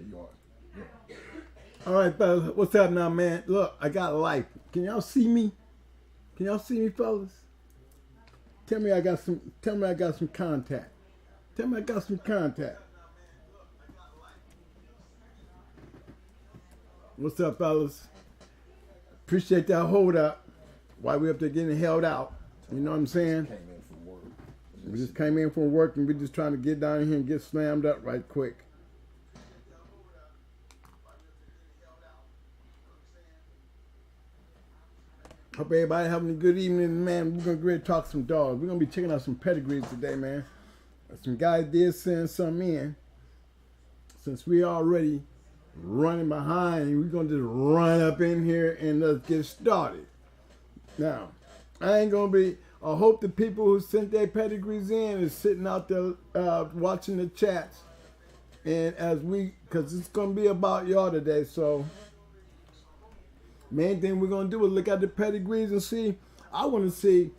you are. Yeah. All right, fellas. What's up now, man? Look, I got life. Can y'all see me? Can y'all see me, fellas? Tell me I got some. Tell me I got some contact. Tell me I got some contact. What's up, fellas? Appreciate that hold up while we up there getting held out. You know what I'm saying? Came in from work. We just came in from work and we're just trying to get down here and get slammed up right quick. Hope everybody having a good evening, man. We're gonna go talk some dogs. We're gonna be checking out some pedigrees today, man. Some guys did send some in. Since we already running behind, we're gonna just run up in here and let's get started. Now, I ain't gonna be. I hope the people who sent their pedigrees in is sitting out there watching the chats, and because it's gonna be about y'all today. So, main thing we're gonna do is look at the pedigrees and see. I want to see,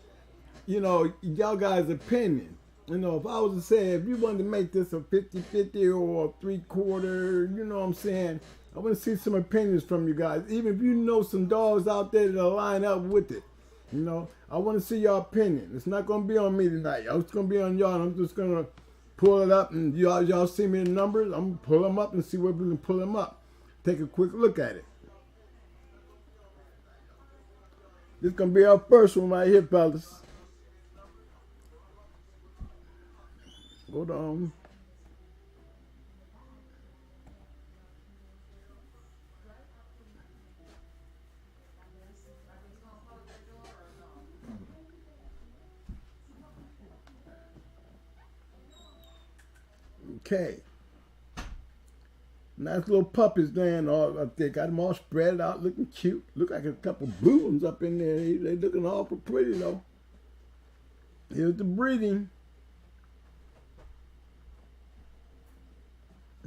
y'all guys' opinion. If I was to say, if you wanted to make this a 50-50 or a 3/4, you know what I'm saying? I want to see some opinions from you guys. Even if you know some dogs out there that'll line up with it. I want to see your opinion. It's not going to be on me tonight. It's going to be on y'all. I'm just going to pull it up. And y'all see me the numbers. I'm going to pull them up and see where we can pull them up. Take a quick look at it. This is going to be our first one right here, fellas. Hold on. Okay. Nice little puppies there all up there. Got them all spread out, looking cute. Look like a couple blue ones up in there. They looking awful pretty though. Here's the breeding.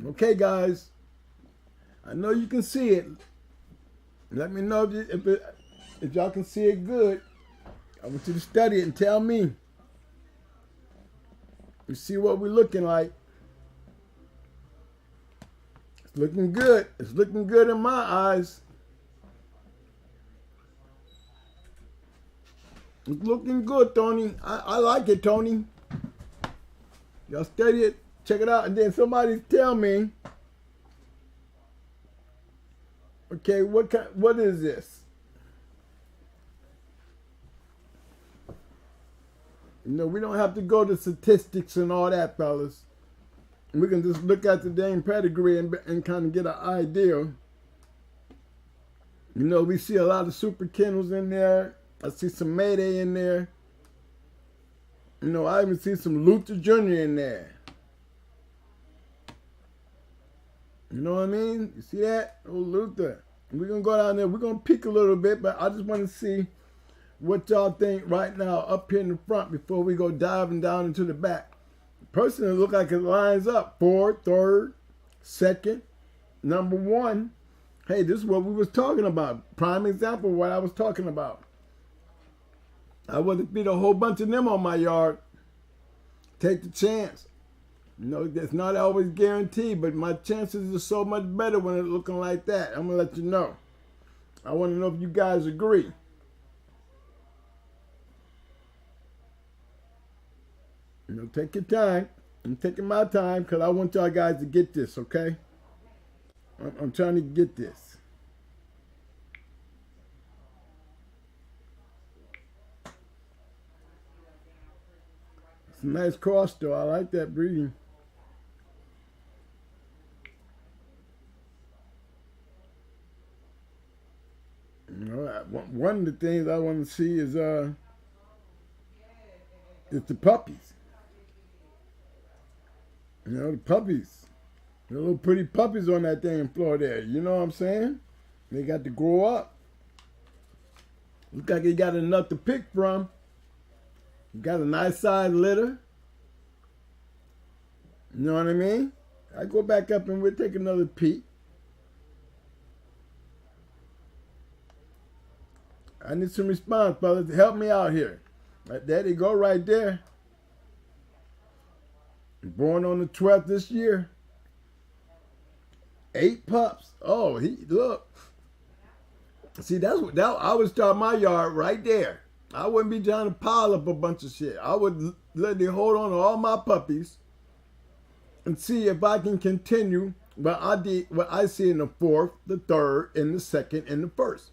Okay, guys. I know you can see it. Let me know if y'all can see it good. I want you to study it and tell me. You see what we're looking like. It's looking good. It's looking good in my eyes. It's looking good, Tony. I like it, Tony. Y'all study it. Check it out, and then somebody tell me, okay, what is this? We don't have to go to statistics and all that, fellas. We can just look at the dang pedigree and kind of get an idea. We see a lot of super kennels in there. I see some Mayday in there. I even see some Luther Jr. in there. You know what I mean? You see that? Oh, Luther. We're going to go down there. We're going to peek a little bit, but I just want to see what y'all think right now up here in the front before we go diving down into the back. Personally, it looks like it lines up. 4th, 3rd, 2nd, number 1. Hey, this is what we was talking about. Prime example of what I was talking about. I wouldn't feed a whole bunch of them on my yard. Take the chance. It's not always guaranteed, but my chances are so much better when it's looking like that. I'm going to let you know. I want to know if you guys agree. Take your time. I'm taking my time because I want y'all guys to get this, okay? I'm trying to get this. It's a nice cross, though. I like that breeding. One of the things I want to see is the puppies. The puppies. The little pretty puppies on that dang floor there. You know what I'm saying? They got to grow up. Look like they got enough to pick from. You got a nice size litter. You know what I mean? I go back up and we'll take another peek. I need some response, fellas. Help me out here. Right there they go right there. Born on the 12th this year. 8 pups. Oh, he look. See, that's what that I would start my yard right there. I wouldn't be trying to pile up a bunch of shit. I would let them hold on to all my puppies and see if I can continue what I see in the 4th, the 3rd, and the 2nd, and the 1st.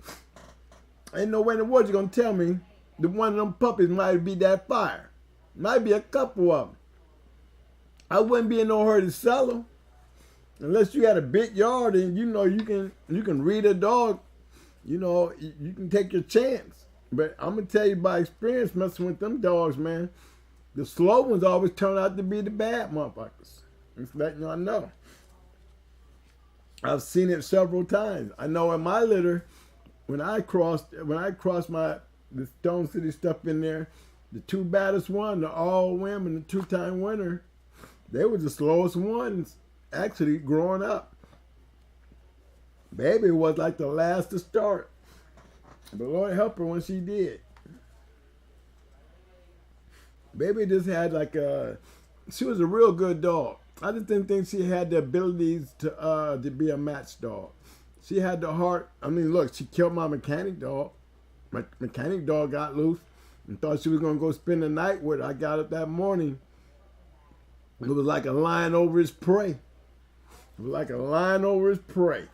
Ain't no way in the world you're gonna tell me that one of them puppies might be that fire. Might be a couple of them. I wouldn't be in no hurry to sell them unless you had a big yard and you know you can read a dog. You know you can take your chance. But I'm gonna tell you by experience messing with them dogs, man. The slow ones always turn out to be the bad motherfuckers. Just letting y'all know. I've seen it several times. I know in my litter, when I crossed the Stone City stuff in there, the 2 baddest ones, the all women, the 2-time winner, they were the slowest ones actually growing up. Baby was like the last to start. But Lord help her when she did. Baby just had she was a real good dog. I just didn't think she had the abilities to be a match dog. She had the heart. I mean, look, she killed my mechanic dog. My mechanic dog got loose and thought she was going to go spend the night with her. I got up that morning. It was like a lion over his prey. It was like a lion over his prey.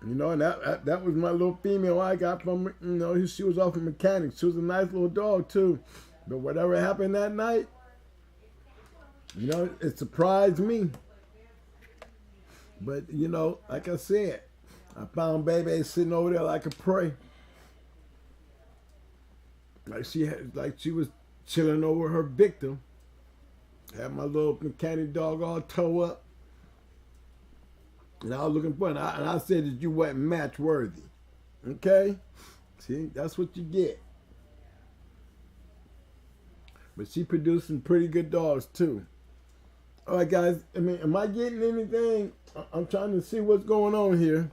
You know, and that was my little female I got from, you know, she was off a mechanic. She was a nice little dog, too. But whatever happened that night, you know, it surprised me. But, you know, like I said, I found Baby sitting over there like a prey. Like she was chilling over her victim. Had my little mechanic dog all toe up. And I was looking for it. And I said that you wasn't match worthy. Okay? See, that's what you get. But she produced some pretty good dogs too. All right, guys. I mean, am I getting anything? I'm trying to see what's going on here.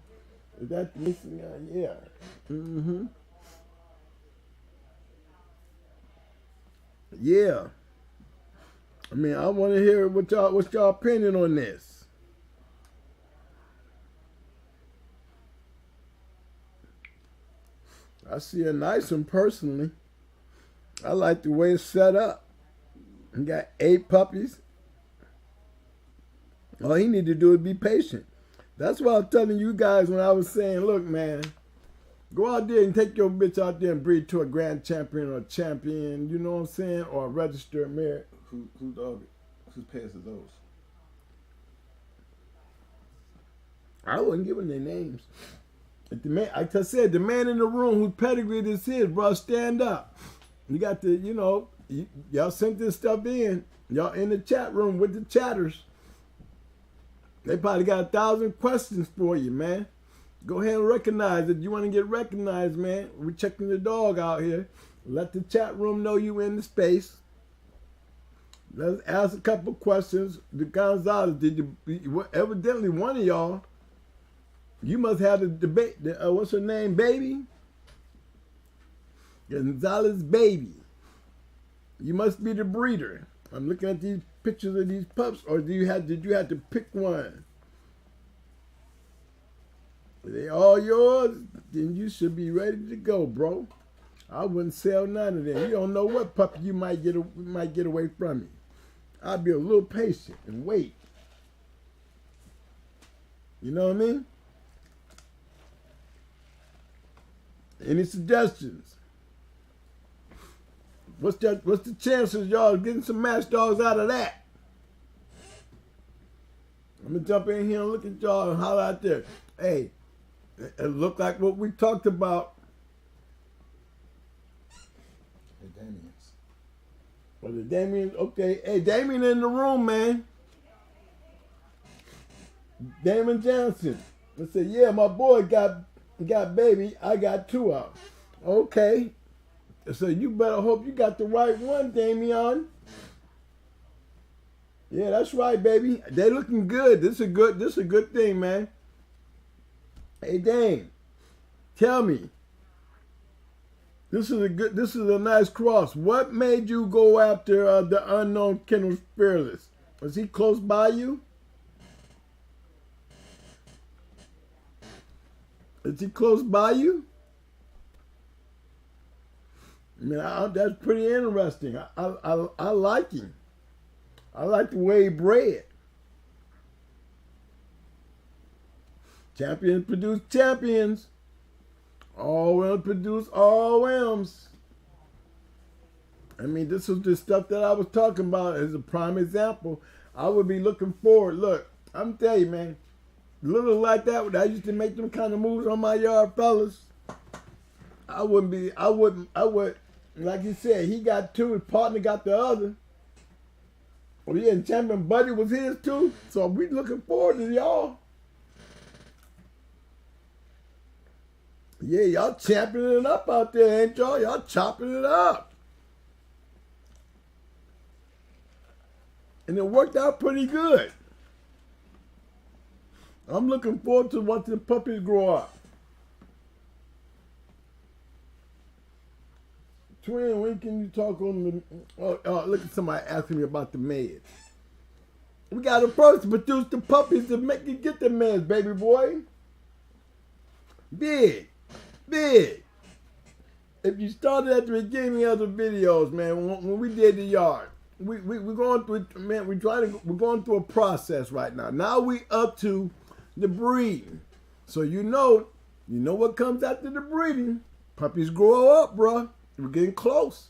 Is that missing? Yeah. Mm-hmm. Yeah. I mean, I want to hear what's y'all opinion on this. I see a nice one personally. I like the way it's set up. He got 8 puppies. All he need to do is be patient. That's why I was telling you guys when I was saying, look, man, go out there and take your bitch out there and breed to a grand champion or a champion, you know what I'm saying, or a registered mare. Whose pets are those? I wasn't giving their names. The man, like I said, the man in the room whose pedigree this is, bro, stand up. You got the, you know, y'all sent this stuff in. Y'all in the chat room with the chatters. They probably got 1,000 questions for you, man. Go ahead and recognize it. You want to get recognized, man. We're checking the dog out here. Let the chat room know you in the space. Let's ask a couple questions. The Gonzalez, evidently one of y'all, you must have the debate. What's her name, baby? Gonzalez baby. You must be the breeder. I'm looking at these pictures of these pups, or did you have to pick one? Are they all yours? Then you should be ready to go, bro. I wouldn't sell none of them. You don't know what puppy you might get away from me. I'd be a little patient and wait. You know what I mean? Any suggestions? What's the chances y'all getting some match dogs out of that? I'm gonna jump in here and look at y'all and holler out there. Hey, it looked like what we talked about. The Damians. Well, the Damien, okay. Hey, Damien in the room, man. Damon Johnson. I said, yeah, my boy got baby. I got 2 of them. Okay. So you better hope you got the right one, Damian. Yeah, that's right, baby. They looking good. This is a good thing, man. Hey, Dame, tell me. This is a nice cross. What made you go after the unknown Kennels Fearless? Was he close by you? Is he close by you? I mean, that's pretty interesting. I like him. I like the way he bred. Champions produce champions. All M's produce all M's. I mean, this was the stuff that I was talking about as a prime example. I would be looking forward. Look, I'm telling you, man, little like that, when I used to make them kind of moves on my yard, fellas, I would, like you said, he got two, his partner got the other. Oh yeah, and Champion Buddy was his too. So we looking forward to y'all. Yeah, y'all championing it up out there, ain't y'all? Y'all chopping it up. And it worked out pretty good. I'm looking forward to watching the puppies grow up. Twin, when can you talk on the... Oh, look at somebody asking me about the meds. We got to first produce the puppies to make you get the meds, baby boy. Big. Big. If you started at the beginning of the videos, man, when we did the yard, we're going through, man, we're going through a process right now. Now we up to the breeding. So you know what comes after the breeding. Puppies grow up, bruh. We're getting close.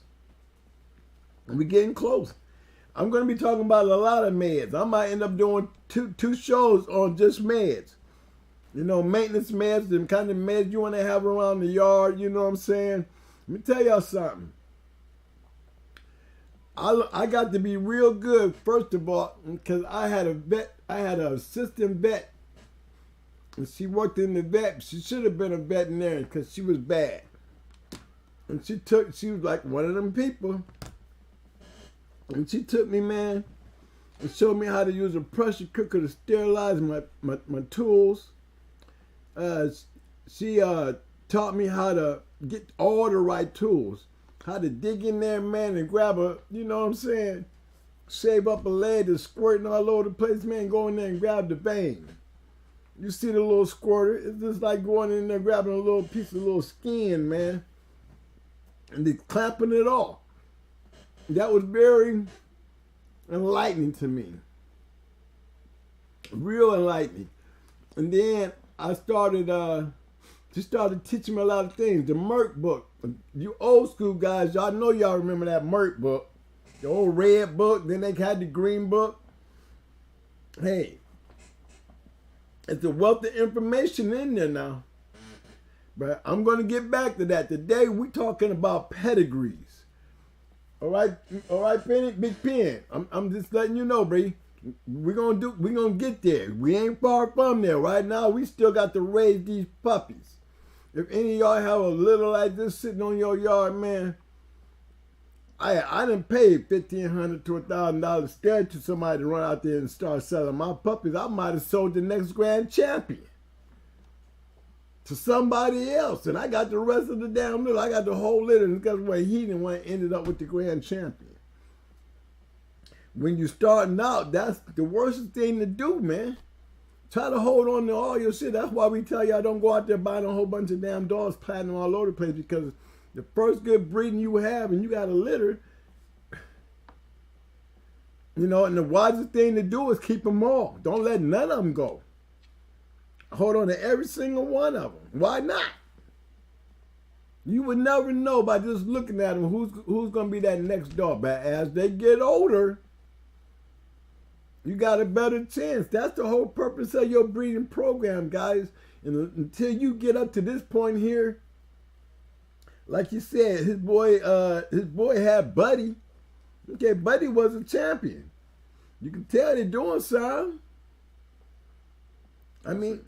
We're getting close. I'm going to be talking about a lot of meds. I might end up doing two shows on just meds. You know, maintenance meds, the kind of meds you want to have around the yard, you know what I'm saying? Let me tell y'all something. I got to be real good, first of all, because I had an assistant vet. And she worked in the vet. She should have been a veterinarian because she was bad. And she was like one of them people. And she took me, man, and showed me how to use a pressure cooker to sterilize my tools. She taught me how to get all the right tools. How to dig in there, man, and grab a, you know what I'm saying, shave up a leg that's squirting all over the place, man, go in there and grab the vein. You see the little squirter, it's just like going in there grabbing a little piece of little skin, man, and then clamping it off. That was very enlightening to me. Real enlightening. And then I started, she started teaching me a lot of things. The Merc book. You old school guys, y'all know y'all remember that Merc book. The old red book, then they had the green book. Hey, it's a wealth of information in there now. But I'm going to get back to that. Today we're talking about pedigrees. All right, Penny, Big Pen. I'm just letting you know, Bree. We're gonna get there. We ain't far from there. Right now, we still got to raise these puppies. If any of y'all have a little like this sitting on your yard, man, I done paid $1,500 to $1,000 scared to somebody to run out there and start selling my puppies. I might have sold the next grand champion to somebody else, and I got the rest of the damn litter. I got the whole litter, and guess what? He didn't want to end up with the grand champion. When you're starting out, that's the worst thing to do, man. Try to hold on to all your shit. That's why we tell y'all don't go out there buying a whole bunch of damn dogs platinum all over the place, because the first good breeding you have and you got a litter, you know, and the wisest thing to do is keep them all. Don't let none of them go. Hold on to every single one of them. Why not? You would never know by just looking at them who's going to be that next dog. But as they get older, you got a better chance. That's the whole purpose of your breeding program, guys. And until you get up to this point here, like you said, his boy had Buddy. Okay, Buddy was a champion. You can tell they're doing something. I mean,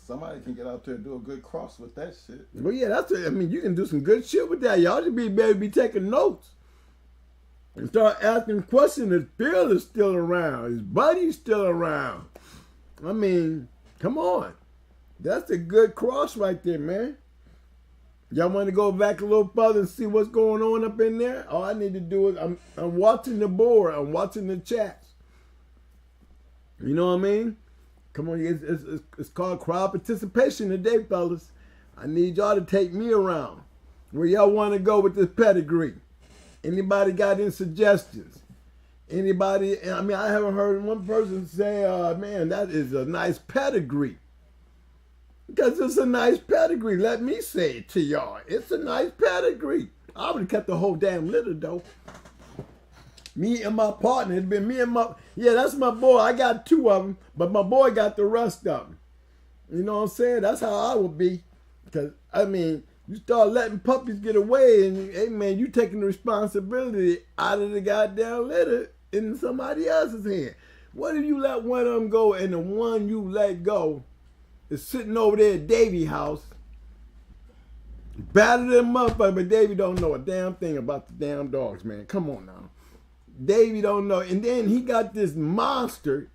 somebody can get out there and do a good cross with that shit. Well, yeah, I mean, you can do some good shit with that. Y'all should be taking notes. And start asking questions. Is Phil is still around? Is Buddy still around? I mean, come on. That's a good cross right there, man. Y'all want to go back a little further and see what's going on up in there? All I need to do is I'm watching the board. I'm watching the chats. You know what I mean? Come on, it's called crowd participation today, fellas. I need y'all to take me around. Where y'all want to go with this pedigree? Anybody got any suggestions? Anybody? I mean, I haven't heard one person say, man, that is a nice pedigree. Because it's a nice pedigree. Let me say it to y'all. It's a nice pedigree. I would have kept the whole damn litter, though. Me and my partner, it's been me and my, yeah, that's my boy. I got 2 of them, but my boy got the rest of them. You know what I'm saying? That's how I would be. Because, I mean, you start letting puppies get away and, hey, man, you taking the responsibility out of the goddamn litter in somebody else's hand. What if you let one of them go and the one you let go is sitting over there at Davy's house, battered them motherfucker, but Davy don't know a damn thing about the damn dogs, man. Come on now. Davy don't know. And then he got this monster,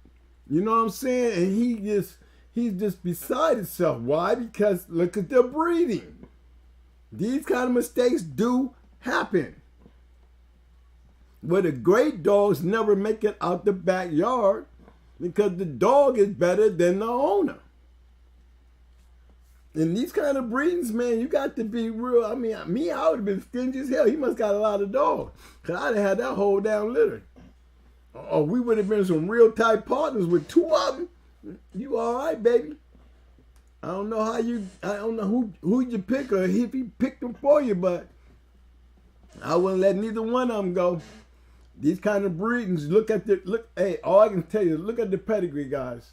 you know what I'm saying? And he's just beside himself. Why? Because look at the breeding. These kind of mistakes do happen. Where the great dogs never make it out the backyard because the dog is better than the owner. And these kind of breedings, man, you got to be real. I mean, me, I would have been stingy as hell. He must got a lot of dogs. Because I'd have had that whole down litter. Or we would have been some real tight partners with 2 of them. You all right, baby. I don't know who you pick or if he picked them for you, but I wouldn't let neither one of them go. These kind of breedings, hey, all I can tell you is look at the pedigree, guys.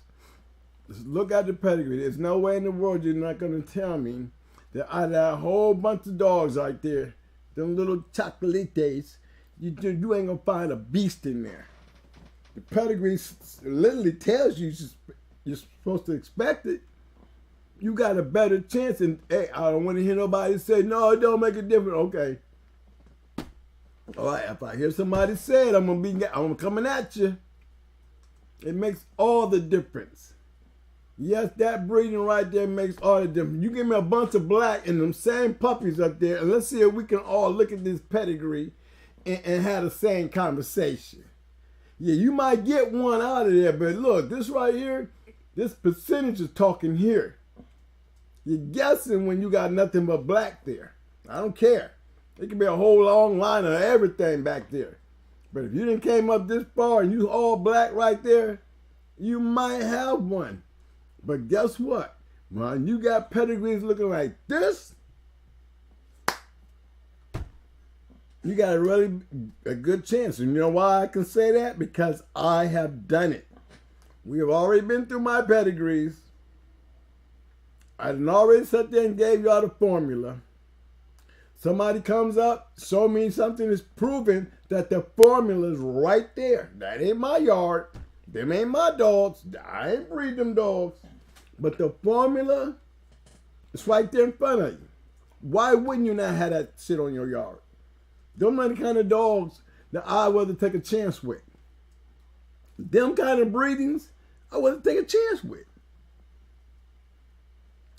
Just look at the pedigree. There's no way in the world you're not going to tell me that out of that whole bunch of dogs right there, them little chocolates, you ain't going to find a beast in there. The pedigree literally tells you you're supposed to expect it. You got a better chance. And hey, I don't want to hear nobody say, no, it don't make a difference. Okay. All right, if I hear somebody say it, I'm coming at you. It makes all the difference. Yes, that breeding right there makes all the difference. You give me a bunch of black and them same puppies up there, and let's see if we can all look at this pedigree and have the same conversation. Yeah, you might get one out of there, but look, this right here, this percentage is talking here. You're guessing when you got nothing but black there. I don't care. It could be a whole long line of everything back there. But if you didn't came up this far and you all black right there, you might have one. But guess what? When you got pedigrees looking like this, you got a good chance. And you know why I can say that? Because I have done it. We have already been through my pedigrees. I done already sat there and gave y'all the formula. Somebody comes up, show me something that's proven that the formula is right there. That ain't my yard. Them ain't my dogs. I ain't breed them dogs. But the formula is right there in front of you. Why wouldn't you not have that shit on your yard? Them are the kind of dogs that I would rather take a chance with. Them kind of breedings, I would take a chance with.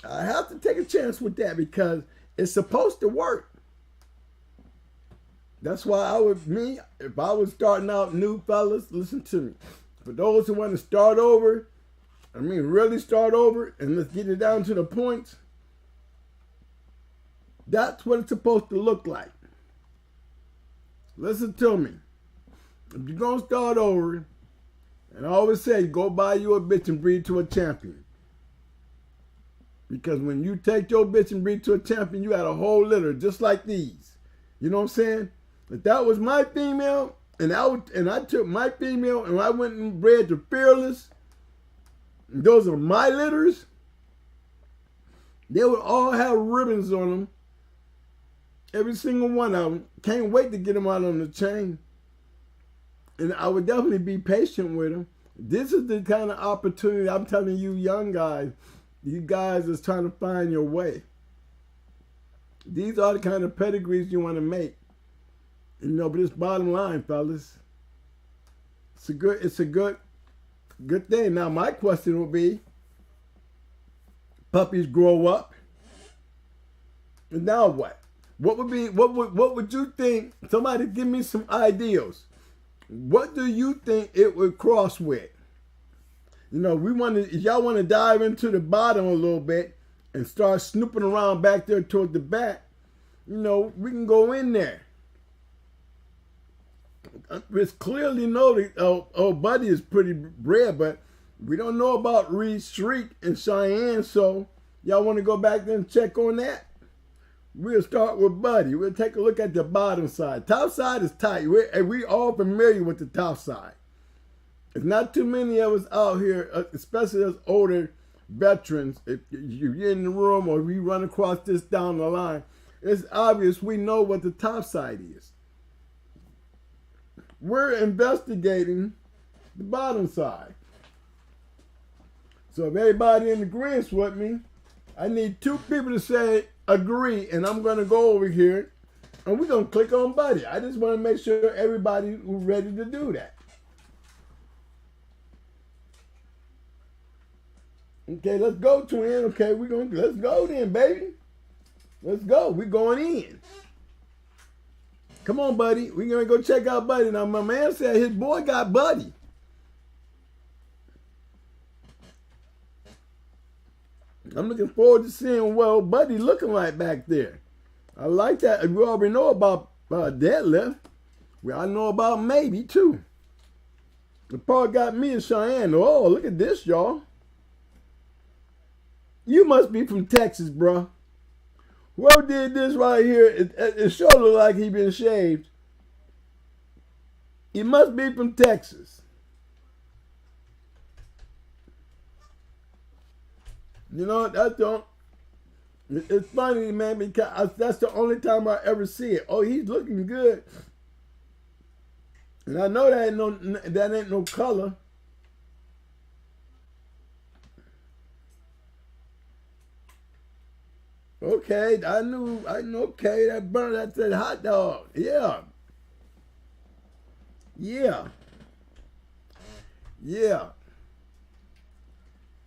I have to take a chance with that because it's supposed to work. That's why if I was starting out new, fellas, listen to me. For those who want to start over, really start over, and let's get it down to the points, that's what it's supposed to look like. Listen to me. If you're going to start over, and I always say, go buy you a bitch and breed to a champion. Because when you take your bitch and breed to a champion, you got a whole litter just like these. You know what I'm saying? If that was my female, and I took my female and I went and bred to Fearless, and those are my litters, they would all have ribbons on them. Every single one of them. Can't wait to get them out on the chain. And I would definitely be patient with them. This is the kind of opportunity I'm telling you young guys. You guys is trying to find your way. These are the kind of pedigrees you want to make. You know, but it's bottom line, fellas. It's a good thing. Now my question will be, puppies grow up, and now what? What would you think? Somebody give me some ideas. What do you think it would cross with? You know, if y'all want to dive into the bottom a little bit and start snooping around back there toward the back, you know, we can go in there. It's clearly noted, Buddy is pretty rare, but we don't know about Reed Street and Cheyenne, so y'all want to go back there and check on that? We'll start with Buddy. We'll take a look at the bottom side. Top side is tight. We all familiar with the top side. There's not too many of us out here, especially as older veterans. If you're in the room or we run across this down the line, it's obvious we know what the top side is. We're investigating the bottom side. So if everybody in agreement with me, I need 2 people to say agree, and I'm going to go over here and we're going to click on Buddy. I just want to make sure everybody is ready to do that. Okay, let's go to him. Okay, let's go then, baby. Let's go. We're going in. Come on, Buddy. We're going to go check out Buddy. Now, my man said his boy got Buddy. I'm looking forward to seeing what old Buddy looking like back there. I like that. We already know about deadlift. I know about maybe, too. The part got me in Cheyenne. Oh, look at this, y'all. You must be from Texas, bro. Whoever did this right here, it sure look like he been shaved. He must be from Texas. You know, it's funny, man, because that's the only time I ever see it. Oh, he's looking good. And I know that ain't no color. Okay, I know, okay, that's that hot dog. Yeah. Yeah. Yeah.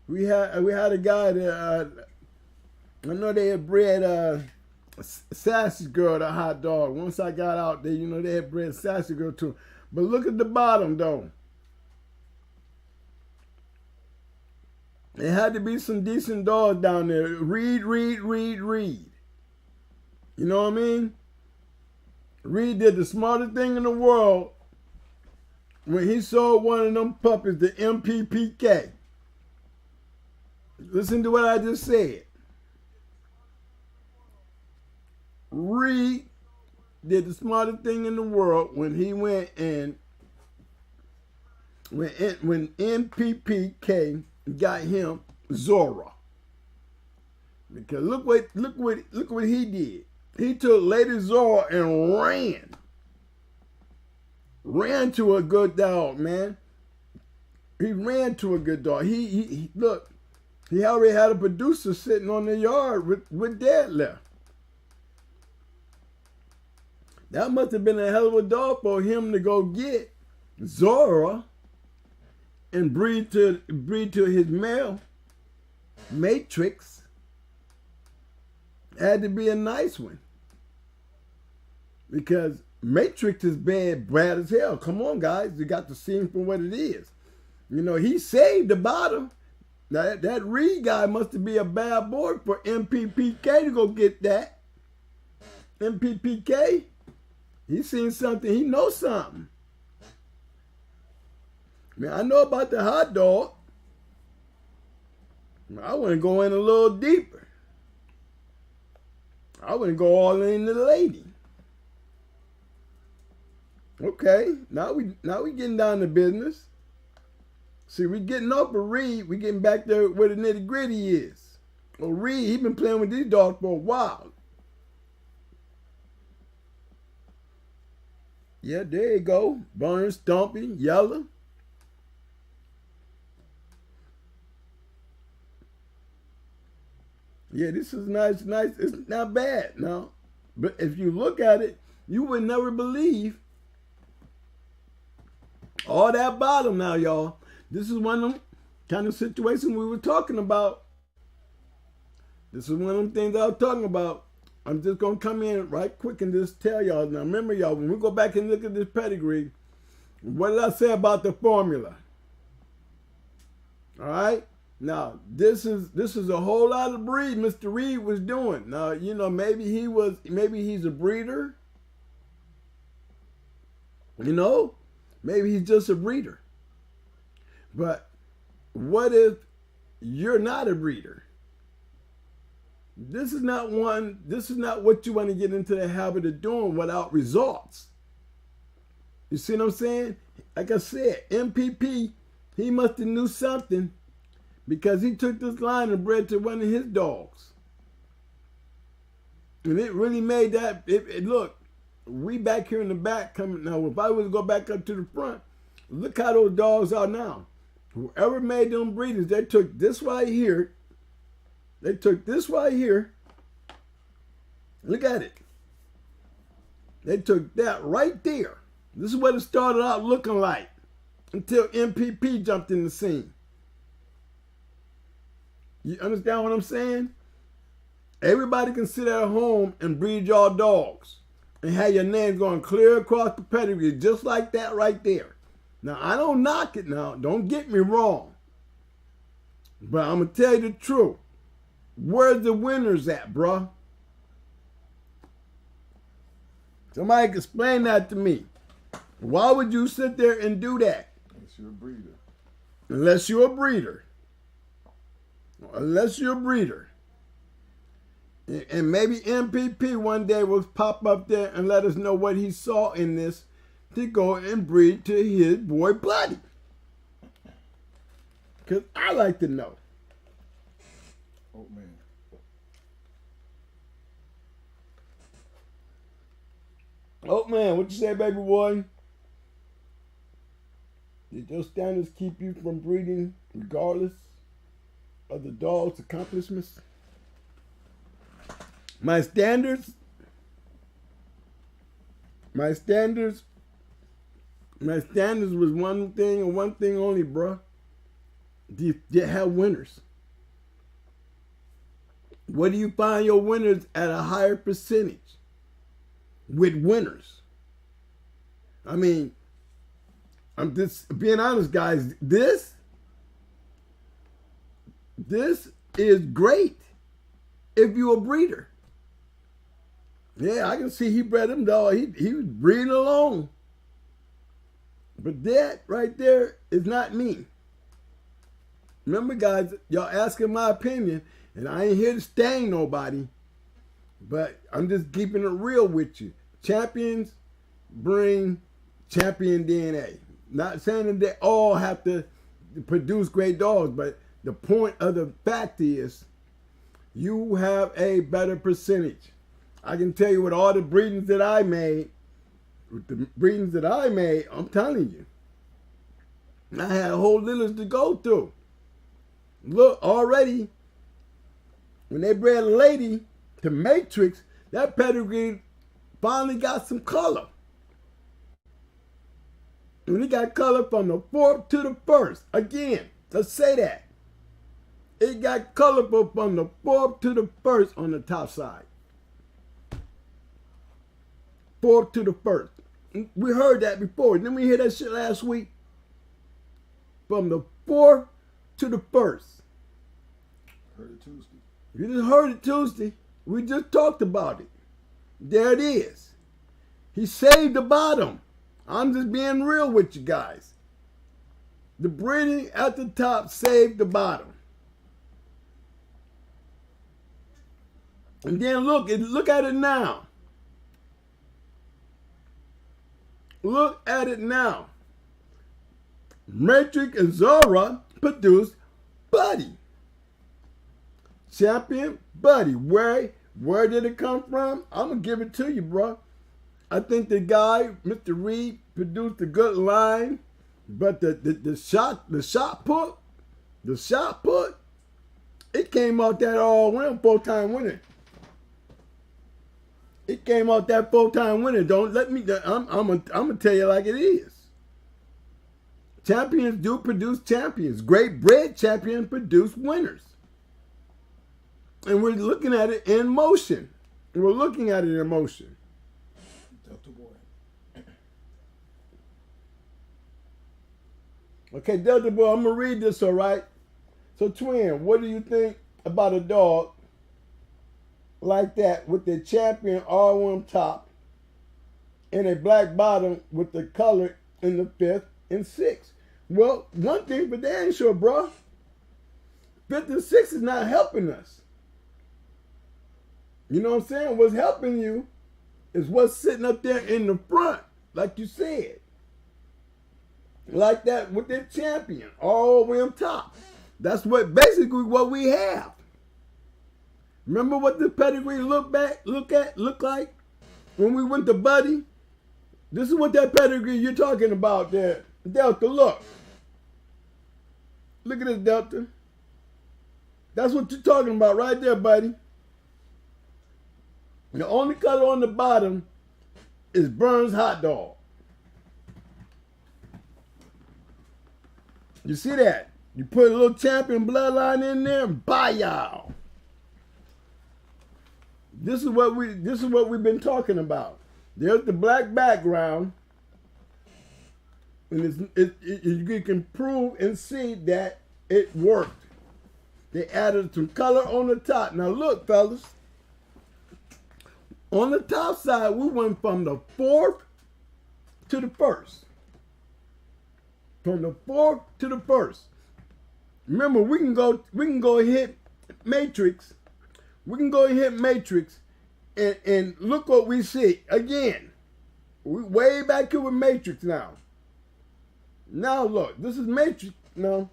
We had a guy that, I know they had bred Sassy Girl, the hot dog. Once I got out there, you know, they had bred Sassy Girl too. But look at the bottom, though. There had to be some decent dogs down there. Reed. You know what I mean? Reed did the smartest thing in the world when he sold one of them puppies, the MPPK. Listen to what I just said. Reed did the smartest thing in the world when he went and when MPPK got him Zora. Because look what he did. He took Lady Zora and ran to a good dog, man. He ran to a good dog. He look. He already had a producer sitting on the yard with deadlift. That must have been a hell of a dog for him to go get Zora and breed to his male matrix. Had to be a nice one. Because Matrix is bad as hell. Come on, guys. You got to see him for what it is. You know, he saved the bottom. Now, that Reed guy must be a bad boy for MPPK to go get that. MPPK, he seen something. He knows something. Man, I know about the hot dog. I want to go in a little deeper. I want to go all in the lady. Okay, now we getting down to business. See, we getting up a Reed. We getting back there where the nitty gritty is. Well, Reed, he been playing with these dogs for a while. Yeah, there you go. Burn, Stumpy, Yellow. Yeah, this is nice. It's not bad, no. But if you look at it, you would never believe all that bottom now, y'all. This is one of them kind of situations we were talking about. This is one of them things I was talking about. I'm just going to come in right quick and just tell y'all. Now, remember, y'all, when we go back and look at this pedigree, what did I say about the formula? All right. Now this is a whole lot of breed Mr. Reed was doing. Now maybe he's a breeder. Maybe he's just a breeder. But what if you're not a breeder? This is not what you want to get into the habit of doing without results. You see what I'm saying? Like I said, MPP, he must have knew something because he took this line and bred to one of his dogs. And it really made that, look, we back here in the back coming, now if I was to go back up to the front, look how those dogs are now. Whoever made them breeders, they took this right here. Look at it. They took that right there. This is what it started out looking like until MPP jumped in the scene. You understand what I'm saying? Everybody can sit at home and breed your dogs and have your name going clear across the pedigree just like that right there. Now, I don't knock it now. Don't get me wrong. But I'm going to tell you the truth. Where's the winners at, bruh? Somebody explain that to me. Why would you sit there and do that? Unless you're a breeder. Unless you're a breeder. Unless you're a breeder. And maybe MPP one day will pop up there and let us know what he saw in this to go and breed to his boy Buddy. Because I like to know. Oh, man. Oh, man, what you say, baby boy? Did your standards keep you from breeding regardless of the dog's accomplishments? My standards was one thing and one thing only, bruh. You have winners. Where do you find your winners at a higher percentage? With winners. I mean, I'm just being honest, guys. This is great if you're a breeder. Yeah, I can see he bred him dog. He was breeding alone. But that right there is not me. Remember, guys, y'all asking my opinion, and I ain't here to stain nobody, but I'm just keeping it real with you. Champions bring champion DNA. Not saying that they all have to produce great dogs, but the point of the fact is you have a better percentage. I can tell you with all the breedings that I made, I'm telling you, I had a whole litters to go through. Look, already, when they bred a lady to Matrix, that pedigree finally got some color. And it got color from the 4th to the 1st. Again, let's say that. It got colorful from the 4th to the 1st on the top side. 4th to the 1st. We heard that before. Didn't we hear that shit last week? From the 4th to the 1st. Heard it Tuesday. You just heard it Tuesday. We just talked about it. There it is. He saved the bottom. I'm just being real with you guys. The breeding at the top saved the bottom. And then look at it now. Look at it now. Matrix and Zora produced Buddy. Champion Buddy. Where did it come from? I'm going to give it to you, bro. I think the guy, Mr. Reed, produced a good line, but the shot put, it came out that all-around 4-time winner. It came out that 4-time winner. Don't let me. I'm gonna tell you like it is. Champions do produce champions. Great bred champions produce winners. And we're looking at it in motion. Delta boy. Okay, Delta boy, I'm gonna read this, all right? So, twin, what do you think about a dog like that with the champion R1 top and a black bottom with the color in the 5th and 6th? Well, one thing for damn sure, bro. 5th and 6th is not helping us. You know what I'm saying? What's helping you is what's sitting up there in the front, like you said. Like that with their champion, all the way on top. That's what basically what we have. Remember what the pedigree look like when we went to Buddy? This is what that pedigree you're talking about there. Delta, look. Look at this Delta. That's what you're talking about right there, buddy. The only color on the bottom is Burns hot dog. You see that? You put a little champion bloodline in there and bye y'all. This is what we've been talking about. There's the black background, and you can prove and see that it worked. They added some color on the top. Now look, fellas. On the top side, we went from the 4th to the 1st. From the 4th to the 1st. Remember, we can go hit Matrix. We can go hit Matrix and look what we see. Again, we way back here with Matrix now. Now look, this is Matrix now.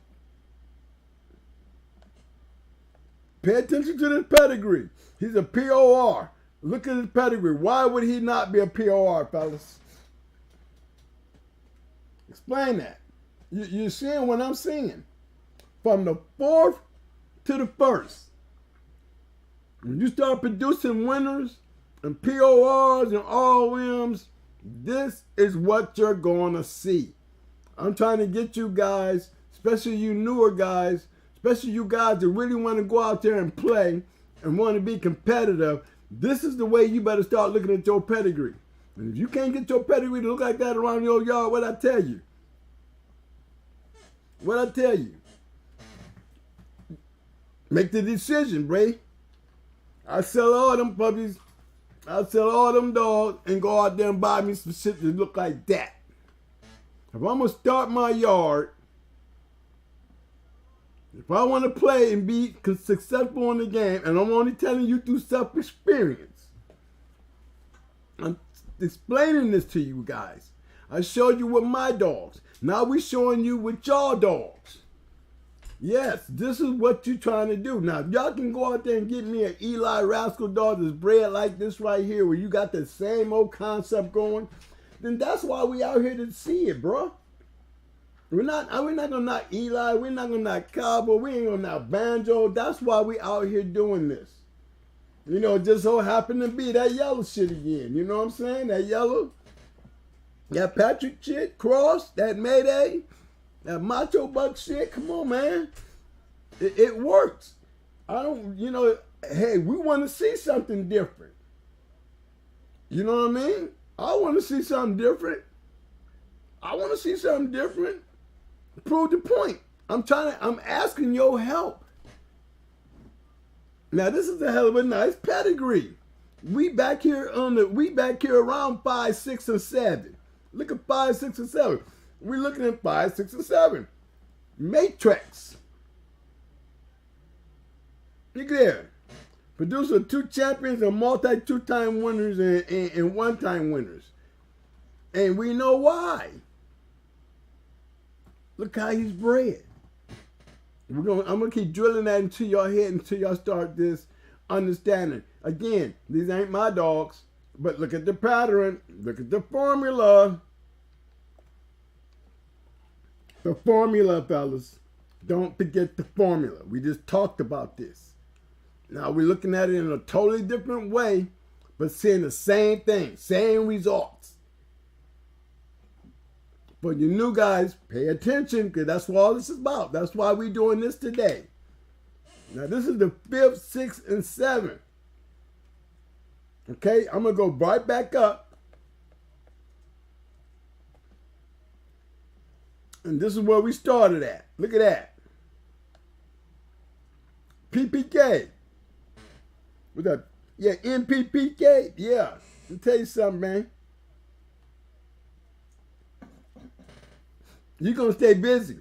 Pay attention to this pedigree. He's a POR. Look at his pedigree. Why would he not be a POR, fellas? Explain that. You're seeing what I'm seeing. From the 4th to the 1st. When you start producing winners and PORs and ROMs, this is what you're going to see. I'm trying to get you guys, especially you newer guys, especially you guys that really want to go out there and play and want to be competitive. This is the way you better start looking at your pedigree. And if you can't get your pedigree to look like that around your yard, what I tell you? What I tell you? Make the decision, Bray. I sell all them puppies. I sell all them dogs and go out there and buy me some shit that look like that. If I'm going to start my yard, if I want to play and be successful in the game, and I'm only telling you through self-experience, I'm explaining this to you guys. I showed you with my dogs. Now we're showing you with y'all dogs. Yes, this is what you're trying to do. Now, if y'all can go out there and get me an Eli Rascal dog that's bred like this right here, where you got the same old concept going, then that's why we out here to see it, bro. We're not gonna knock Eli, we're not gonna knock Cowboy, we ain't gonna knock Banjo. That's why we out here doing this. You know, it just so happened to be that yellow shit again. You know what I'm saying? That yellow, that Patrick shit, Cross, that Mayday, that Macho Buck shit. Come on, man. It works. Hey, we want to see something different. You know what I mean? I want to see something different. Prove the point. I'm asking your help. Now this is a hell of a nice pedigree. We back here around 5, 6, and 7. Look at 5, 6, and 7. We're looking at 5, 6, and 7. Matrix. Look there. Producer 2 champions and multi 2-time winners and 1-time winners. And we know why. Look how he's bred. I'm gonna keep drilling that into your head until y'all start this understanding. Again, these ain't my dogs, but look at the pattern. Look at the formula. The formula, fellas. Don't forget the formula. We just talked about this. Now we're looking at it in a totally different way, but seeing the same thing, same results. For you new guys, pay attention, because that's what all this is about. That's why we're doing this today. Now this is the 5th, 6th, and 7th. Okay, I'm going to go right back up. And this is where we started at. Look at that. PPK. What's that? Yeah, NPPK. Yeah. Let me tell you something, man. You're going to stay busy.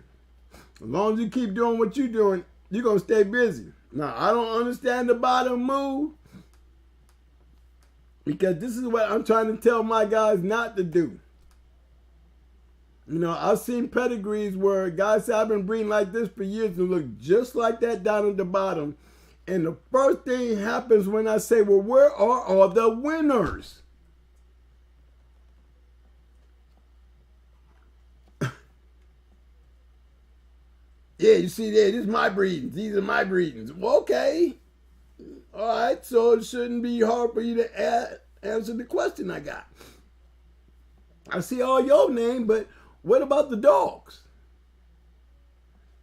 As long as you keep doing what you're doing, you're going to stay busy. Now, I don't understand the bottom move because this is what I'm trying to tell my guys not to do. You know, I've seen pedigrees where guys say, I've been breeding like this for years and look just like that down at the bottom. And the first thing happens when I say, well, where are all the winners? Yeah, you see there, this is my breedings. These are my breedings. Well, okay. All right, so it shouldn't be hard for you to answer the question I got. I see all your name, but what about the dogs?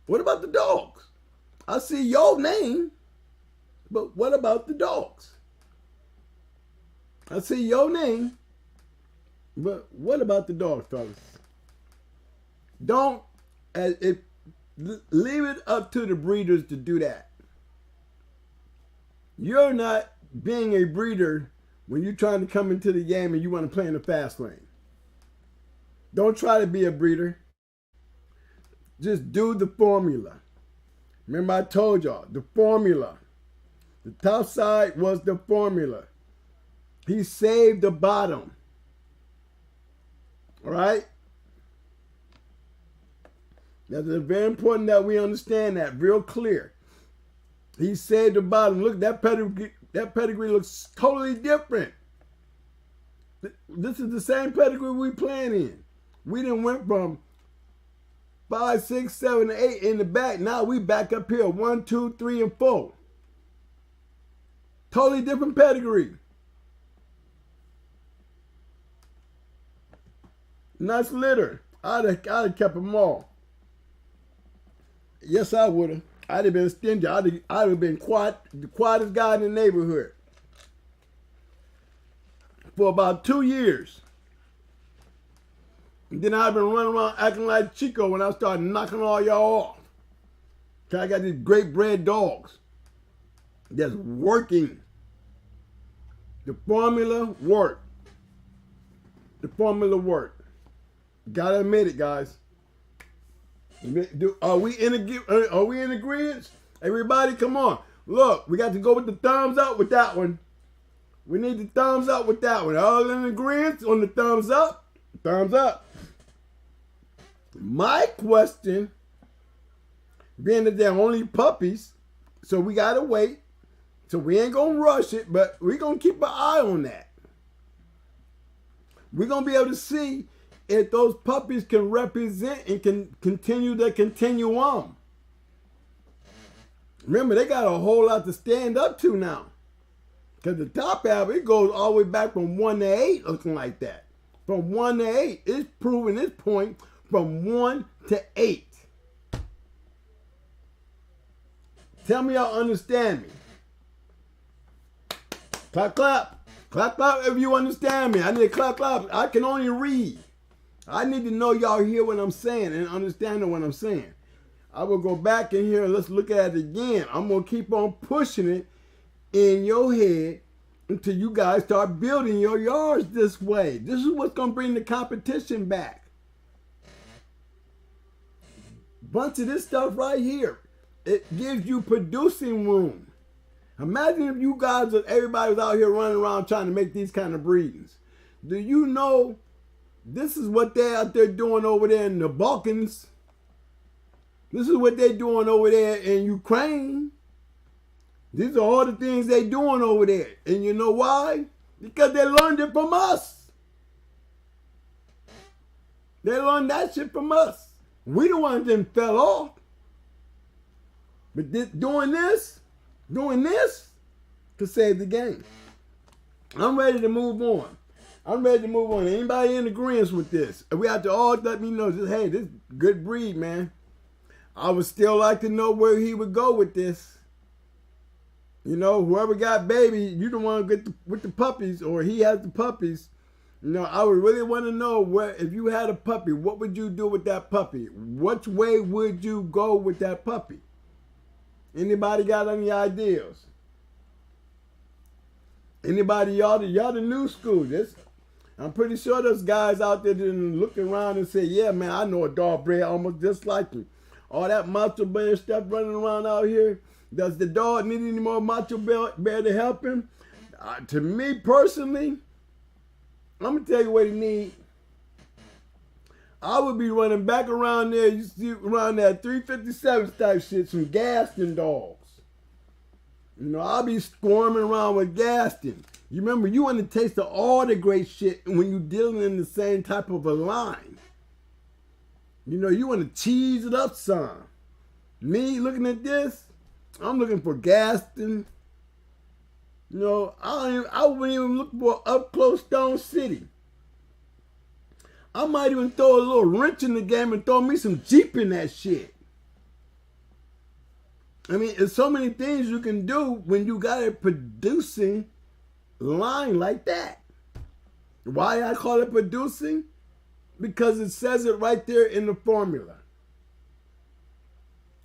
What about the dogs? I see your name, but what about the dogs? I see your name, but what about the dogs, fellas? Don't, leave it up to the breeders to do that. You're not being a breeder when you're trying to come into the game and you want to play in the fast lane. Don't try to be a breeder. Just do the formula. Remember I told y'all, the formula. The top side was the formula. He saved the bottom. All right? That's very important that we understand that real clear. He saved the bottom. Look, that pedigree looks totally different. This is the same pedigree we playing in. We done went from 5, 6, 7, 8 in the back. Now we back up here. 1, 2, 3, and 4. Totally different pedigree. Nice litter. I'd have kept them all. Yes, I would have. I'd have been stingy. I'd have been the quietest guy in the neighborhood for about 2 years. And then I've been running around acting like Chico when I started knocking all y'all off. Cause I got these great bred dogs that's working. The formula worked. The formula worked. Gotta admit it, guys. Are we in agreement? Everybody, come on. Look, we got to go with the thumbs up with that one. We need the thumbs up with that one. All in agreement on the thumbs up? Thumbs up. My question, being that they're only puppies, so we got to wait. So we ain't going to rush it, but we're going to keep an eye on that. We're going to be able to see if those puppies can represent and can continue their continuum. Remember, they got a whole lot to stand up to now. Because the top half, it goes all the way back from 1 to 8, looking like that. From 1 to 8. It's proving its point from 1 to 8. Tell me y'all understand me. Clap, clap. Clap, clap if you understand me. I need a clap, clap. I can only read. I need to know y'all hear what I'm saying and understand what I'm saying. I will go back in here and let's look at it again. I'm going to keep on pushing it in your head until you guys start building your yards this way. This is what's going to bring the competition back. Bunch of this stuff right here. It gives you producing room. Imagine if you guys, everybody was out here running around trying to make these kind of breeds. Do you know this is what they're out there doing over there in the Balkans? This is what they're doing over there in Ukraine. These are all the things they're doing over there. And you know why? Because they learned it from us. They learned that shit from us. We the ones that fell off. But doing this to save the game. I'm ready to move on. Anybody in agreement with this? We have to all let me know, just, hey, this is good breed, man. I would still like to know where he would go with this. You know, whoever got baby, you don't want to get with the puppies, or he has the puppies. You know, I would really want to know where, if you had a puppy, what would you do with that puppy? Which way would you go with that puppy? Anybody got any ideas? Anybody, y'all the new school. I'm pretty sure there's guys out there that look around and say, yeah, man, I know a dog bred almost just like you. All that macho bear stuff running around out here. Does the dog need any more macho bear to help him? To me personally, I'm going to tell you what he needs. I would be running back around there, you see, around that 357 type shit, some Gaston dogs. You know, I'll be squirming around with Gaston. You remember, you want to taste of all the great shit when you're dealing in the same type of a line. You know, you want to cheese it up some. Me looking at this, I'm looking for Gaston. You know, I wouldn't even look for up close Stone City. I might even throw a little wrench in the game and throw me some Jeep in that shit. I mean, there's so many things you can do when you got a producing line like that. Why I call it producing? Because it says it right there in the formula.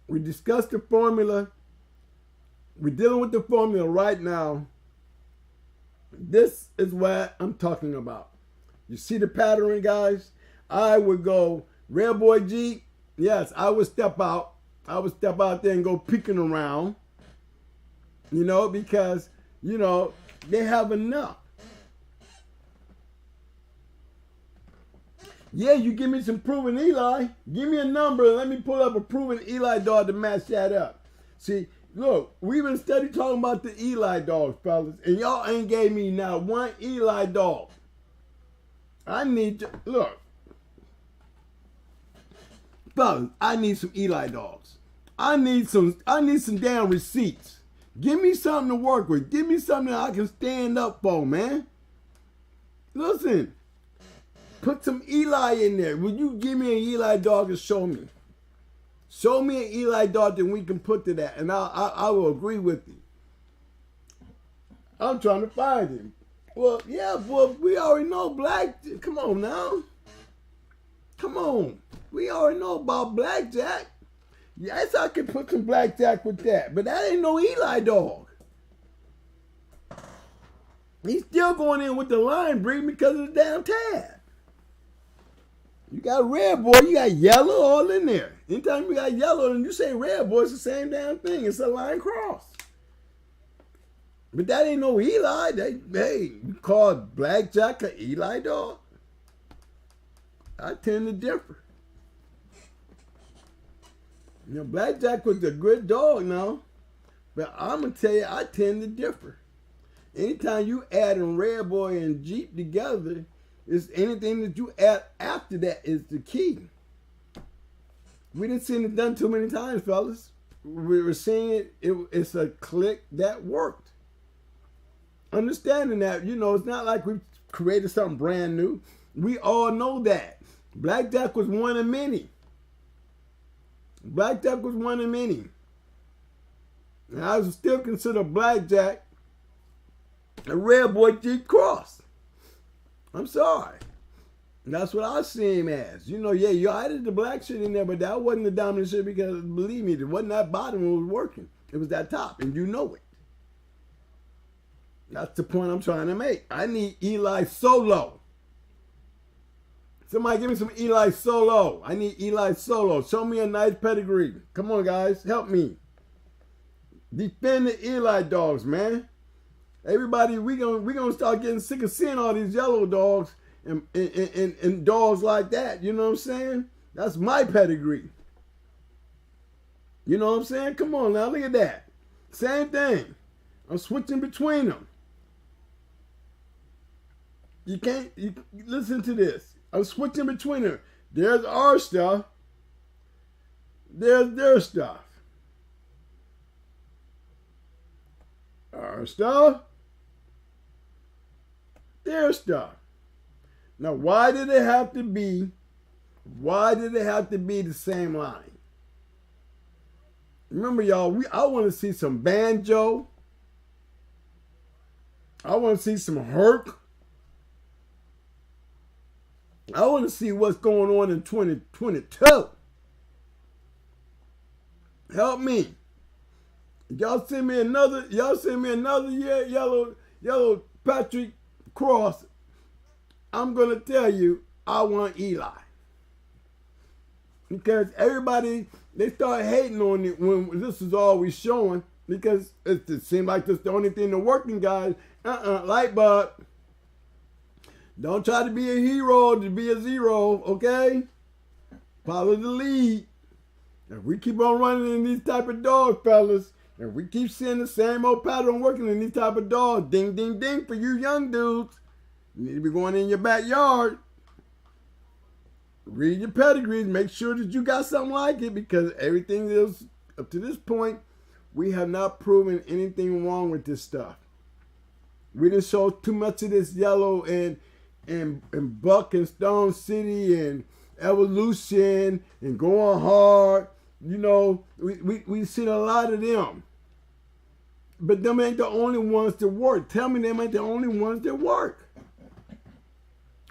We discussed the formula. We're dealing with the formula right now. This is what I'm talking about. You see the pattern, guys? I would go Red Boy Jeep. Yes, I would step out. I would step out there and go peeking around. You know, because, you know, they have enough. Yeah, you give me some proven Eli. Give me a number and let me pull up a proven Eli dog to match that up. See, look, we've been steady talking about the Eli dogs, fellas, and y'all ain't gave me now one Eli dog. I need to, look, fellas, I need some Eli dogs. I need some damn receipts. Give me something to work with. Give me something that I can stand up for, man. Listen, put some Eli in there. Will you give me an Eli dog and show me? Show me an Eli dog that we can put to that, and I will agree with you. I'm trying to find him. Well, yeah, well, we already know Black. Come on now. Come on. We already know about Blackjack. Yes, I can put some Blackjack with that, but that ain't no Eli dog. He's still going in with the line breed because of the damn tab. You got red boy, you got yellow all in there. Anytime you got yellow and you say red boy, it's the same damn thing. It's a line cross. But that ain't no Eli. Hey, you call Blackjack a Eli dog? I tend to differ. You know, Blackjack was a good dog now, but I'm going to tell you, I tend to differ. Anytime you add in Red Boy and Jeep together, it's anything that you add after that is the key. We didn't see it done too many times, fellas. We were seeing it's a click that worked. Understanding that, you know, it's not like we created something brand new. We all know that. Blackjack was one of many. Blackjack was one of many. And I would still consider Blackjack a Red Boy Jeep cross. I'm sorry. And that's what I see him as. You know, yeah, you added the black shit in there, but that wasn't the dominant shit because, believe me, it wasn't that bottom that was working. It was that top, and you know it. That's the point I'm trying to make. I need Eli Solo. Somebody give me some Eli Solo. I need Eli Solo. Show me a nice pedigree. Come on, guys. Help me. Defend the Eli dogs, man. Everybody, we gonna start getting sick of seeing all these yellow dogs and dogs like that. You know what I'm saying? That's my pedigree. You know what I'm saying? Come on now, look at that. Same thing. I'm switching between them. You can't, listen to this. I'm switching between them. There's our stuff. There's their stuff. Our stuff. Their stuff. Now, why did it have to be the same line? Remember, y'all, I want to see some banjo. I want to see some Herc. I want to see what's going on in 2022. Help me. Y'all send me another yellow Patrick Cross. I'm gonna tell you, I want Eli. Because everybody, they start hating on it when this is always showing, because it seems like that's the only thing the working guys, light bulb. Don't try to be a hero to be a zero, okay? Follow the lead. If we keep on running in these type of dogs, fellas, and we keep seeing the same old pattern working in these type of dogs, ding, ding, ding for you young dudes. You need to be going in your backyard. Read your pedigrees. Make sure that you got something like it, because everything else up to this point, we have not proven anything wrong with this stuff. We didn't show too much of this yellow and Buck and Stone City and Evolution and Going Hard. You know, we seen a lot of them. But them ain't the only ones that work. Tell me them ain't the only ones that work.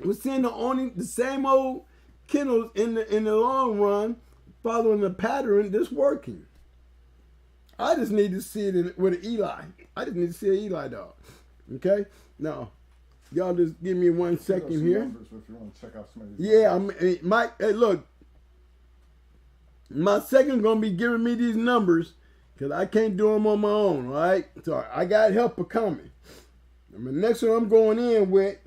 We're seeing the same old kennels in the long run, following the pattern that's working. I just need to see it with an Eli. I just need to see an Eli dog. Okay? Now, y'all just give me 1 second here. If you want to check out some of these yeah, Mike, hey, look. My second going to be giving me these numbers, because I can't do them on my own, all right? So I got help coming. And the next one I'm going in with,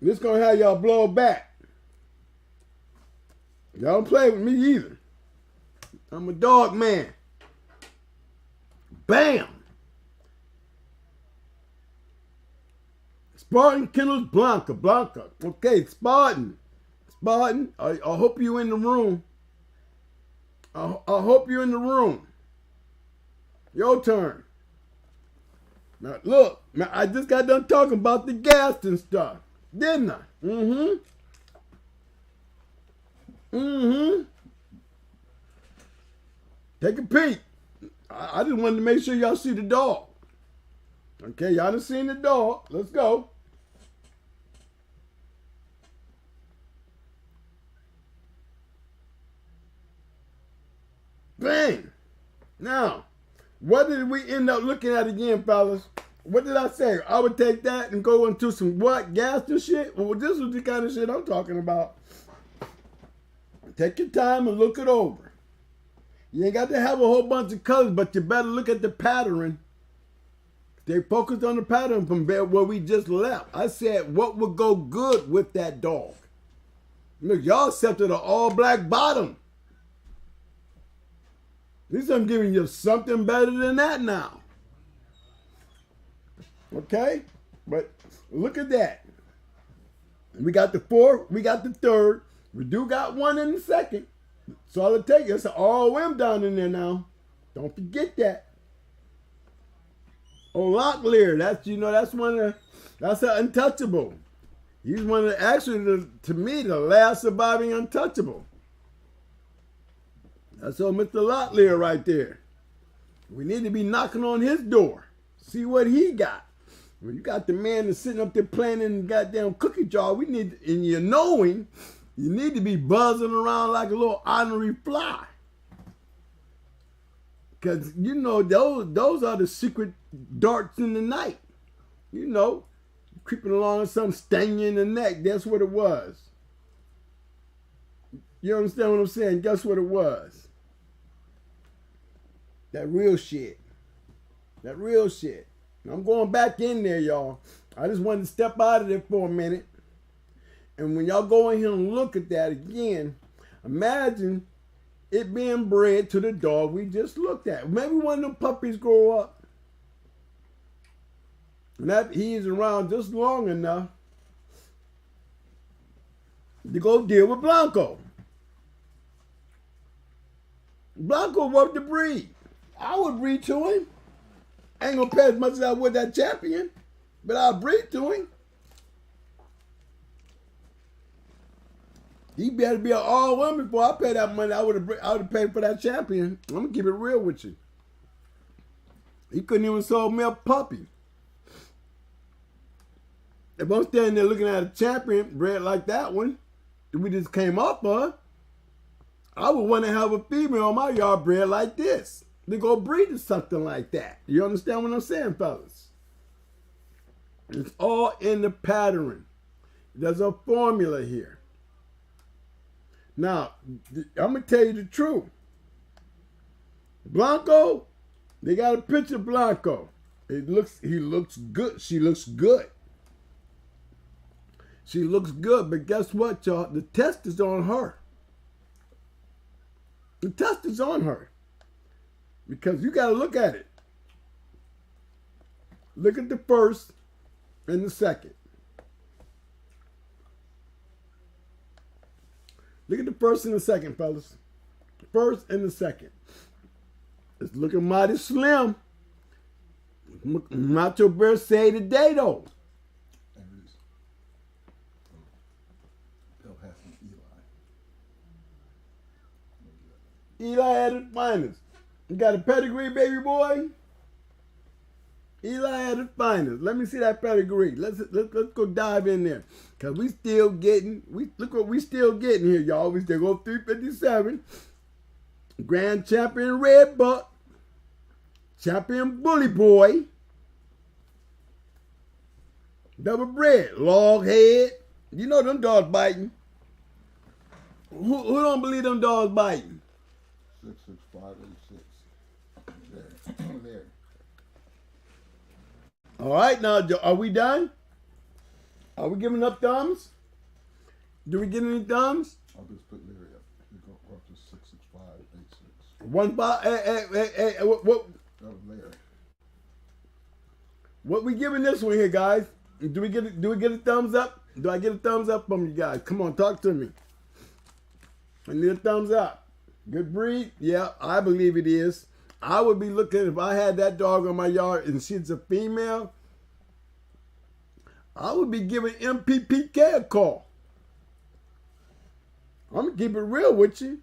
this going to have y'all blow back. Y'all don't play with me either. I'm a dog man. Bam! Spartan Kennels Blanca. Okay, Spartan, I hope you in the room. I hope you're in the room. Your turn. Now, look, I just got done talking about the gas and stuff, didn't I? Take a peek. I just wanted to make sure y'all see the dog. Okay, y'all done seen the dog. Let's go. Bang! Now, what did we end up looking at again, fellas? What did I say? I would take that and go into some what? Gas and shit? Well, this is the kind of shit I'm talking about. Take your time and look it over. You ain't got to have a whole bunch of colors, but you better look at the pattern. They focused on the pattern from where we just left. I said, what would go good with that dog? Look, y'all accepted an all-black bottom. At least I'm giving you something better than that now. Okay? But look at that. We got the 4th, we got the 3rd. We do got 1 in the 2nd. So all it takes is an ROM down in there now. Don't forget that. Oh, Locklear, that's an untouchable. He's one of to me, the last surviving untouchable. That's old Mr. Locklear right there. We need to be knocking on his door. See what he got. When you got the man that's sitting up there playing in the goddamn cookie jar, you need to be buzzing around like a little honorary fly. Because, you know, those are the secret darts in the night. You know, creeping along with something sting you in the neck. That's what it was. You understand what I'm saying? Guess what it was? That real shit. That real shit. I'm going back in there, y'all. I just wanted to step out of there for a minute. And when y'all go in here and look at that again, imagine it being bred to the dog we just looked at. Maybe one of them puppies grow up. And that he's around just long enough to go deal with Blanco. Blanco worth the breed. I would breed to him. I ain't gonna pay as much as I would that champion, but I'll breed to him. He better be an all-woman before I pay that money. I would have paid for that champion. I'm gonna keep it real with you. He couldn't even sold me a puppy. If I'm standing there looking at a champion bred like that one that we just came up on, I would want to have a female on my yard bred like this. to go breed something like that. You understand what I'm saying, fellas? It's all in the pattern. There's a formula here. Now, I'm going to tell you the truth. Blanco, they got a picture of Blanco. He looks good. She looks good. She looks good, but guess what, y'all? The test is on her. The test is on her. Because you got to look at it. Look at the first and the second. Look at the first and the second, fellas. First and the second. It's looking mighty slim. Macho Bear say today, though. They'll have some Eli. Eli at its finest. You got a pedigree, baby boy? Eli at its finest. Let me see that pedigree. Let's go dive in there. Cause look what we still getting here, y'all. We still go 357. Grand champion Red Buck. Champion Bully Boy. Double Bred. Log Head. You know them dogs biting. Who don't believe them dogs biting? 66586. There. All right, now, are we done? Are we giving up thumbs? Do we get any thumbs? I'll just put Larry up. You go up to 66586. One by what That was Larry. what we giving this one here, guys? Do we get a thumbs up? Do I get a thumbs up from you guys? Come on, talk to me. I need a thumbs up. Good breed? Yeah, I believe it is. I would be looking, if I had that dog on my yard and she's a female, I would be giving MPPK a call. I'm going to keep it real with you.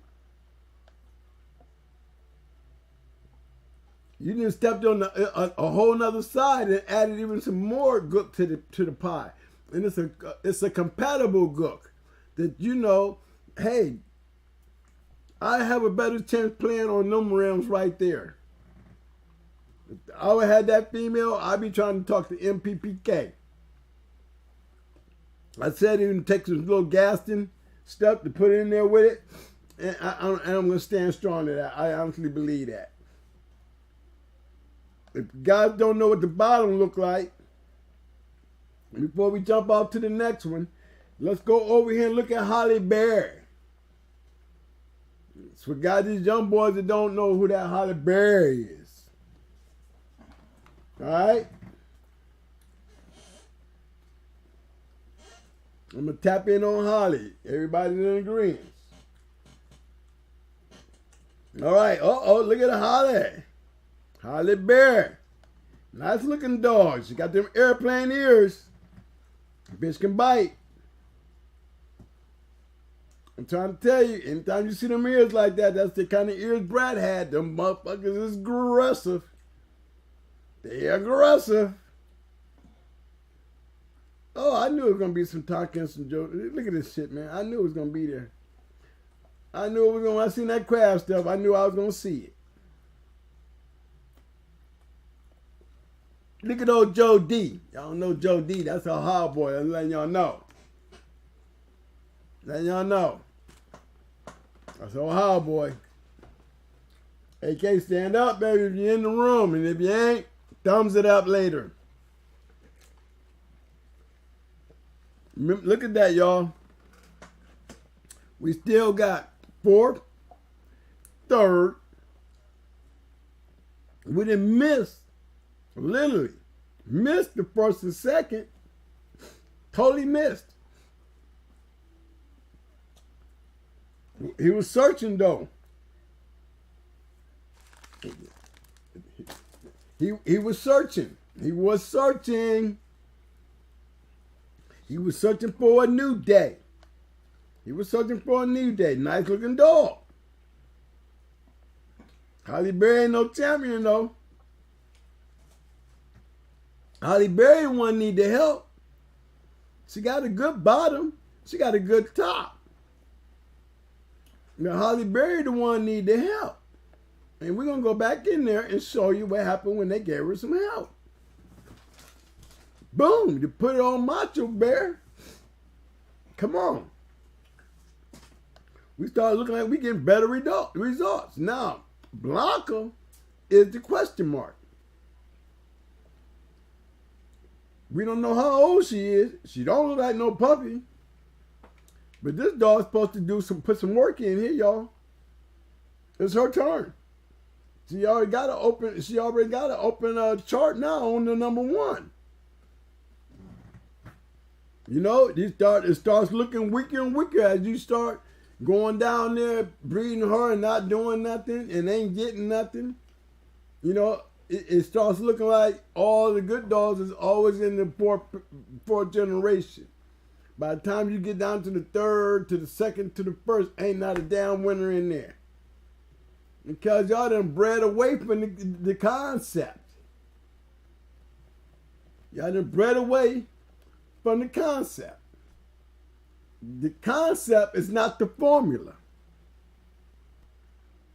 You just stepped on a whole nother side and added even some more gook to the pie. And it's a compatible gook that, you know, hey, I have a better chance playing on them realms right there. If I would have had that female, I'd be trying to talk to MPPK. I said even take some little Gaston stuff to put in there with it. And I'm going to stand strong to that. I honestly believe that. If guys don't know what the bottom look like, before we jump off to the next one, let's go over here and look at Holly Berry. It's for guys, these young boys that don't know who that Holly Berry is. All right? I'm going to tap in on Holly. Everybody's in agreement. All right. Uh-oh, look at Holly. Holly Bear. Nice looking dog. She got them airplane ears. Bitch can bite. I'm trying to tell you, anytime you see them ears like that, that's the kind of ears Brad had. Them motherfuckers is aggressive. They aggressive. Oh, I knew it was going to be some talking and some jokes. Look at this shit, man. I knew it was going to be there. I knew it was going to, when I seen that crab stuff, I knew I was going to see it. Look at old Joe D. Y'all know Joe D. That's a hard boy. I'm letting y'all know. Letting y'all know. That's a hard boy. AK, stand up, baby, if you're in the room. And if you ain't, thumbs it up later. Look at that, y'all. We still got fourth, third. We didn't miss, literally, missed the first and second. Totally missed. He was searching, though. He was searching. He was searching. He was searching for a new day. He was searching for a new day. Nice looking dog. Holly Berry ain't no champion, though. Holly Berry one need the help. She got a good bottom. She got a good top. Now Holly Berry the one need the help. And we're going to go back in there and show you what happened when they gave her some help. Boom, you put it on Macho Bear. Come on. We start looking like we getting better results. Now, Blanca is the question mark. We don't know how old she is. She don't look like no puppy. But this dog's supposed to put some work in here, y'all. It's her turn. She already got to open chart now on the number 1. You know, it starts looking weaker and weaker as you start going down there, breeding her and not doing nothing and ain't getting nothing. You know, it starts looking like all the good dogs is always in the fourth generation. By the time you get down to the 3rd, to the 2nd, to the 1st, ain't not a damn winner in there. Because y'all done bred away from the concept. Y'all done bred away from the concept. The concept is not the formula.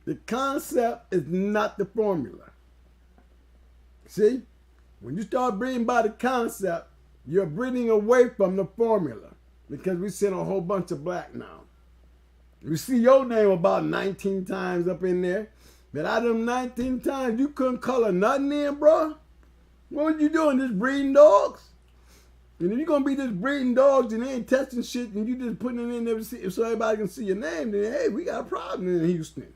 The concept is not the formula. See? When you start breeding by the concept, you're breeding away from the formula. Because we send a whole bunch of black now. We see your name about 19 times up in there. But out of them 19 times, you couldn't color nothing in, bro. What was you doing, just breeding dogs? And if you're going to be just breeding dogs and they ain't testing shit and you just putting it in there so everybody can see your name, then, hey, we got a problem in Houston.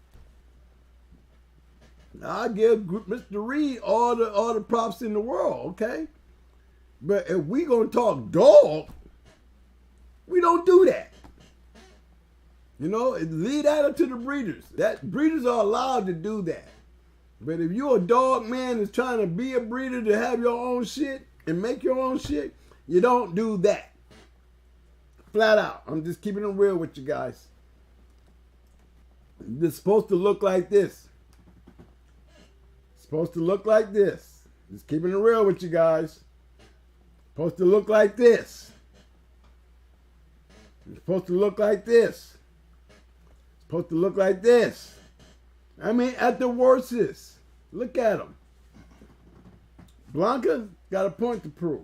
I give Mr. Reed all the props in the world, okay? But if we going to talk dog, we don't do that. You know, leave that up to the breeders. Breeders are allowed to do that. But if you're a dog man that's trying to be a breeder to have your own shit and make your own shit, you don't do that. Flat out. I'm just keeping it real with you guys. It's supposed to look like this. It's supposed to look like this. Just keeping it real with you guys. It's supposed to look like this. It's supposed to look like this. It's supposed to look like this. I mean, at the worstest. Look at them. Blanca got a point to prove.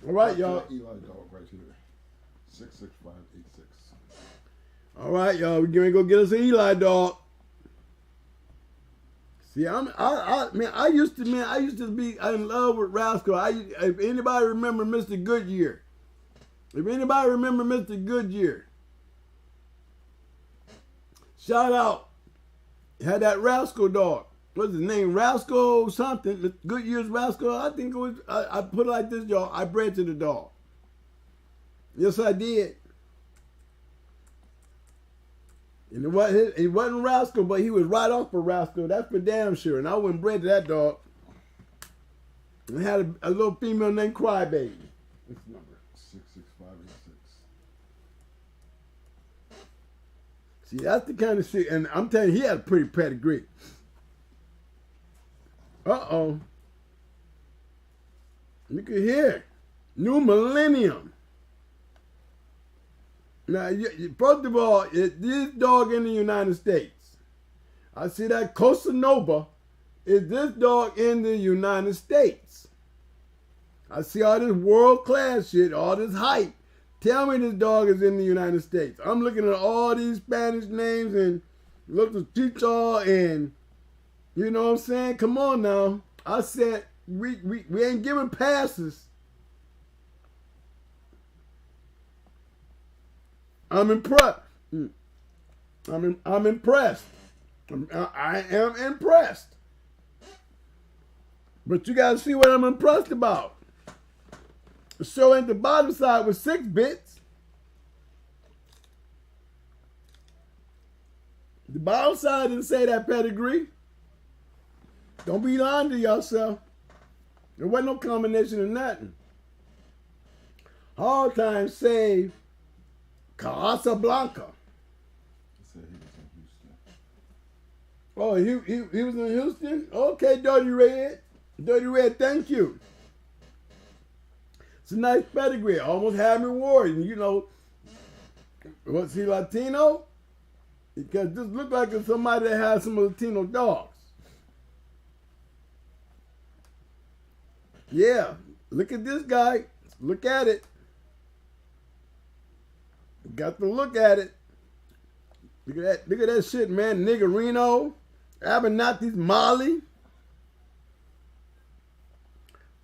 All right, y'all. Eli dog right here. 66586. All right, y'all. We're going to go get us an Eli dog. See, I used to be in love with Rascal. If anybody remember Mr. Goodyear. Shout out. Had that Rascal dog. What's his name? Rascal something. Goodyear's Rascal. I think it was, I put it like this, y'all. I bred to the dog. Yes, I did. And it wasn't Rascal, but he was right off of Rascal. That's for damn sure. And I went and bred to that dog. And had a little female named Crybaby. What's the number? 66586. See, that's the kind of shit. And I'm telling you, he had a pretty pedigree. Uh-oh. Look at here. New millennium. Now, first of all, this dog in the United States. I see that Cosa Nova is this dog in the United States. I see all this world-class shit, all this hype. Tell me this dog is in the United States. I'm looking at all these Spanish names and Little Chicha and, you know what I'm saying? Come on now. I said, we ain't giving passes. I'm impressed. I'm impressed. I am impressed. But you gotta see what I'm impressed about. Showing the bottom side with 6 bits. The bottom side didn't say that pedigree. Don't be lying to yourself. There wasn't no combination of nothing. Hard time saved Casablanca. He said he was in Houston. Oh, he was in Houston? Okay, Dirty Red. Dirty Red, thank you. It's a nice pedigree. Almost had me worried. You know, was he Latino? Because this look like it's somebody that has some Latino dogs. Yeah, look at this guy. Look at it. Got to look at it. Look at that. Look at that shit, man. Niggerino, Abernathy's Molly,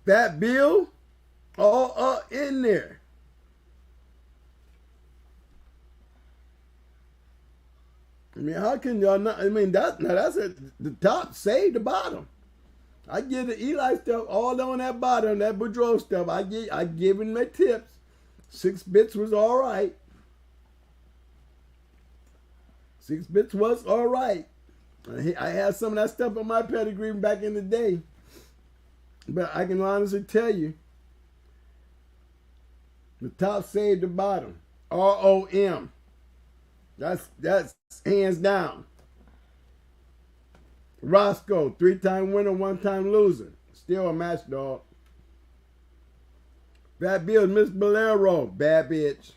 Fat Bill, all in there. I mean, how can y'all not? I mean, that's at the top. Save the bottom. I give the Eli stuff all on that bottom, that Boudreaux stuff. I give him my tips. 6 bits was all right. 6 bits was all right. I had some of that stuff on my pedigree back in the day. But I can honestly tell you, the top saved the bottom. ROM. That's hands down. Roscoe, 3-time winner, 1-time loser. Still a match dog. Fat Bill, Miss Bolero, bad bitch.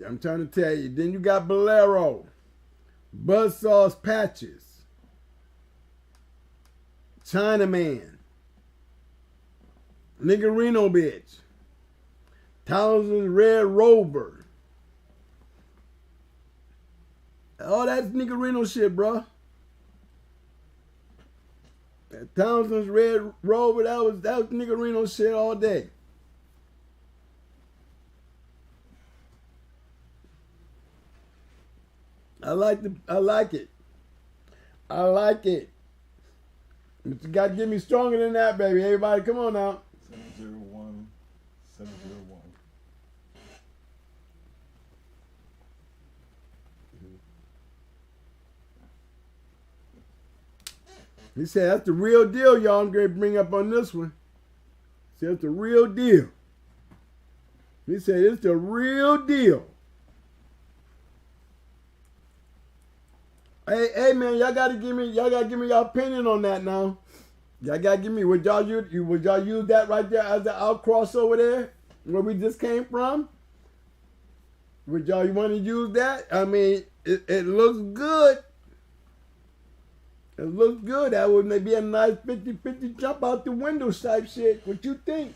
I'm trying to tell you. Then you got Bolero, Buzzsaw's Patches, Chinaman, Niggerino bitch, Townsend's Red Rover. Oh, that's Niggerino shit, bro. That Townsend's Red Rover, that was Niggerino shit all day. I like it. I like it. But you gotta give me stronger than that, baby. Everybody, come on now. 701, 701. He said that's the real deal, y'all. I'm going to bring up on this one. He said it's the real deal. He said it's the real deal. Hey man, y'all gotta give me your opinion on that now. Y'all gotta give me, would y'all use that right there as the outcross over there where we just came from? Would y'all want to use that? I mean, it looks good. It looks good. That would maybe a nice 50-50 jump out the window type shit. What you think?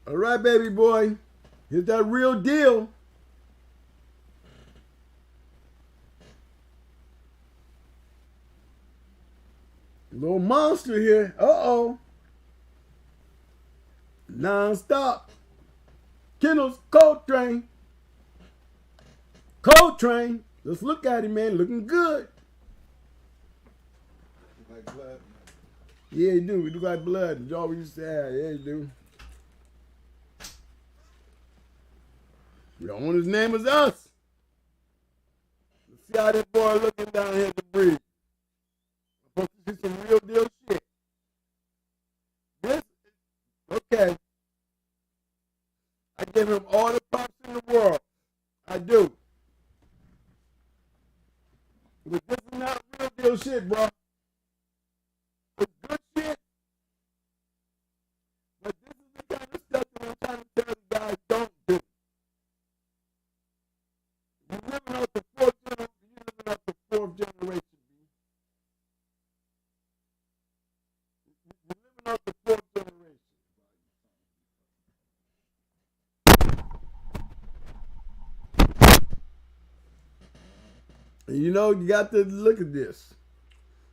All right, baby boy. Here's that real deal. Little monster here. Uh-oh. Non-stop. Kennels, Coltrane. Coltrane. Let's look at him, man. Looking good. Like blood. Yeah, you do. We look like blood. That's all we used to have. Yeah, you do. We don't want his name as us. Let's see how this boy looking down here at the bridge. I'm supposed to see some real deal shit. This, okay. I give him all the props in the world. I do. But this is not real deal shit, bro. It's good shit. But this is the kind of stuff that I'm trying to tell you guys don't do. You're living out the fourth generation. You're living out the fourth generation. And you know, you got to look at this.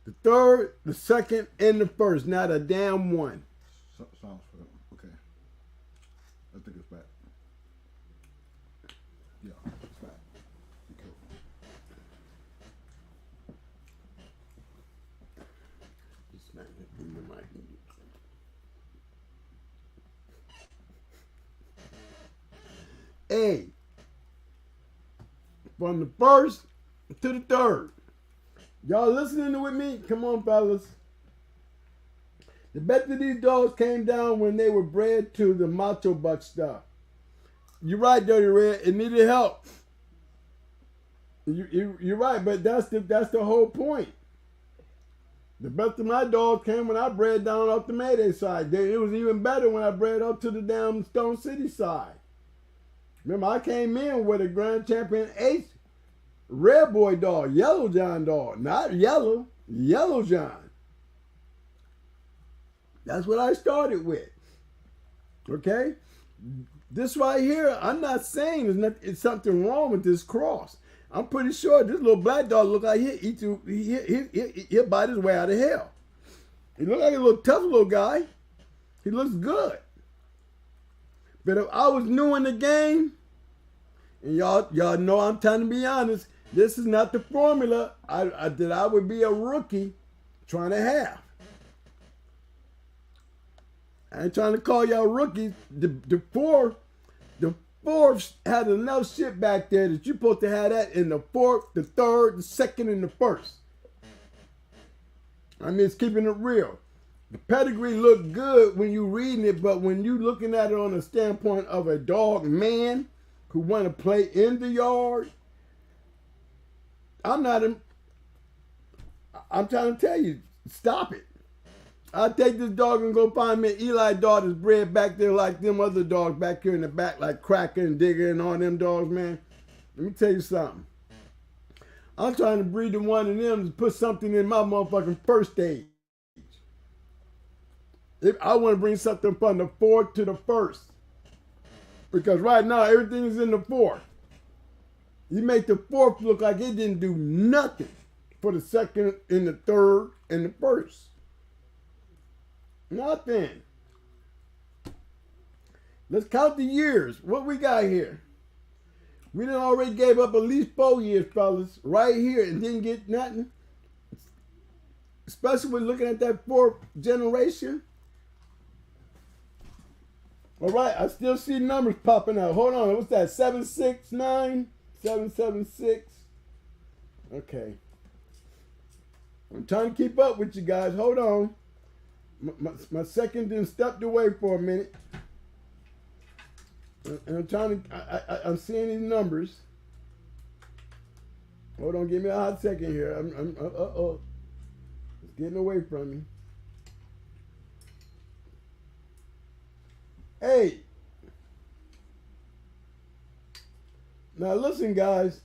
The third, the second, and the first. Not a damn one. Sounds for okay. I think it's back. Yeah, it's back. Be careful. Just smack it in the mic. Hey, from the first to the third. Y'all listening with me? Come on, fellas. The bet that these dogs came down when they were bred to the macho buck stuff. You're right, Dirty Red. It needed help. You're right, but that's the whole point. The best of my dogs came when I bred down off the Mayday side. It was even better when I bred up to the damn Stone City side. Remember, I came in with a Grand Champion Ace Red Boy dog, Yellow John dog. Not yellow, Yellow John. That's what I started with. Okay? This right here, I'm not saying it's something wrong with this cross. I'm pretty sure this little black dog look like he'll bite his way out of hell. He look like a little tough little guy. He looks good. But if I was new in the game, and y'all know I'm trying to be honest, this is not the formula that I would be a rookie trying to have. I ain't trying to call y'all rookies. The fourth had enough shit back there that you're supposed to have that in the fourth, the third, the second, and the first. I mean, it's keeping it real. The pedigree look good when you reading it, but when you looking at it on the standpoint of a dog man who want to play in the yard, I'm trying to tell you, stop it. I'll take this dog and go find me an Eli dog that's bred back there like them other dogs back here in the back, like Cracker and Digger and all them dogs, man. Let me tell you something. I'm trying to breed the one of them to put something in my motherfucking first stage. If I want to bring something from the fourth to the first. Because right now, everything is in the fourth. You make the fourth look like it didn't do nothing for the second and the third and the first. Nothing. Let's count the years. What we got here? We done already gave up at least 4 years, fellas, right here, and didn't get nothing. Especially when looking at that fourth generation. All right, I still see numbers popping out. Hold on, what's that? 769, 776. Okay. I'm trying to keep up with you guys. Hold on. My second then stepped away for a minute, and I'm trying to. I'm seeing these numbers. Hold on, give me a hot second here. It's getting away from me. Hey, now listen, guys.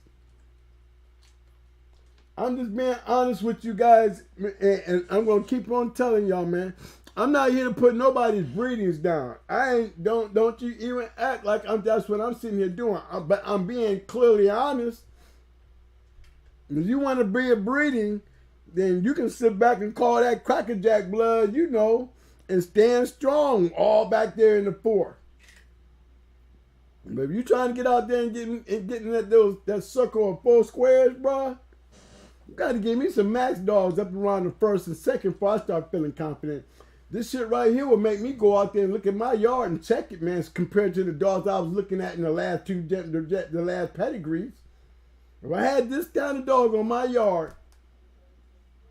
I'm just being honest with you guys, and I'm gonna keep on telling y'all, man. I'm not here to put nobody's breedings down. Don't you even act like that's what I'm sitting here doing. But I'm being clearly honest. If you want to be a breeding, then you can sit back and call that crackerjack blood, and stand strong all back there in the fourth. But if you trying to get out there and getting that circle of 4 squares, bro. You got to give me some max dogs up around the first and second before I start feeling confident. This shit right here will make me go out there and look at my yard and check it, man, compared to the dogs I was looking at in the last the last pedigrees. If I had this kind of dog on my yard,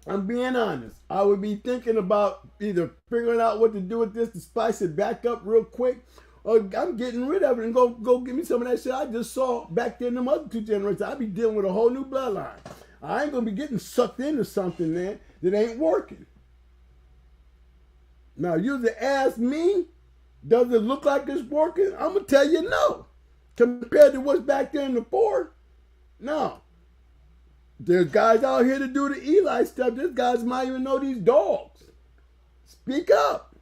I'm being honest, I would be thinking about either figuring out what to do with this to spice it back up real quick, or I'm getting rid of it and go give me some of that shit I just saw back there in them other 2 generations. I'd be dealing with a whole new bloodline. I ain't going to be getting sucked into something, man, that ain't working. Now, you just ask me, does it look like it's working? I'm going to tell you no. Compared to what's back there in the fourth, no. There's guys out here to do the Eli stuff. There's guys might even know these dogs. Speak up.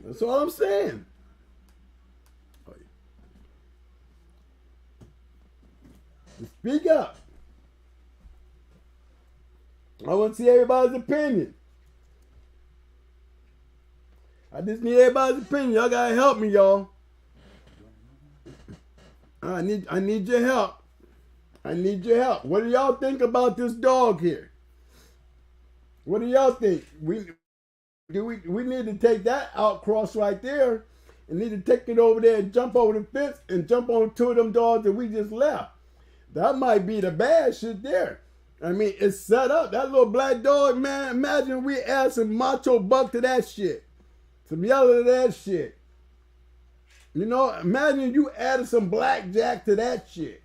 That's all I'm saying. Speak up. I want to see everybody's opinion. I just need everybody's opinion. Y'all gotta help me, y'all. I need your help. I need your help. What do y'all think about this dog here? What do y'all think? We need to take that outcross right there and need to take it over there and jump over the fence and jump on 2 of them dogs that we just left. That might be the bad shit there. I mean, it's set up. That little black dog, man, imagine we add some macho buck to that shit. Some yellow to that shit. Imagine you added some blackjack to that shit.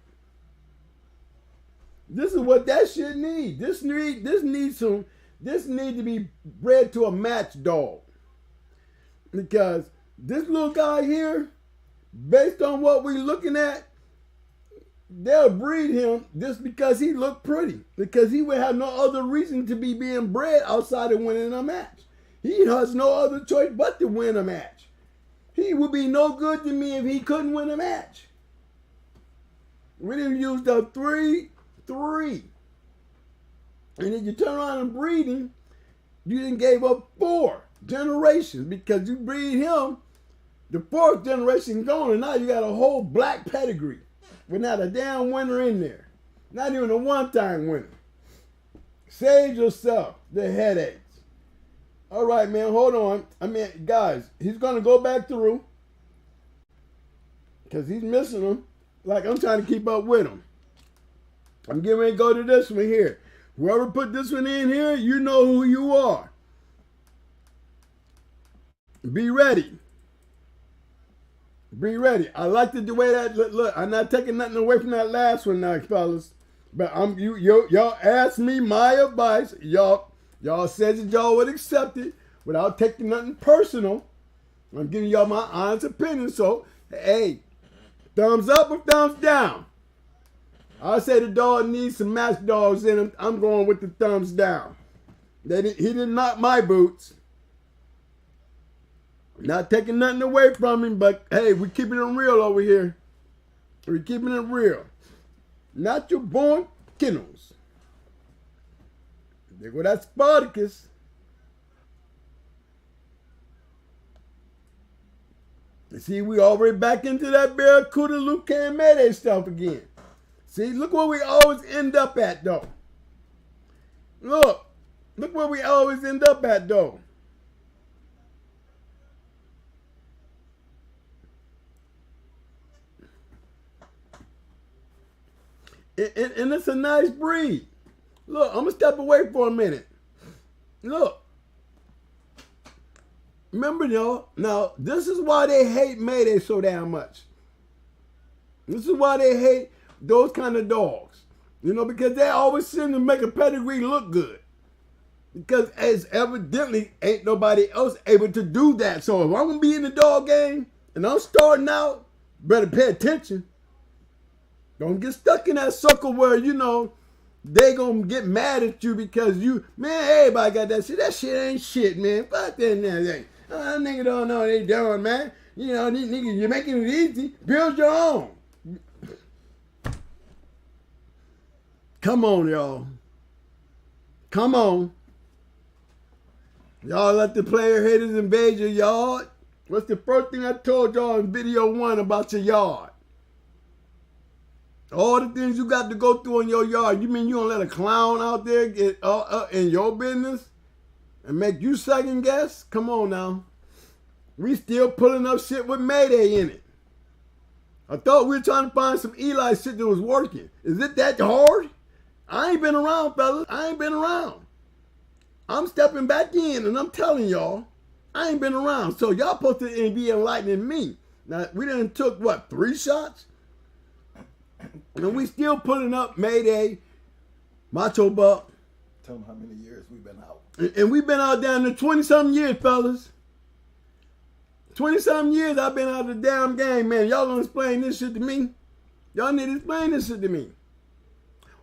This is what that shit needs. This need to be bred to a match dog. Because this little guy here, based on what we're looking at, they'll breed him just because he looked pretty. Because he would have no other reason to be being bred outside of winning a match. He has no other choice but to win a match. He would be no good to me if he couldn't win a match. We didn't use the 3-3. And if you turn around and breed him, you didn't gave up 4 generations because you breed him, the 4th generation gone, and now you got a whole black pedigree with not a damn winner in there. Not even a one-time winner. Save yourself the headaches. All right, man, hold on. I mean, guys, he's going to go back through because he's missing them. Like, I'm trying to keep up with him. I'm getting ready to go to this one here. Whoever put this one in here, you know who you are. Be ready. Be ready. I liked it the way that look. I'm not taking nothing away from that last one now, fellas. But y'all asked me my advice. Y'all said that y'all would accept it without taking nothing personal. I'm giving y'all my honest opinion. So, hey, thumbs up or thumbs down? I say the dog needs some match dogs in him. I'm going with the thumbs down. He didn't knock my boots. Not taking nothing away from him, but hey, we're keeping it real over here. We're keeping it real. Natural born Kennels. There go that Spartacus. You see, we already back into that Barracuda Luke and Mayday stuff again. See, look where we always end up at, though. Look where we always end up at, though. And it's a nice breed. Look, I'm going to step away for a minute. Look. Remember, y'all, now, this is why they hate Mayday so damn much. This is why they hate those kind of dogs. You know, because they always seem to make a pedigree look good. Because as evidently ain't nobody else able to do that. So if I'm going to be in the dog game and I'm starting out, better pay attention. Don't get stuck in that circle where, you know, they gonna get mad at you because you, man, everybody got that shit. That shit ain't shit, man. Fuck that now. Oh, nigga don't know what they doing, man. You know, these niggas, you're making it easy. Build your own. Come on, y'all. Come on. Y'all let the player haters invade your yard. What's the first thing I told y'all in video 1 about your yard? All the things you got to go through in your yard. You mean you gonna let a clown out there get in your business and make you second guess? Come on now. We still pulling up shit with Mayday in it. I thought we were trying to find some Eli shit that was working. Is it that hard? I ain't been around, fellas. I ain't been around. I'm stepping back in and I'm telling y'all, I ain't been around. So y'all supposed to be enlightening me. Now, we done took, what, 3 shots? And we still putting up Mayday, Macho Buck. Tell them how many years we've been out. And we've been out down to 20-something years, fellas. 20-something years I've been out of the damn game, man. Y'all gonna explain this shit to me? Y'all need to explain this shit to me.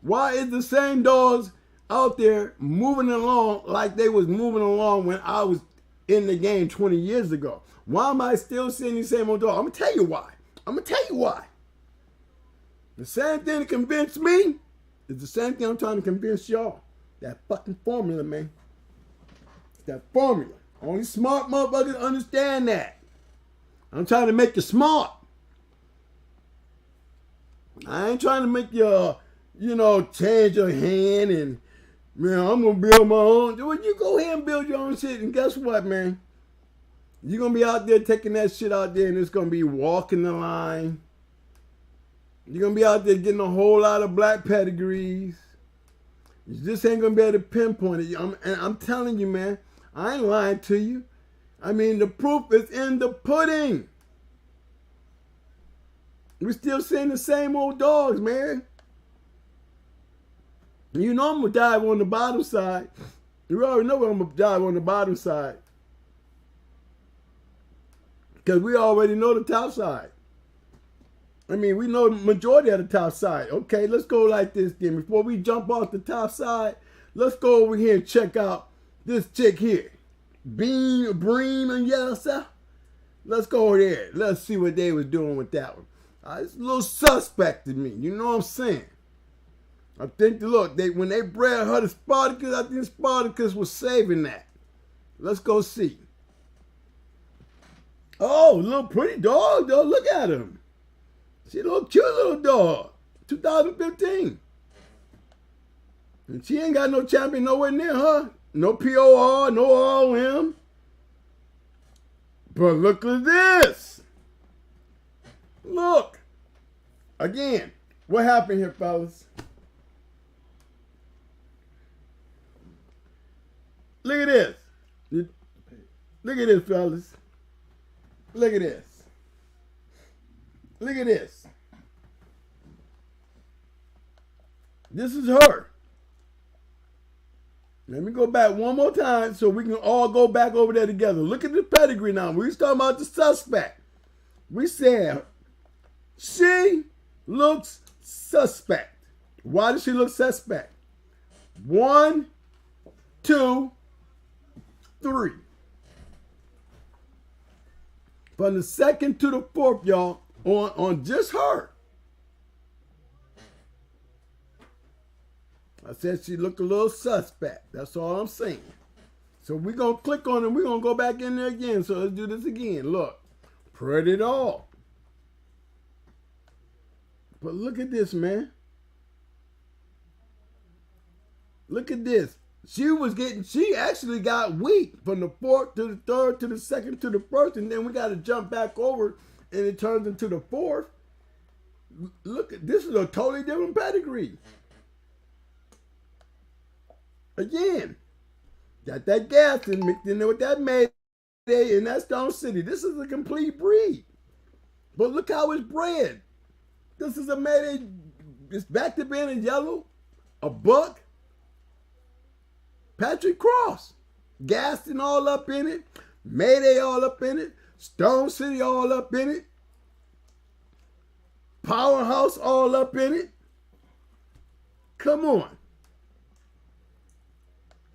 Why is the same dogs out there moving along like they was moving along when I was in the game 20 years ago? Why am I still seeing these same old dogs? I'm gonna tell you why. The same thing that convinced me is the same thing I'm trying to convince y'all. That fucking formula, man. That formula. Only smart motherfuckers understand that. I'm trying to make you smart. I ain't trying to make you, change your hand and, man, I'm going to build my own. Well, you go ahead and build your own shit, and guess what, man? You're going to be out there taking that shit out there, and it's going to be walking the line. You're going to be out there getting a whole lot of black pedigrees. You just ain't going to be able to pinpoint it. And I'm telling you, man, I ain't lying to you. I mean, the proof is in the pudding. We're still seeing the same old dogs, man. You know I'm going to dive on the bottom side. You already know I'm going to dive on the bottom side. Because we already know the top side. I mean, we know the majority of the top side. Okay, let's go like this then. Before we jump off the top side, let's go over here and check out this chick here. Bream and Yellow South. Let's go there. Let's see what they was doing with that one. It's a little suspect to me. You know what I'm saying? I think, look, when they bred her to Spartacus, I think Spartacus was saving that. Let's go see. Oh, little pretty dog, though. Look at him. She a little cute little dog. 2015. And she ain't got no champion nowhere near her. No POR, no RM. But look at this. Look. Again, what happened here, fellas? Look at this. Look at this, fellas. Look at this. Look at this. This is her. Let me go back one more time so we can all go back over there together. Look at the pedigree now. We was talking about the suspect. We said she looks suspect. Why does she look suspect? 1, 2, 3. From the second to the fourth, y'all, on just her. I said she looked a little suspect. That's all I'm saying. So we're going to click on it. We're going to go back in there again. So let's do this again. Look. Pretty dog. But look at this, man. Look at this. She actually got weak from the fourth to the third to the second to the first. And then we got to jump back over and it turns into the fourth. Look, this is a totally different pedigree. Again, got that gas and mixed in there with that Mayday and that Stone City. This is a complete breed. But look how it's bred. This is a Mayday. It's back to being a yellow, a buck, Patrick Cross. Gaston all up in it. Mayday all up in it. Stone City all up in it. Powerhouse all up in it. Come on.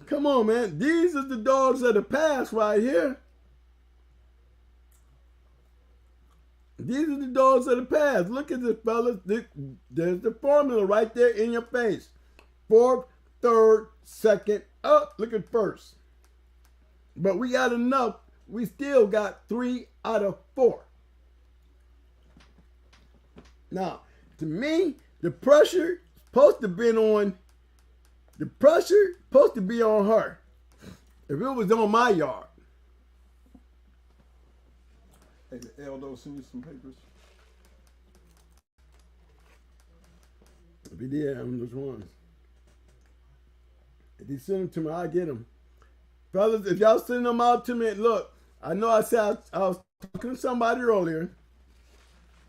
Come on, man. These are the dogs of the past right here. These are the dogs of the past. Look at this, fellas. There's the formula right there in your face. Fourth, third, second, up. Look at first. But we got enough. We still got 3 out of 4. Now, to me, the pressure supposed to be on. The pressure supposed to be on her. If it was on my yard. Hey, the Eldo send you some papers. If he did, I'm just one. If he send them to me, I'll get them. Fellas, if y'all send them out to me, look, I know I said I was talking to somebody earlier.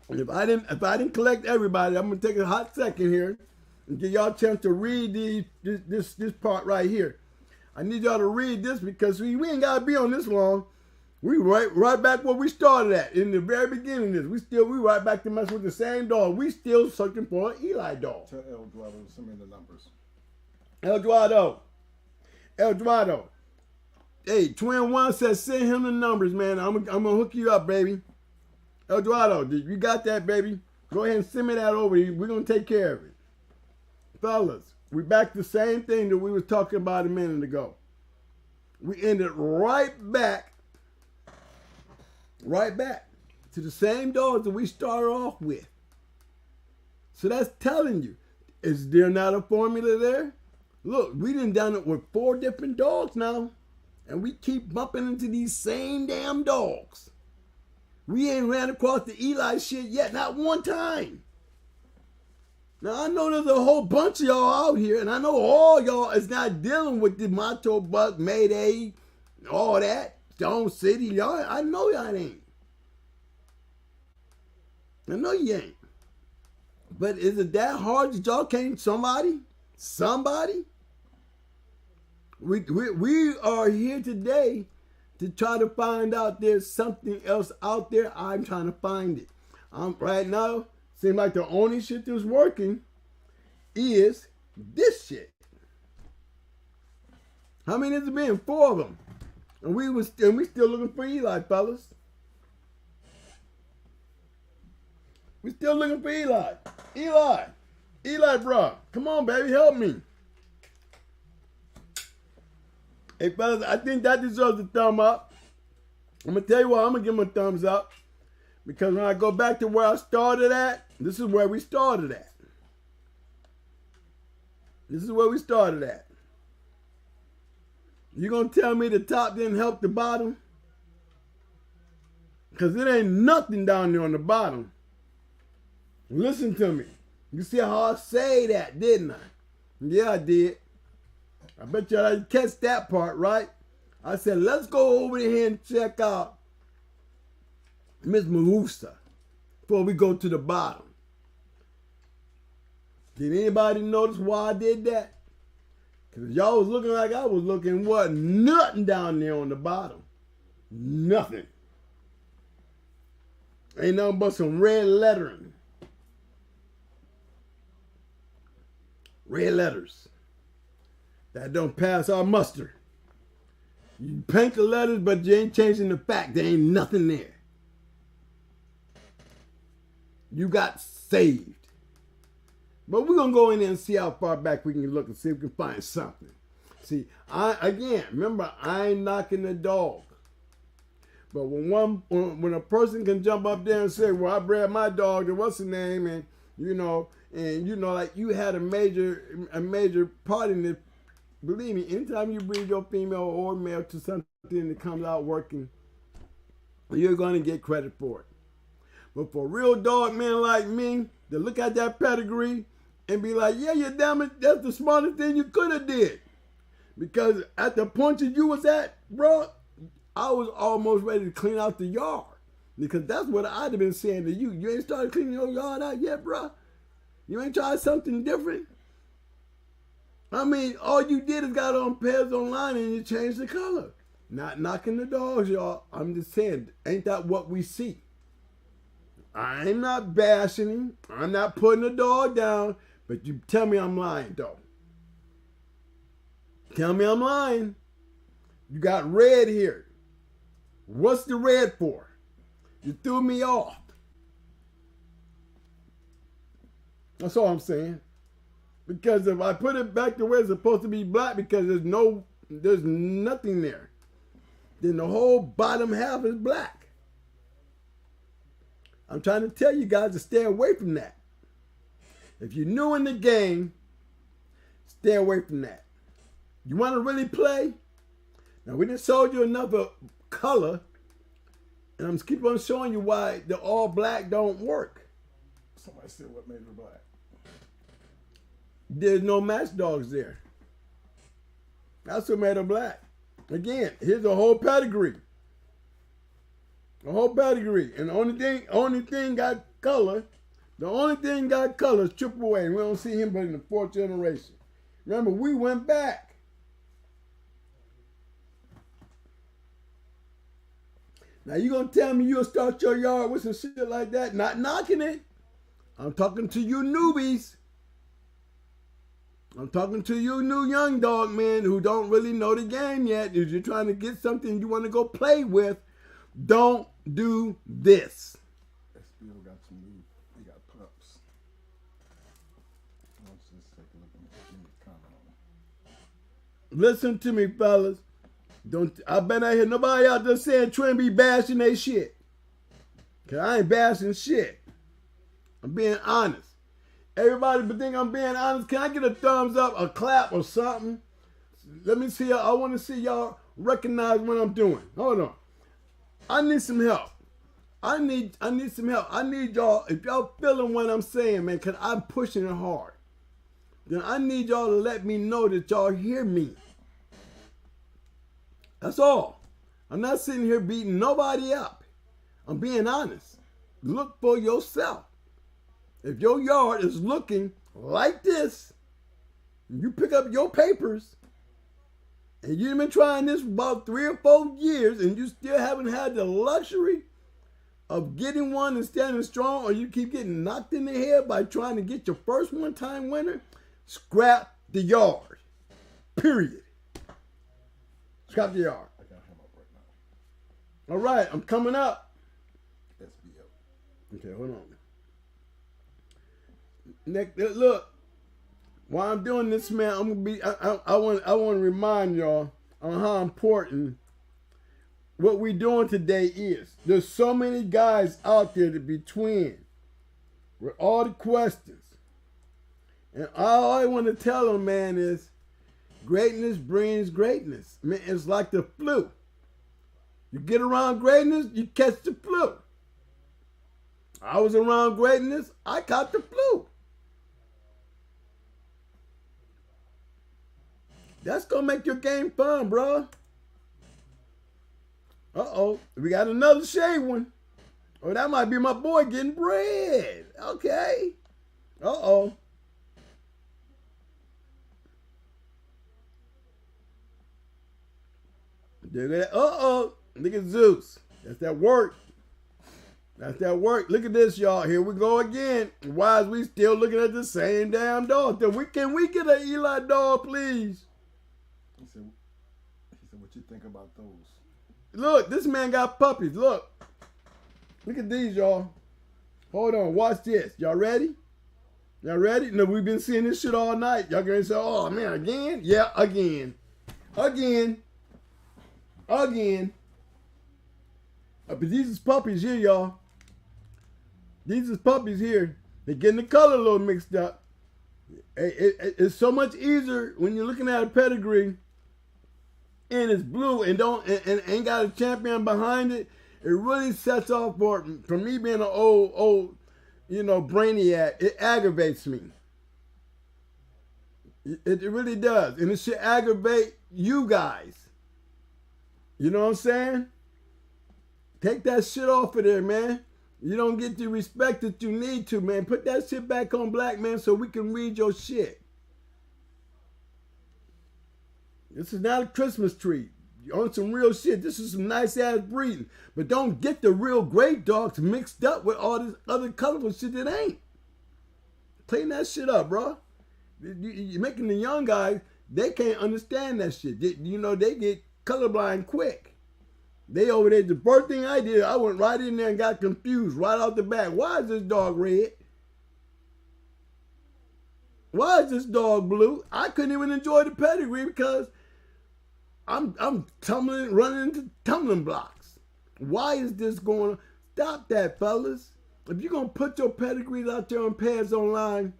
And if I didn't collect everybody, I'm gonna take a hot second here and give y'all a chance to read this part right here. I need y'all to read this because we ain't gotta be on this long. We right back where we started at in the very beginning of this. We right back to mess with the same dog. We still searching for an Eli dog. Tell El Eduardo to send me the numbers. El Eduardo. Hey, Twin One says send him the numbers, man. I'm gonna hook you up, baby. El Eduardo, you got that, baby? Go ahead and send me that over. We're gonna take care of it. Fellas, we back to the same thing that we was talking about a minute ago. We ended right back to the same dogs that we started off with. So that's telling you, is there not a formula there? Look, we done it with 4 different dogs now, and we keep bumping into these same damn dogs. We ain't ran across the Eli shit yet, not one time. Now, I know there's a whole bunch of y'all out here, and I know all y'all is not dealing with the Macho Buck, Mayday, all that, Stone City. Y'all, I know y'all ain't. I know you ain't. But is it that hard that y'all can't somebody Somebody? We are here today to try to find out there's something else out there. I'm trying to find it. Right now, seems like the only shit that's working is this shit. How many has it been? 4 of them. And we still looking for Eli, fellas. We still looking for Eli. Eli, bro. Come on, baby, help me. Hey, fellas, I think that deserves a thumb up. I'm going to tell you what, I'm going to give him a thumbs up. Because when I go back to where I started at, this is where we started at. This is where we started at. You going to tell me the top didn't help the bottom? Because it ain't nothing down there on the bottom. Listen to me. You see how I say that, didn't I? Yeah, I did. I bet you I didn't catch that part, right? I said, let's go over here and check out Miss Mahusa before we go to the bottom. Did anybody notice why I did that? Because y'all was looking like I was looking, what? Nothing down there on the bottom. Nothing. Ain't nothing but some red lettering. Red letters that don't pass our muster. You paint the letters, but you ain't changing the fact there ain't nothing there. You got saved. But we're going to go in there and see how far back we can look and see if we can find something. See, remember, I ain't knocking the dog. But when a person can jump up there and say, well, I bred my dog, and what's the name, and like you had a major part in it. Believe me, anytime you breed your female or male to something that comes out working, you're going to get credit for it. But for a real dog man like me, to look at that pedigree and be like, yeah, you damn it, that's the smartest thing you could have did. Because at the point that you was at, bro, I was almost ready to clean out the yard. Because that's what I'd have been saying to you. You ain't started cleaning your yard out yet, bro? You ain't tried something different? I mean, all you did is got on pairs online and you changed the color. Not knocking the dogs, y'all. I'm just saying, ain't that what we see? I'm not bashing him. I'm not putting the dog down. But you tell me I'm lying, though. Tell me I'm lying. You got red here. What's the red for? You threw me off. That's all I'm saying. Because if I put it back to where it's supposed to be black, because there's nothing there, then the whole bottom half is black. I'm trying to tell you guys to stay away from that. If you're new in the game, stay away from that. You want to really play? Now, we just showed you enough of color, and I'm just keep on showing you why the all black don't work. Somebody said what made it black. There's no match dogs there. That's what made her black. Again, here's a whole pedigree. A whole pedigree. And the only thing got color. The only thing got color is Triple A. And we don't see him but in the 4th generation. Remember, we went back. Now you gonna tell me you'll start your yard with some shit like that? Not knocking it. I'm talking to you newbies. I'm talking to you new young dog men who don't really know the game yet. If you're trying to get something you want to go play with, don't do this. SBO got some new, they got pups. Let's just take a look at the comment on them. Listen to me, fellas. I bet I hear nobody out there saying Twin be bashing they shit. Cause I ain't bashing shit. I'm being honest. Everybody but think I'm being honest. Can I get a thumbs up, a clap, or something? Let me see. I want to see y'all recognize what I'm doing. Hold on. I need some help. I need some help. I need y'all, if y'all feeling what I'm saying, man, because I'm pushing it hard, then I need y'all to let me know that y'all hear me. That's all. I'm not sitting here beating nobody up. I'm being honest. Look for yourself. If your yard is looking like this, You pick up your papers, and you've been trying this for about 3 or 4 years, and you still haven't had the luxury of getting one and standing strong, or you keep getting knocked in the head by trying to get your first one-time winner, scrap the yard. Period. Scrap the yard. I got him up right now. All right, I'm coming up. SBO. Okay, hold on. Next, look. While I'm doing this, man, I'm gonna be. I want to remind y'all on how important what we doing today is. There's so many guys out there to be twin with all the questions, and all I want to tell them, man, is greatness brings greatness. Man, it's like the flu. You get around greatness, you catch the flu. I was around greatness, I caught the flu. That's gonna make your game fun, bro. Uh-oh, we got another shade one. Oh, that might be my boy getting bread. Okay. Uh-oh. Uh-oh. Look at Zeus. That's that work. That's that work. Look at this, y'all. Here we go again. Why is we still looking at the same damn dog? Can we get an Eli dog, please? He said, what you think about those? Look, this man got puppies. Look. Look at these, y'all. Hold on. Watch this. Y'all ready? Y'all ready? No, we've been seeing this shit all night. Y'all gonna say, oh, man, again? Yeah, again. Again. Again. But these is puppies here, y'all. These is puppies here. They're getting the color a little mixed up. It's so much easier when you're looking at a pedigree and it's blue and ain't got a champion behind it. It really sets off for me being an old, brainiac. It aggravates me. It really does, and it should aggravate you guys. You know what I'm saying? Take that shit off of there, man. You don't get the respect that you need to, man. Put that shit back on black, man, so we can read your shit. This is not a Christmas tree. You're on some real shit. This is some nice ass breeding. But don't get the real great dogs mixed up with all this other colorful shit that ain't. Clean that shit up, bro. You're making the young guys, they can't understand that shit. They get colorblind quick. They over there, the first thing I did, I went right in there and got confused right off the bat. Why is this dog red? Why is this dog blue? I couldn't even enjoy the pedigree because I'm running into tumbling blocks. Why is this going on? Stop that, fellas. If you're going to put your pedigrees out there on pads online,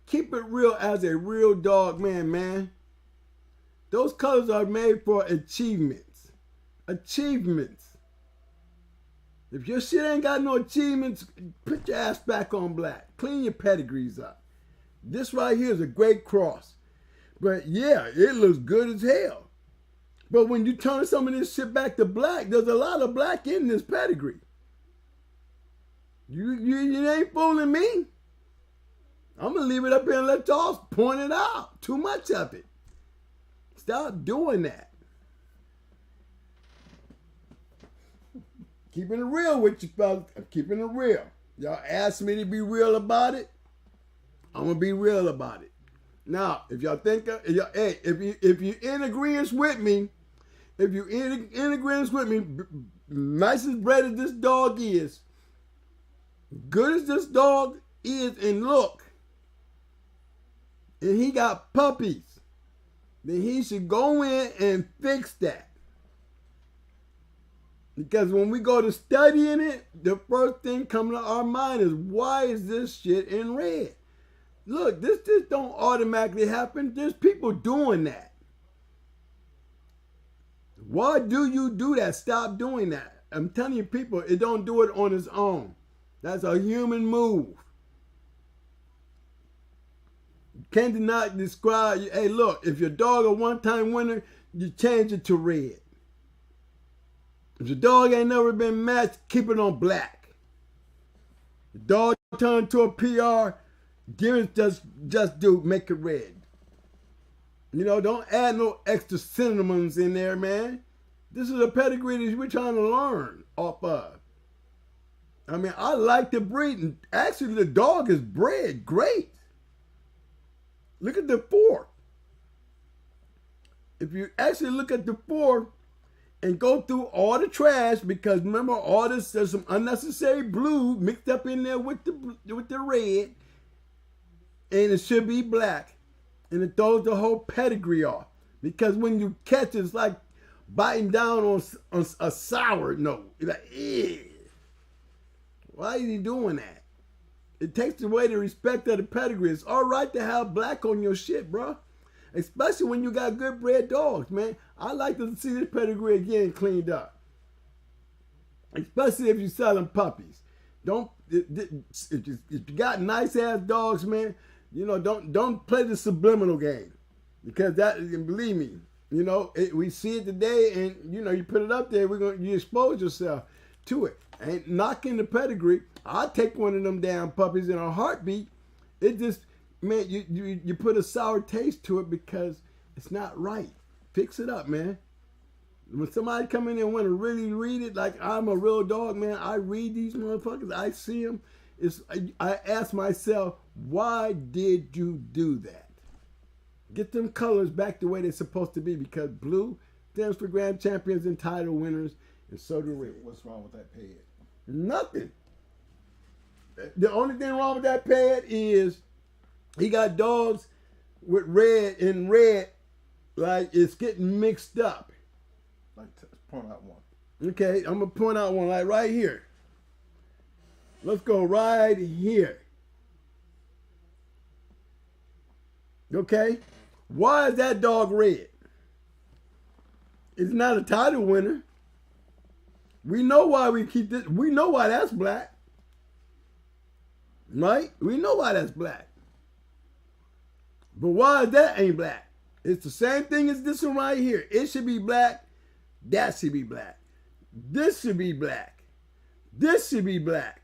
keep it real as a real dog man. Those colors are made for achievements. Achievements. If your shit ain't got no achievements, put your ass back on black. Clean your pedigrees up. This right here is a great cross. But yeah, it looks good as hell. But when you turn some of this shit back to black, there's a lot of black in this pedigree. You ain't fooling me. I'm going to leave it up here and let y'all point it out. Too much of it. Stop doing that. Keeping it real with you, fellas. I'm keeping it real. Y'all asked me to be real about it. I'm going to be real about it. Now, if y'all think, if you're in agreement with me, nice as bred as this dog is, good as this dog is in look, and he got puppies, then he should go in and fix that. Because when we go to studying it, the first thing coming to our mind is, why is this shit in red? Look, this just don't automatically happen. There's people doing that. Why do you do that? Stop doing that. I'm telling you, people, it don't do it on its own. That's a human move. You cannot describe, hey, look, if your dog a one-time winner, you change it to red. If your dog ain't never been matched, keep it on black. The dog turned to a PR, just do make it red. You know, don't add no extra cinnamons in there, man. This is a pedigree that we're trying to learn off of. I mean, I like the breed. And actually, the dog is bred great. Look at the fork. If you actually look at the fork and go through all the trash, because remember, all this, there's some unnecessary blue mixed up in there with the red, and it should be black. And it throws the whole pedigree off. Because when you catch it, it's like biting down on a sour note. You're like, ew. Why is he doing that? It takes away the respect of the pedigree. It's all right to have black on your shit, bro. Especially when you got good bred dogs, man. I like to see this pedigree again cleaned up. Especially if you're selling puppies. If you got nice ass dogs, man, you know, don't play the subliminal game. Because that, believe me, you know, we see it today, and you know, you put it up there, you expose yourself to it. Ain't knocking the pedigree. I'll take one of them damn puppies in a heartbeat. It just, man, you put a sour taste to it because it's not right. Fix it up, man. When somebody come in and want to really read it, like I'm a real dog, man, I read these motherfuckers. I see them. I ask myself, why did you do that? Get them colors back the way they're supposed to be, because blue stands for grand champions and title winners, and so do red. What's wrong with that pad? Nothing. The only thing wrong with that pad is he got dogs with red, and red, like, it's getting mixed up. Like, point out one. Okay, I'm going to point out one, like right here. Let's go right here. Okay? Why is that dog red? It's not a title winner. We know why we keep this. We know why that's black. Right? We know why that's black. But why is that ain't black? It's the same thing as this one right here. It should be black. That should be black. This should be black. This should be black.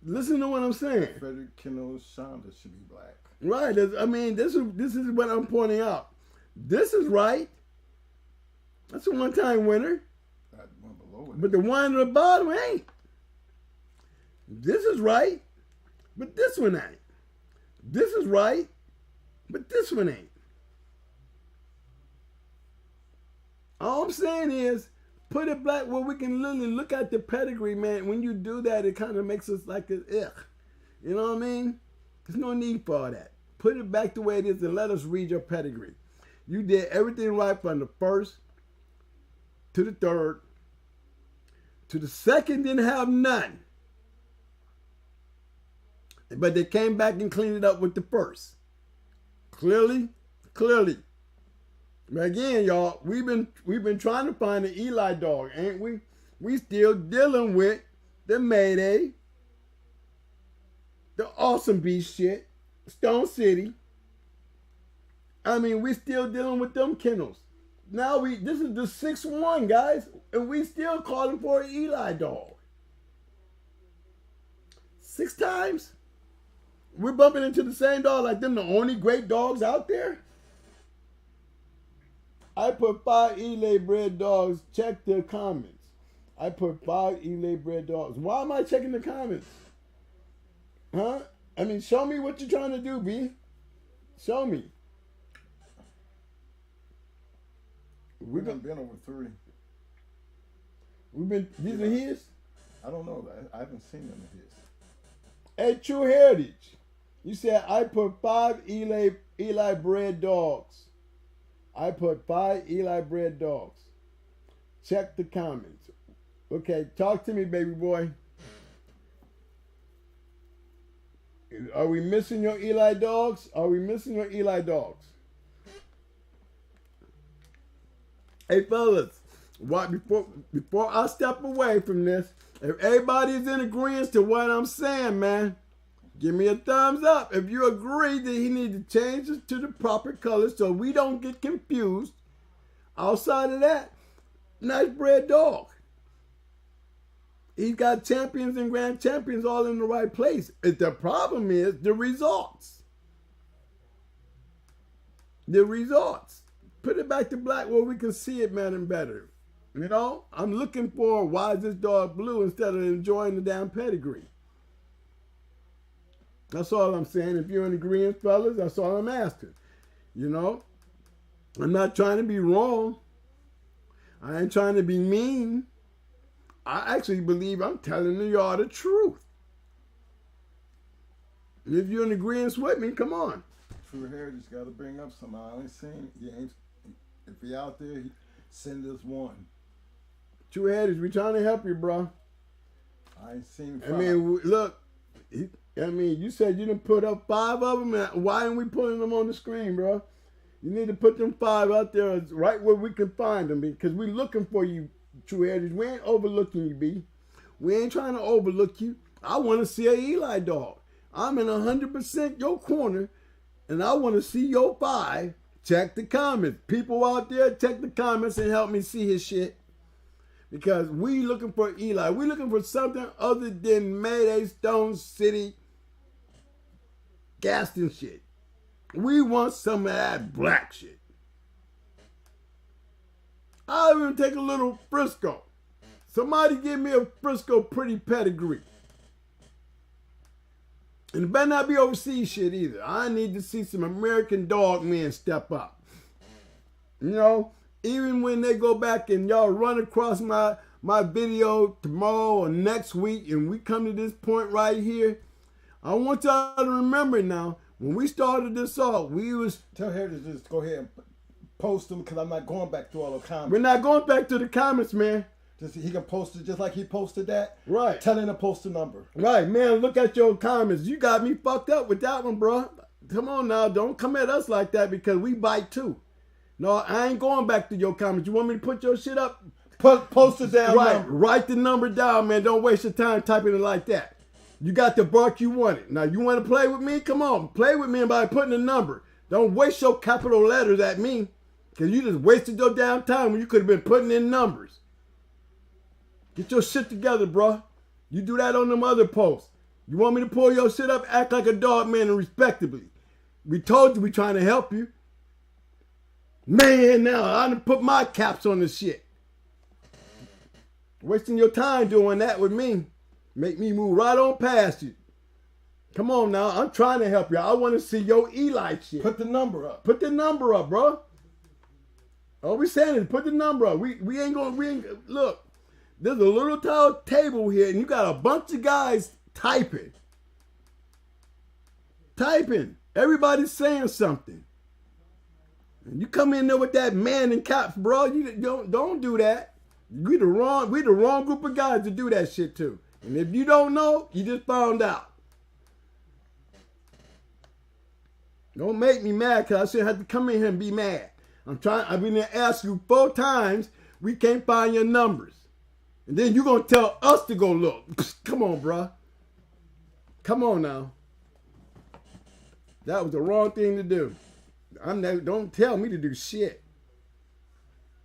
Listen to what I'm saying. Frederick Kennel Shonda should be black. Right. I mean, this is what I'm pointing out. This is right. That's a one-time winner. That one below it. But the one at the bottom ain't. This is right, but this one ain't. This is right, but this one ain't. All I'm saying is, put it black where we can literally look at the pedigree, man. When you do that, it kind of makes us like a ugh. You know what I mean? There's no need for all that. Put it back the way it is and let us read your pedigree. You did everything right from the first to the third to the second, didn't have none. But they came back and cleaned it up with the first. Clearly. But again, y'all, we've been trying to find an Eli dog, ain't we? We still dealing with the Mayday, the Awesome Beast shit, Stone City. I mean, we still dealing with them kennels. Now this is the 6th, guys, and we still calling for an Eli dog. 6 times? We're bumping into the same dog like them, the only great dogs out there? I put 5 Eli bred dogs. Check the comments. I put 5 Eli bred dogs. Why am I checking the comments? Huh? I mean, show me what you're trying to do, B. Show me. We've been over 3. These are his? I don't know. I haven't seen them his. Hey, True Heritage. You said I put 5 Eli bred dogs. I put 5 Eli bred dogs. Check the comments. Okay, talk to me, baby boy. Are we missing your Eli dogs? Are we missing your Eli dogs? Hey, fellas, before I step away from this, if everybody's in agreement to what I'm saying, man, give me a thumbs up if you agree that he needs to change it to the proper color so we don't get confused. Outside of that, nice bred dog. He's got champions and grand champions all in the right place. The problem is the results. The results. Put it back to black where we can see it, man, and better. You know, I'm looking for why is this dog blue instead of enjoying the damn pedigree. That's all I'm saying. If you're in agreement, fellas, that's all I'm asking. You know, I'm not trying to be wrong. I ain't trying to be mean. I actually believe I'm telling y'all the truth. And if you're in agreement with me, come on. True Heritage got to bring up something. I ain't seen. If he out there, send us one. True Heritage, we trying to help you, bro. I ain't seen. I mean, look. You said you didn't put up 5 of them. Why aren't we putting them on the screen, bro? You need to put them 5 out there right where we can find them, because we're looking for you, True Heritage. We ain't overlooking you, B. We ain't trying to overlook you. I want to see an Eli dog. I'm in 100% your corner, and I want to see your 5. Check the comments. People out there, check the comments and help me see his shit. Because we looking for Eli. We looking for something other than Mayday, Stone City, Gaston shit. We want some of that black shit. I'll even take a little Frisco. Somebody give me a Frisco pretty pedigree. And it better not be overseas shit either. I need to see some American dog men step up. You know, even when they go back and y'all run across my video tomorrow or next week and we come to this point right here, I want y'all to remember now, when we started this off, we was... Tell Heritage to just go ahead and post them, because I'm not going back through all the comments. We're not going back to the comments, man. Just he can post it just like he posted that. Right. Tell him to post the number. Right, man, look at your comments. You got me fucked up with that one, bro. Come on now, don't come at us like that, because we bite too. No, I ain't going back to your comments. You want me to put your shit up? Post it down. Right, number. write the number down, man. Don't waste your time typing it like that. You got the bark you wanted. Now, you want to play with me? Come on, play with me by putting a number. Don't waste your capital letters at me, because you just wasted your damn time when you could have been putting in numbers. Get your shit together, bro. You do that on them other posts. You want me to pull your shit up? Act like a dog man and respectably. We told you we trying to help you. Man, now I done put my caps on this shit. Wasting your time doing that with me. Make me move right on past you. Come on now, I'm trying to help you. I want to see your Eli shit. Put the number up. Put the number up, bro. All we saying is put the number up. We ain't look. There's a little table here, and you got a bunch of guys typing. Everybody's saying something. And you come in there with that man in caps, bro. You don't do that. We the wrong group of guys to do that shit to. And if you don't know, you just found out. Don't make me mad, because I shouldn't have to come in here and be mad. I've been to ask you 4 times. We can't find your numbers. And then you're going to tell us to go look. Come on, bro. Come on now. That was the wrong thing to do. Don't tell me to do shit.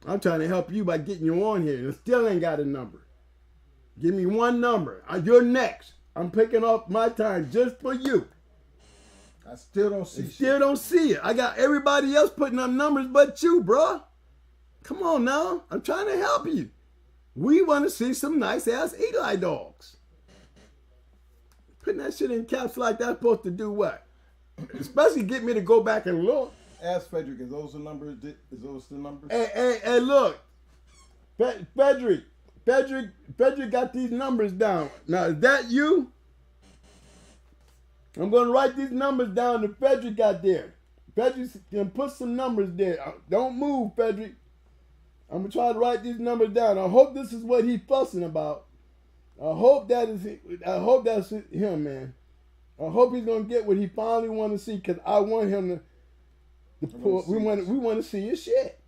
I'm trying to help you by getting you on here, and still ain't got a number. Give me one number. You're next. I'm picking up my time just for you. I still don't see shit. Still don't see it. I got everybody else putting up numbers but you, bro. Come on now. I'm trying to help you. We want to see some nice-ass Eli dogs. Putting that shit in caps like that's supposed to do what? Especially get me to go back and look. Ask Frederick, is those the numbers? Is those the numbers? Hey, look. Frederick got these numbers down. Now, is that you? I'm going to write these numbers down that Frederick got there. Frederick can put some numbers there. Don't move, Frederick. I'm going to try to write these numbers down. I hope this is what he's fussing about. I hope that's him, man. I hope he's going to get what he finally want to see, because I want him to pull. We want to see his shit.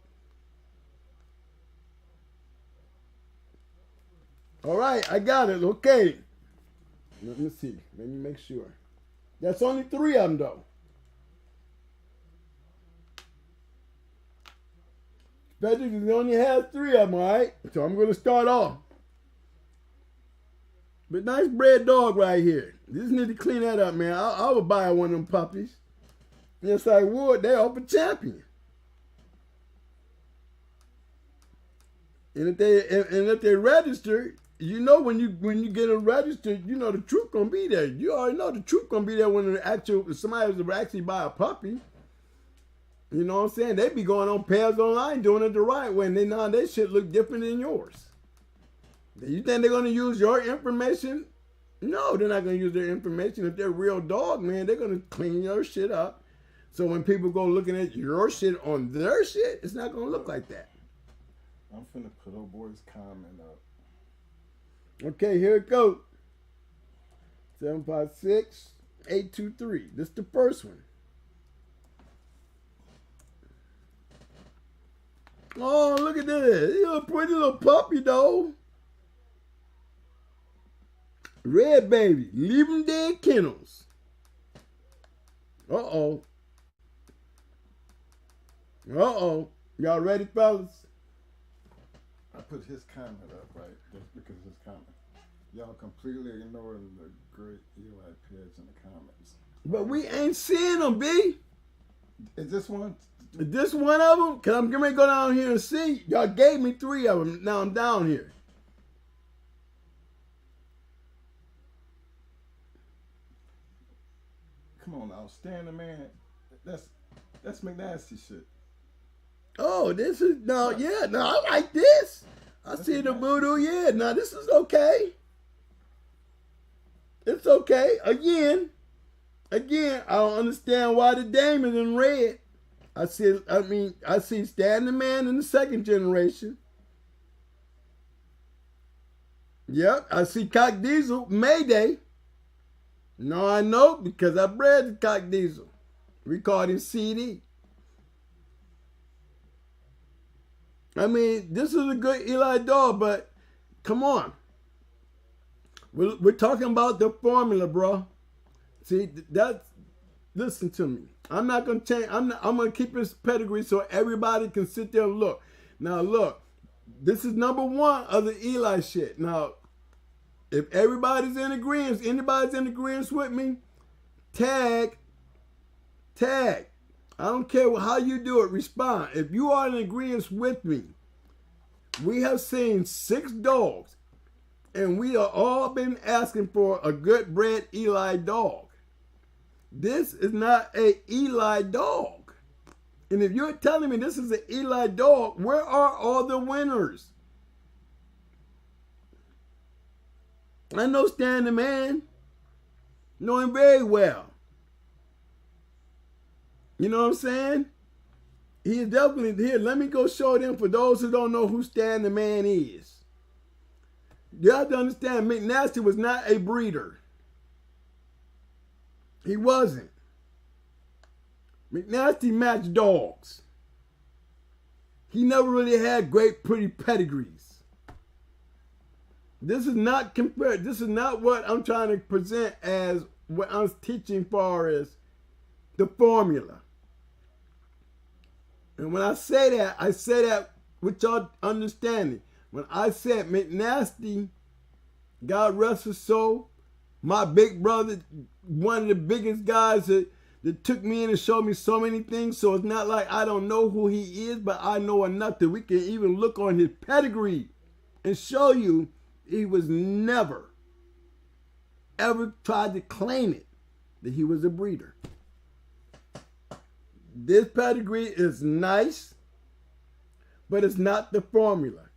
All right, I got it. Okay. Let me see. Let me make sure. That's only 3 of them, though. Frederick only has 3 of them, all right? So I'm going to start off. But nice bred dog right here. Just need to clean that up, man. I would buy one of them puppies. Yes, I would. They're open champion. And if they register, you know when you get them registered, you know the truth gonna be there. You already know the truth gonna be there when somebody was actually buy a puppy. You know what I'm saying? They be going on pairs online doing it the right way, and they shit look different than yours. You think they're gonna use your information? No, they're not gonna use their information. If they're real dog, man, they're gonna clean your shit up. So when people go looking at your shit on their shit, it's not gonna look like that. I'm finna put old boy's comment up. Okay, here it goes. 756-823. This is the first one. Oh, look at this. He's a pretty little puppy, though. Red baby. Leave him dead kennels. Uh-oh. Uh-oh. Y'all ready, fellas? I put his comment up, right? Just because of his comment. Y'all completely ignoring the great Eli Page in the comments. But we ain't seeing them, B. Is this one? Is this one of them? Because I'm getting ready to go down here and see. Y'all gave me 3 of them. Now I'm down here. Come on now. Stand man. That's McNasty shit. Oh, this is, no, yeah. No, I like this. I see the voodoo. Yeah, now this is okay. It's okay. Again, I don't understand why the dame is in red. I see Stan the Man in the 2nd generation. Yep, I see Cock Diesel, Mayday. No, I know because I bred the Cock Diesel. We called him CD. I mean, this is a good Eli dog, but come on. We're talking about the formula, bro. See, listen to me. I'm not going to change. I'm going to keep his pedigree so everybody can sit there and look. Now, look. This is number 1 of the Eli shit. Now, if everybody's in agreement, anybody's in agreement with me, tag. I don't care how you do it, respond. If you are in agreement with me, we have seen 6 dogs, and we have all been asking for a good bred Eli dog. This is not a Eli dog. And if you're telling me this is an Eli dog, where are all the winners? I know Stan the Man. Know him very well. You know what I'm saying? He is definitely here. Let me go show them for those who don't know who Stan the Man is. You have to understand, McNasty was not a breeder. He wasn't. McNasty matched dogs. He never really had great, pretty pedigrees. This is not compared. This is not what I'm trying to present as what I'm teaching far as the formula. And when I say that with y'all understanding. When I said McNasty, God rest his soul, my big brother, one of the biggest guys that took me in and showed me so many things. So it's not like I don't know who he is, but I know enough that we can even look on his pedigree and show you he was never, ever tried to claim it that he was a breeder. This pedigree is nice, but it's not the formula.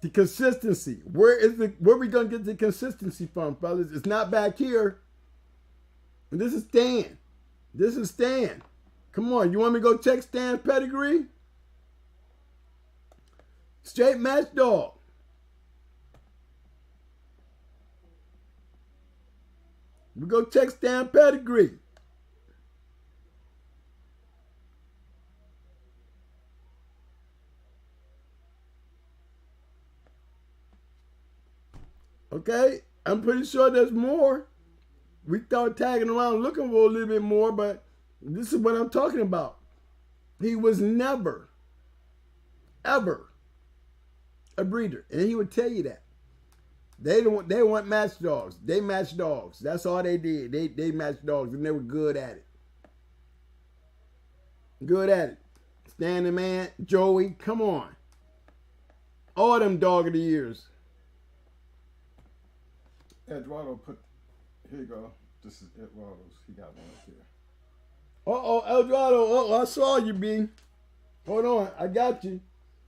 The consistency. Where are we gonna get the consistency from, fellas? It's not back here. And this is Stan. This is Stan. Come on, you want me to go check Stan's pedigree? Straight match dog. We go check Stan's pedigree. Okay, I'm pretty sure there's more. We start tagging around looking for a little bit more, but this is what I'm talking about. He was never, ever a breeder, and he would tell you that. They don't. They weren't match dogs. They matched dogs. That's all they did. They matched dogs, and they were good at it. Good at it. Standing Man, Joey, come on. All them dog of the years. Eduardo put. Here you go. This is Eduardo's. He got one up here. Oh, Eduardo. Oh, I saw you, B. Hold on, I got you.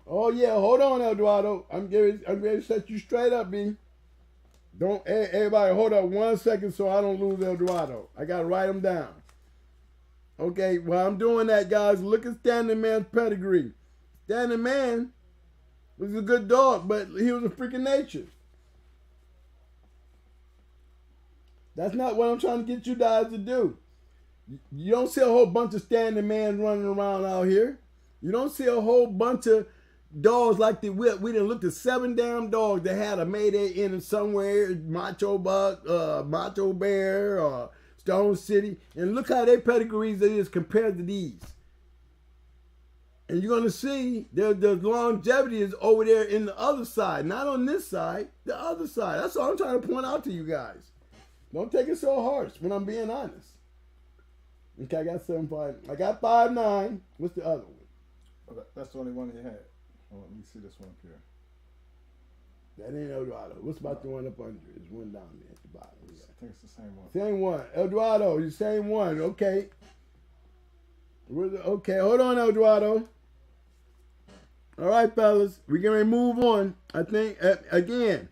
Oh yeah, hold on, Eduardo. I'm ready to set you straight up, B. Don't, hey, everybody, hold up 1 second so I don't lose Eduardo. I gotta write him down. Okay, while I'm doing that, guys, look at Standing Man's pedigree. Standing Man was a good dog, but he was a freak of nature. That's not what I'm trying to get you guys to do. You don't see a whole bunch of Standing Mans running around out here. You don't see a whole bunch of dogs like the we done looked at 7 damn dogs that had a Mayday in it somewhere, Macho Buck, Macho Bear, or Stone City, and look how their pedigrees is compared to these. And you're gonna see the longevity is over there in the other side, not on this side, the other side. That's all I'm trying to point out to you guys. Don't take it so harsh when I'm being honest. Okay, I got 7'5". I got 5'9". What's the other one? Oh, that's the only one he had. Oh, let me see this one up here. That ain't Eldorado. What's about the one up under? There's one down there at the bottom. Yeah. I think it's the same one. Same one. Eldorado, the same one. Okay. Okay, hold on, Eldorado. All right, fellas. We're going to move on. I think, again,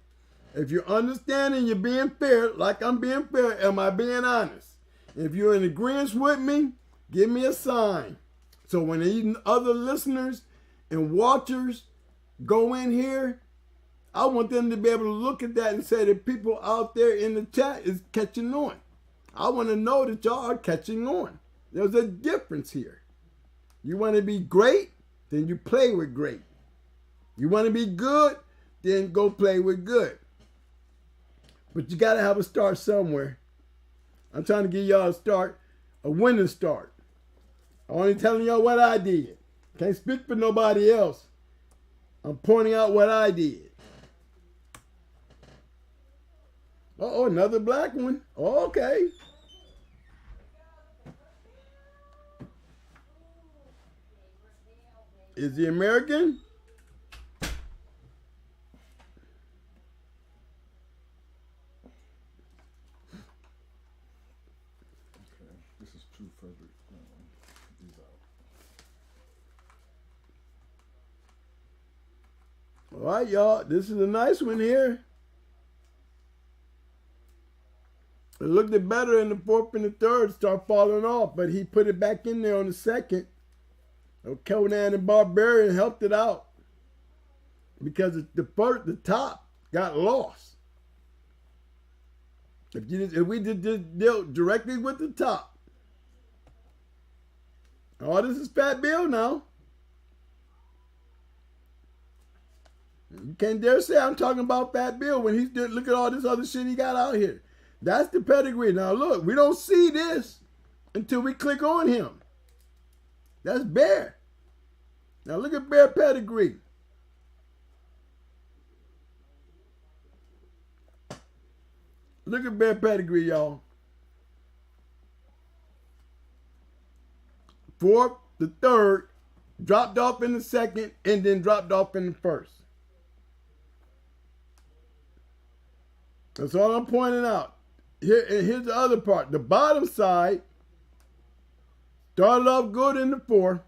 if you're understanding, you're being fair, like I'm being fair, am I being honest? If you're in agreement with me, give me a sign. So when even other listeners and watchers go in here, I want them to be able to look at that and say that people out there in the chat is catching on. I want to know that y'all are catching on. There's a difference here. You want to be great, then you play with great. You want to be good, then go play with good. But you got to have a start somewhere. I'm trying to give y'all a start, a winning start. I'm only telling y'all what I did. Can't speak for nobody else. I'm pointing out what I did. Uh-oh, another black one. Okay. Is he American? This is true Frederick. These out. All right, y'all. This is a nice one here. It looked better in the 4th and the 3rd, start falling off, but he put it back in there on the 2nd. Conan and Barbarian helped it out because the top got lost. If we did deal directly with the top. Oh, this is Fat Bill now. You can't dare say I'm talking about Fat Bill when he's doing, look at all this other shit he got out here. That's the pedigree. Now look, we don't see this until we click on him. That's Bear. Now look at Bear pedigree. Look at Bear pedigree, y'all. 4th, the 3rd, dropped off in the 2nd, and then dropped off in the 1st. That's all I'm pointing out. Here's the other part. The bottom side started off good in the 4th,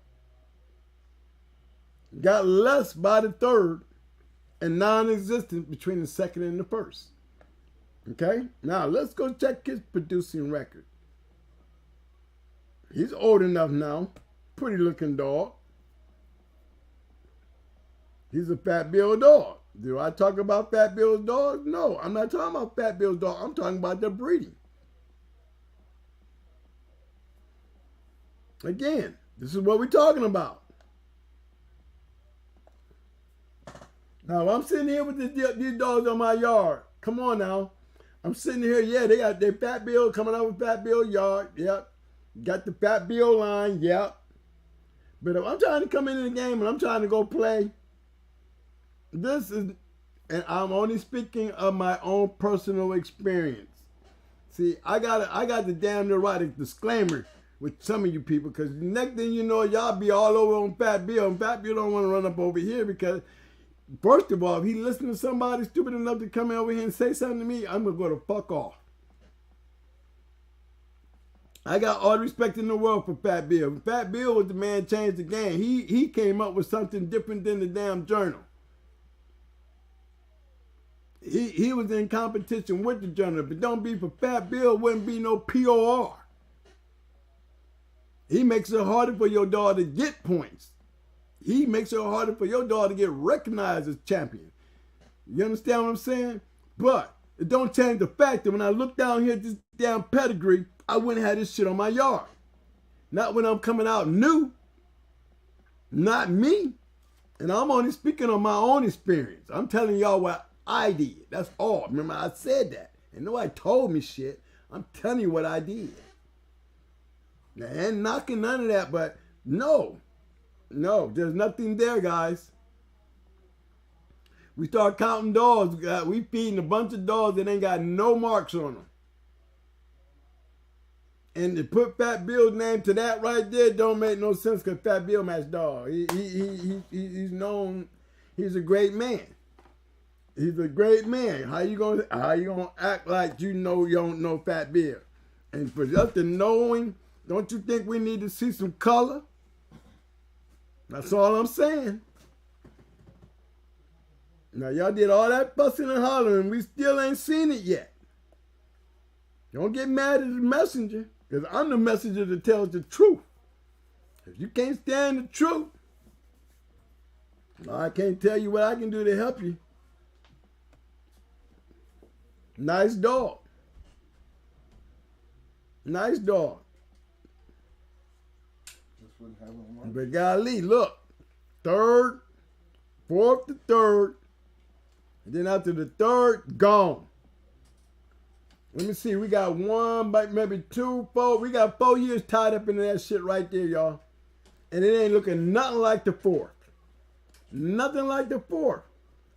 got less by the 3rd, and non-existent between the 2nd and the 1st. Okay? Now, let's go check his producing record. He's old enough now. Pretty looking dog. He's a Fat Bill dog. Do I talk about Fat Bill's dog? No, I'm not talking about Fat Bill's dog. I'm talking about their breeding. Again, this is what we're talking about. Now, I'm sitting here with these dogs on my yard. Come on now. I'm sitting here, yeah, they got their Fat Bill coming out with Fat Bill yard. Yep. Got the Fat Bill line. Yep. But if I'm trying to come into the game and I'm trying to go play, this is And I'm only speaking of my own personal experience. See, I got the damn to write a disclaimer with some of you people, because the next thing you know, y'all be all over on Fat Bill, and Fat Bill don't want to run up over here because, first of all, if he listening to somebody stupid enough to come over here and say something to me, I'm going to go to fuck off. I got all the respect in the world for Fat Bill. Fat Bill was the man changed the game. He came up with something different than the damn journal. He was in competition with the journal. But don't be for Fat Bill, wouldn't be no POR. He makes it harder for your dog to get points. He makes it harder for your dog to get recognized as champion. You understand what I'm saying? But it don't change the fact that when I look down here at this damn pedigree, I wouldn't have this shit on my yard. Not when I'm coming out new. Not me. And I'm only speaking on my own experience. I'm telling y'all what I did. That's all. Remember, I said that. And nobody told me shit. I'm telling you what I did. Now, I ain't knocking none of that, but no, there's nothing there, guys. We start counting dogs. We feeding a bunch of dogs that ain't got no marks on them. And to put Fat Bill's name to that right there don't make no sense, because Fat Bill matched dog. He's known. He's a great man. He's a great man. How you gonna act like you don't know Fat Bill? And for us to knowing, don't you think we need to see some color? That's all I'm saying. Now y'all did all that fussing and hollering, we still ain't seen it yet. Don't get mad at the messenger, because I'm the messenger that tells the truth. If you can't stand the truth, I can't tell you what I can do to help you. Nice dog. Nice dog. But golly, look. Third, fourth to third. And then after the third, gone. Let me see. We got one, maybe two, four. We got 4 years tied up into that shit right there, y'all. And it ain't looking nothing like the fourth. Nothing like the fourth.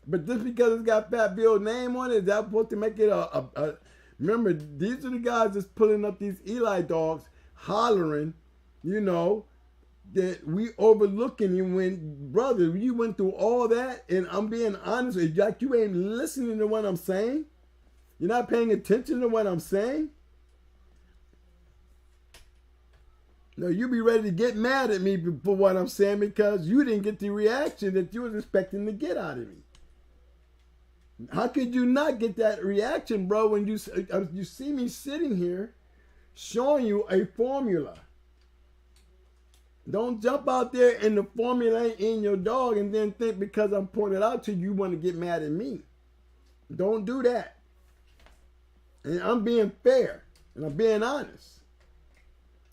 But just because it's got Fat Bill's name on it, is that supposed to make it a... Remember, these are the guys that's pulling up these Eli dogs, hollering, you know, that we overlooking you when, brother, you went through all that, and I'm being honest with you, like you ain't listening to what I'm saying. You're not paying attention to what I'm saying. No, you be ready to get mad at me for what I'm saying because you didn't get the reaction that you was expecting to get out of me. How could you not get that reaction, bro, when you see me sitting here showing you a formula? Don't jump out there and the formula ain't in your dog and then think because I'm pointing it out to you, you want to get mad at me. Don't do that. And I'm being fair and I'm being honest.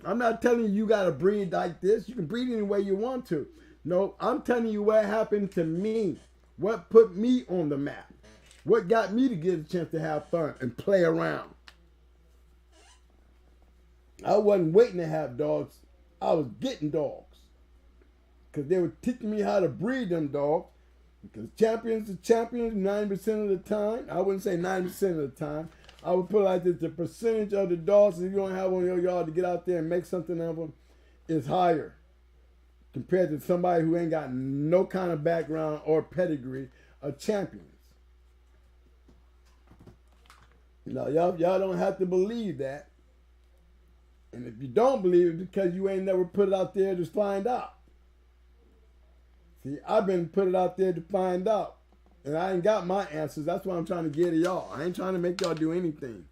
I'm not telling you got to breed like this. You can breed any way you want to. No, I'm telling you what happened to me. What put me on the map. What got me to get a chance to have fun and play around. I wasn't waiting to have dogs. I was getting dogs. Because they were teaching me how to breed them dogs. Because champions are champions 90% of the time. I wouldn't say 90% of the time. I would put it like this, the percentage of the dogs that you're going to have on your yard to get out there and make something of them is higher compared to somebody who ain't got no kind of background or pedigree of champions. Now, y'all don't have to believe that. And if you don't believe it, because you ain't never put it out there to find out. See, I've been put it out there to find out. And I ain't got my answers. That's what I'm trying to get to y'all. I ain't trying to make y'all do anything.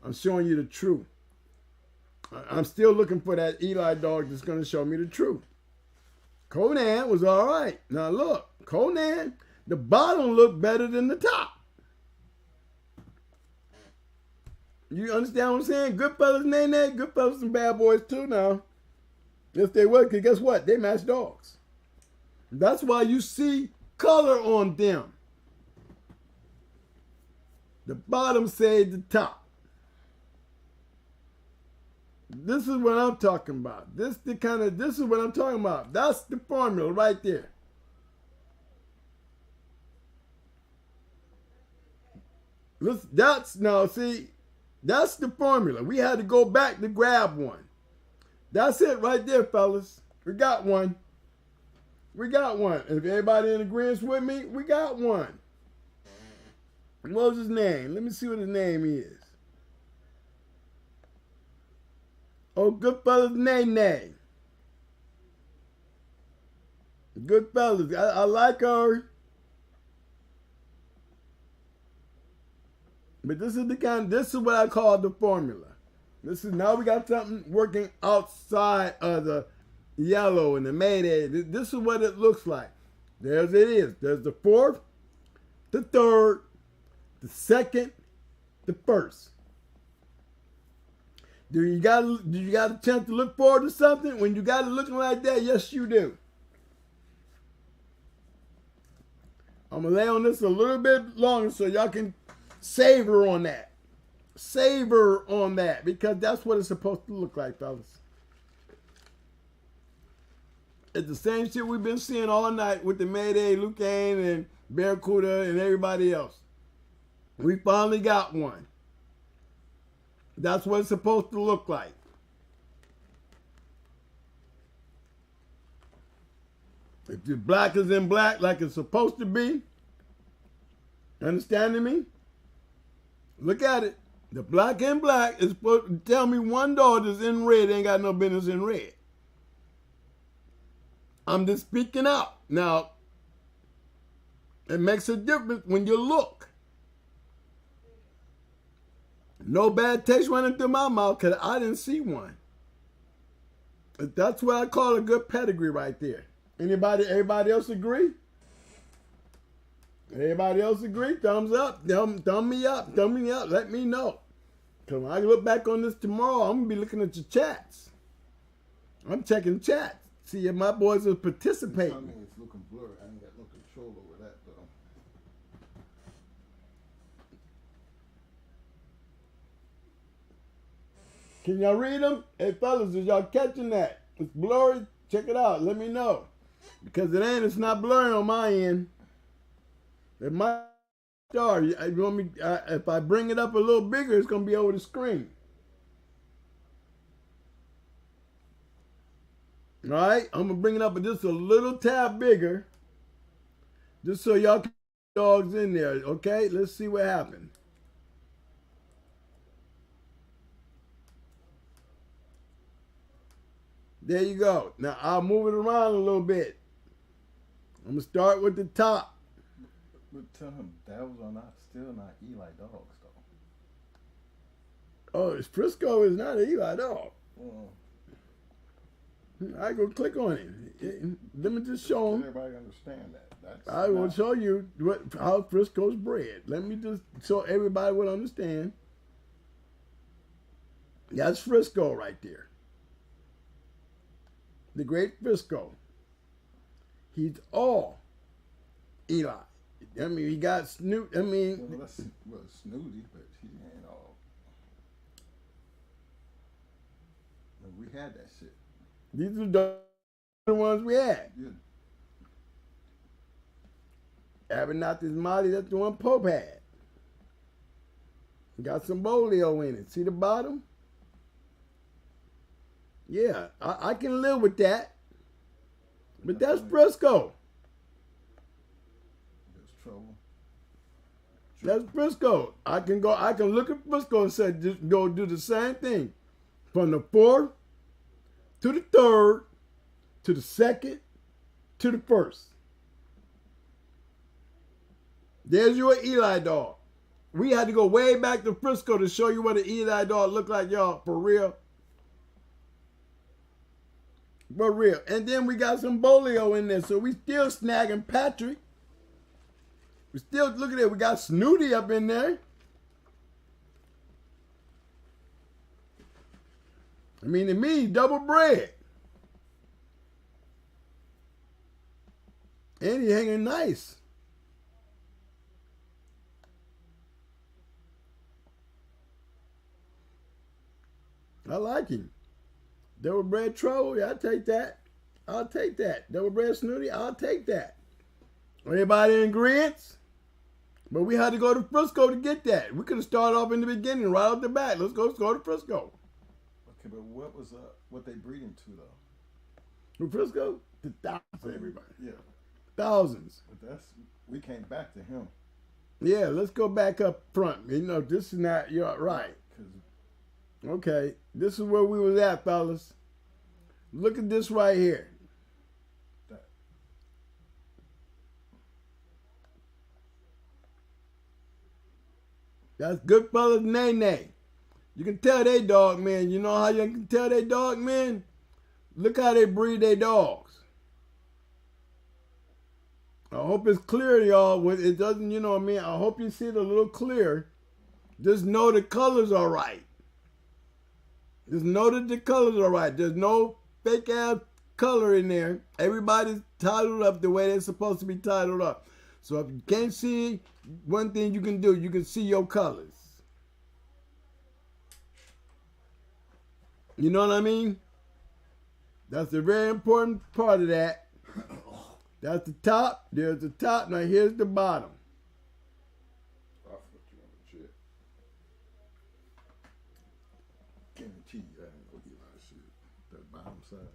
I'm showing you the truth. I'm still looking for that Eli dog that's going to show me the truth. Conan was all right. Now look, Conan, the bottom looked better than the top. You understand what I'm saying? Goodfellas name that. Goodfellas and bad boys too now. Yes, they were, because guess what? They match dogs. That's why you see color on them. The bottom say the top. This is what I'm talking about. This is what I'm talking about. That's the formula right there. That's now see, that's the formula. We had to go back to grab one. That's it right there, fellas. We got one. We got one. If everybody in agreement with me, we got one. What was his name? Let me see what his name is. Oh, good fellas, Nay. Good fellas. I like her. But this is what I call the formula. This is now we got something working outside of the yellow and the Mayday. This is what it looks like. There's it is. There's the fourth, the third, the second, the first. Do you got a chance to look forward to something? When you got it looking like that, yes you do. I'm gonna lay on this a little bit longer so y'all can savor on that. Savor on that, because that's what it's supposed to look like, fellas. It's the same shit we've been seeing all night with the Mayday, Lucane, and Barracuda, and everybody else. We finally got one. That's what it's supposed to look like. If the black is in black like it's supposed to be, understanding me? Look at it. The black and black is supposed to tell me one dog that's in red ain't got no business in red. I'm just speaking out. Now, it makes a difference when you look. No bad taste running through my mouth because I didn't see one. That's what I call a good pedigree right there. Everybody else agree? Everybody else agree? Thumbs up. Thumb me up. Let me know. Because when I look back on this tomorrow, I'm going to be looking at your chats. I'm checking chats. See if my boys are participating. I mean, it's looking blurry. I ain't got no control over that, though. Can y'all read them? Hey, fellas, is y'all catching that? It's blurry. Check it out. Let me know. Because it's not blurry on my end. It might start. If I bring it up a little bigger, it's going to be over the screen. All right? I'm going to bring it up just a little tab bigger. Just so y'all can get dogs in there. Okay? Let's see what happens. There you go. Now, I'll move it around a little bit. I'm going to start with the top. But tell him Devils are still not Eli dogs, though. Oh, Frisco is not an Eli dog. I go click on it. Let me just show him. Everybody understand that. I will show you how Frisco's bred. Let me just so everybody will understand. That's Frisco right there. The great Frisco. He's all Eli. I mean, he got Snoot. I mean, well, Snooty, but he ain't all. We had that shit. These are the ones we had. Yeah. Abernathy's Molly, that's the one Pope had. Got some bolio in it. See the bottom? Yeah, I can live with that. But that's Frisco. There's trouble. That's Frisco. I can look at Frisco and say, just go do the same thing. From the fourth to the third to the second to the first. There's your Eli dog. We had to go way back to Frisco to show you what an Eli dog looked like, y'all, for real. For real. And then we got some bolio in there, so we still snagging Patrick. We still, look at it, we got Snooty up in there. I mean, to me, double bred. And he hanging nice. I like him. Double bred troll, yeah, I'll take that. I'll take that. Double bred Snooty, I'll take that. Everybody in agreement? But we had to go to Frisco to get that. We could have started off in the beginning, right off the bat. Let's go to Frisco. Okay, but what they breeding to though? To Frisco? To thousands, everybody. Yeah. Thousands. But we came back to him. Yeah, let's go back up front. You know, this is not, you're right. Okay, this is where we was at, fellas. Look at this right here. That's Goodfellas Nay. You can tell they dog, man. You know how you can tell they dog, man? Look how they breed their dogs. I hope it's clear, y'all. It doesn't, you know what I mean? I hope you see it a little clear. Just know the colors are right. Just know that the colors are right. There's no fake ass color in there. Everybody's titled up the way they're supposed to be titled up. So if you can't see, one thing you can do, you can see your colors. You know what I mean? That's a very important part of that. That's the top. There's the top. Now here's the bottom. I'll put you on the chair. Guarantee you I ain't gonna get my shit. That bottom side.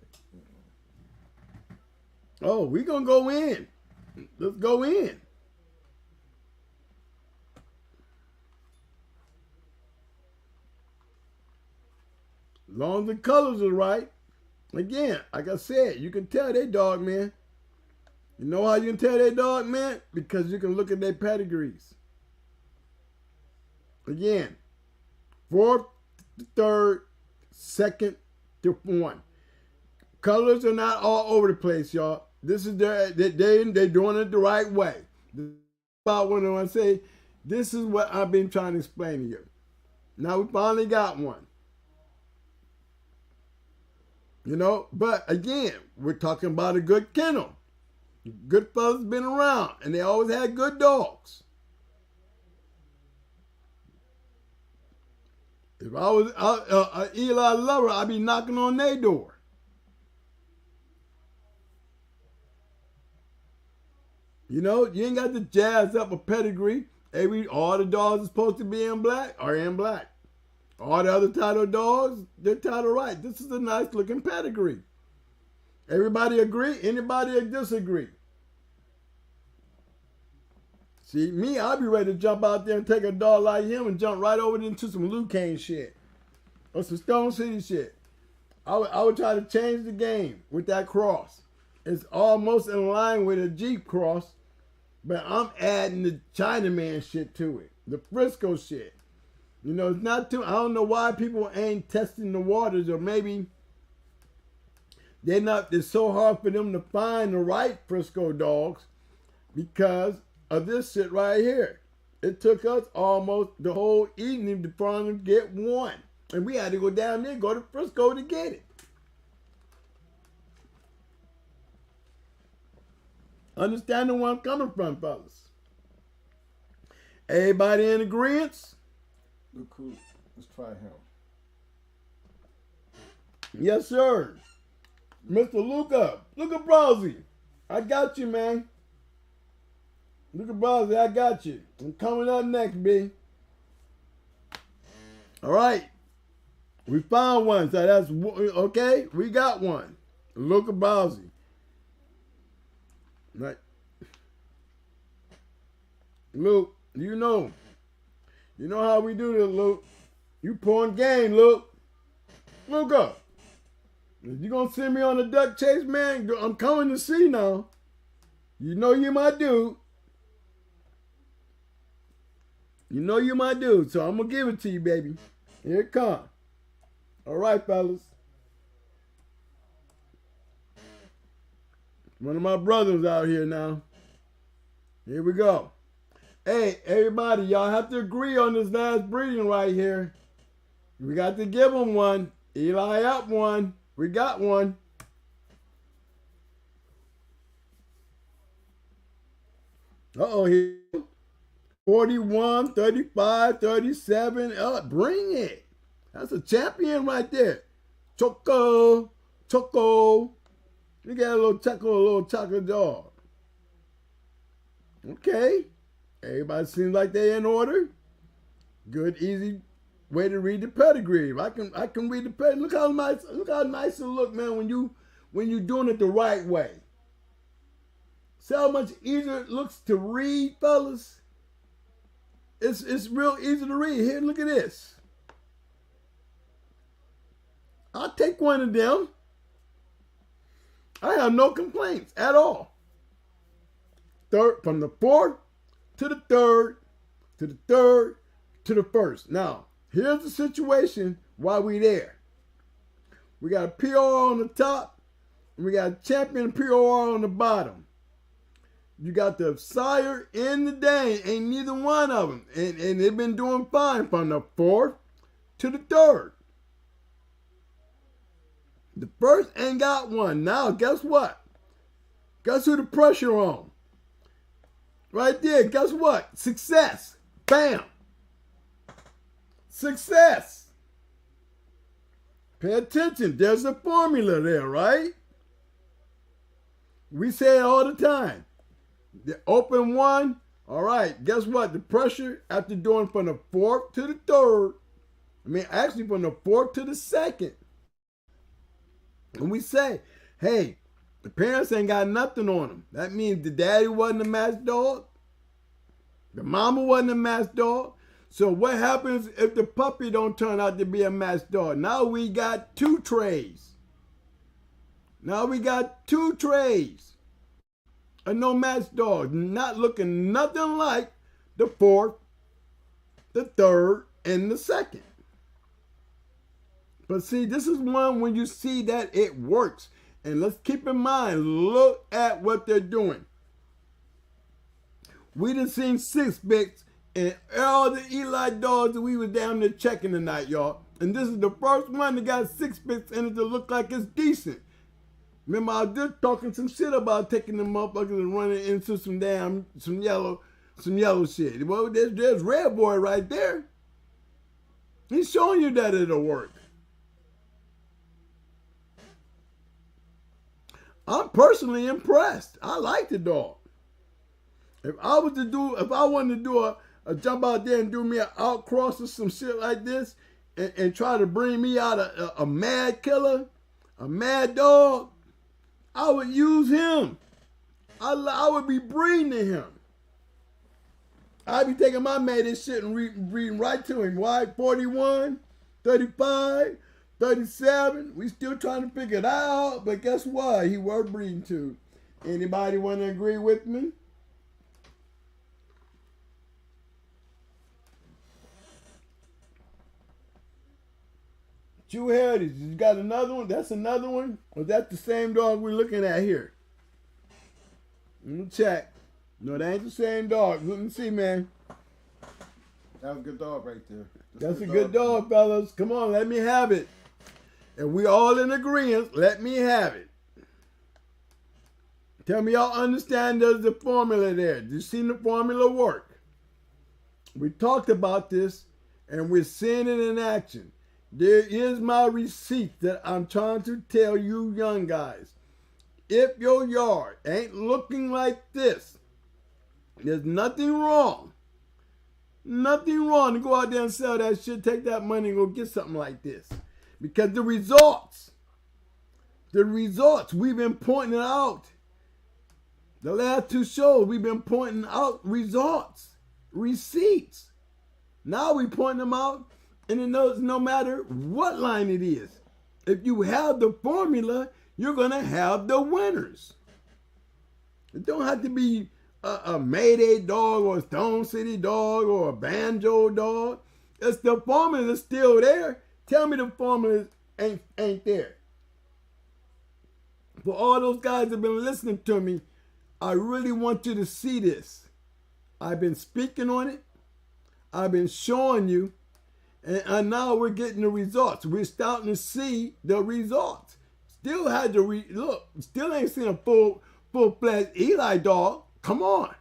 Oh, we gonna go in. Let's go in. As long as the colors are right. Again, like I said, you can tell they dog, man. You know how you can tell they dog, man? Because you can look at their pedigrees. Again, 4th to 3rd, 2nd to 1. Colors are not all over the place, y'all. This is they're doing it the right way. About when I say, this is what I've been trying to explain to you. Now we finally got one. You know, but again, we're talking about a good kennel. Good fellas been around, and they always had good dogs. If I was an Eli lover, I'd be knocking on their door. You know, you ain't got to jazz up a pedigree. All the dogs are supposed to be in black are in black. All the other title dogs, they're titled right. This is a nice looking pedigree. Everybody agree? Anybody disagree? See, me, I'd be ready to jump out there and take a dog like him and jump right over into some Lucane shit. Or some Stone City shit. I would try to change the game with that cross. It's almost in line with a Jeep cross, but I'm adding the Chinaman shit to it. The Frisco shit. You know, it's not too, I don't know why people ain't testing the waters, or maybe it's so hard for them to find the right Frisco dogs because of this shit right here. It took us almost the whole evening to finally get one. And we had to go down there, go to Frisco to get it. Understanding where I'm coming from, fellas. Everybody in agreement? Look cool. Let's try him. Yes, sir. Mr. Luca Browsy, I got you, man. Luca Browsy, I got you. I'm coming up next, B. All right. We found one, so that's okay. We got one. Luca Browsy. Right. Luke, you know how we do this, Luke. You pouring game, Luke. Luca. If you gonna send me on a duck chase, man, I'm coming to see now. You know you my dude. You know you my dude, so I'm gonna give it to you, baby. Here it comes. All right, fellas. One of my brothers out here now. Here we go. Hey, everybody, y'all have to agree on this last breeding right here. We got to give them one. Eli up one. We got one. Uh-oh, here. 41, 35, 37. Bring it. That's a champion right there. Choco. You got a little chocolate dog. Okay. Everybody seems like they're in order. Good, easy way to read the pedigree. I can read the pedigree. Look how nice it look, man, when you doing it the right way. See how much easier it looks to read, fellas? It's real easy to read. Here, look at this. I'll take one of them. I have no complaints at all. Third, from the fourth to the third, to the third, to the first. Now, here's the situation while we there. We got a POR on the top, and we got a champion POR on the bottom. You got the sire and the dame, ain't neither one of them. And they've been doing fine from the fourth to the third. The first ain't got one. Now, guess what? Guess who the pressure on? Right there, guess what? Success. Bam. Success. Pay attention. There's a formula there, right? We say it all the time. The open one, all right, guess what? The pressure after doing from the fourth to the third, actually from the fourth to the second. And we say, hey, the parents ain't got nothing on them. That means the daddy wasn't a match dog. The mama wasn't a match dog. So what happens if the puppy don't turn out to be a match dog? Now we got two trays. Now we got two trays. A no match dog, not looking nothing like the fourth, the third, and the second. But see, this is one when you see that it works. And let's keep in mind, look at what they're doing. We done seen 6 bits and all the Eli dogs that we was down there checking tonight, y'all. And this is the first one that got 6 bits in it to look like it's decent. Remember, I was just talking some shit about taking them motherfuckers and running into some yellow shit. Well, there's Red Boy right there. He's showing you that it'll work. I'm personally impressed. I like the dog. If I wanted to do a jump out there and do me an outcross or some shit like this and try to bring me out a mad killer, a mad dog, I would use him. I would be breeding to him. I'd be taking my mated shit and breeding right to him. Why? 41, 35, 37. We still trying to figure it out, but guess what? He worth breeding to. Anybody want to agree with me? Two Heritage, you got another one? That's another one? Or that's the same dog we're looking at here? Let me check. No, that ain't the same dog. Let me see, man. That was a good dog right there. That's a good dog, fellas. Come on, let me have it. And we all in agreement. Let me have it. Tell me y'all understand there's the formula there. You seen the formula work? We talked about this, and we're seeing it in action. There is my receipt that I'm trying to tell you young guys. If your yard ain't looking like this, there's nothing wrong. Nothing wrong to go out there and sell that shit, take that money and go get something like this. Because the results, we've been pointing out. The last 2 shows, we've been pointing out results, receipts. Now we point them out. And it knows no matter what line it is. If you have the formula, you're going to have the winners. It don't have to be a Mayday dog or a Stone City dog or a Banjo dog. It's the formula that's still there. Tell me the formula ain't there. For all those guys that have been listening to me, I really want you to see this. I've been speaking on it. I've been showing you. And now we're getting the results. We're starting to see the results. Still had to look. Still ain't seen a full-fledged Eli dog. Come on.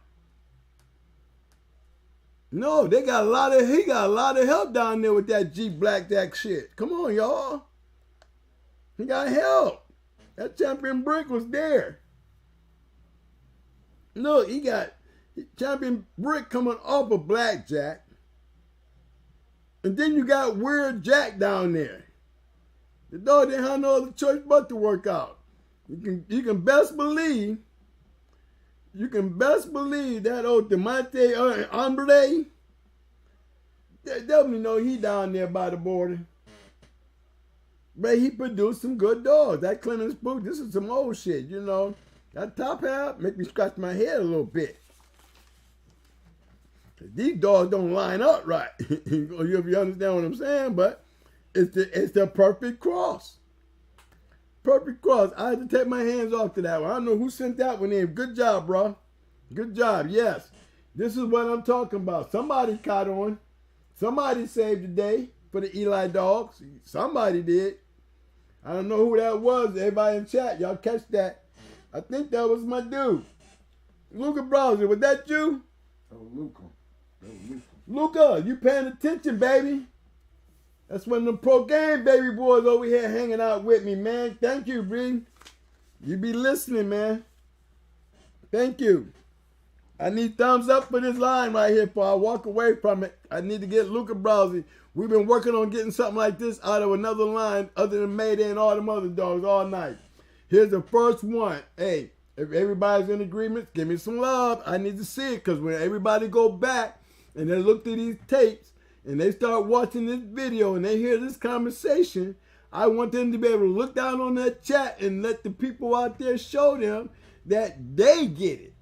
No, he got a lot of help down there with that G Blackjack shit. Come on, y'all. He got help. That champion Brick was there. Look, he got Champion Brick coming off of Blackjack. And then you got Weird Jack down there. The dog didn't have no other choice but to work out. You can best believe that old Demonte Hombre, they definitely know he down there by the border. But he produced some good dogs. That Clemens Spook, this is some old shit, you know. That top half make me scratch my head a little bit. These dogs don't line up right. If you understand what I'm saying, but it's the perfect cross. Perfect cross. I had to take my hands off to that one. I don't know who sent that one in. Good job, bro. Good job. Yes. This is what I'm talking about. Somebody caught on. Somebody saved the day for the Eli dogs. Somebody did. I don't know who that was. Everybody in chat, y'all catch that. I think that was my dude. Luca Browser, was that you? Oh, Luca. Luca, you paying attention, baby? That's one of them pro game baby boys over here hanging out with me, man. Thank you, Bree. You be listening, man. Thank you. I need thumbs up for this line right here before I walk away from it. I need to get Luca Browsy. We've been working on getting something like this out of another line other than Mayday and all them other dogs all night. Here's the first one. Hey, if everybody's in agreement, give me some love. I need to see it because when everybody go back and they look through these tapes and they start watching this video and they hear this conversation, I want them to be able to look down on that chat and let the people out there show them that they get it.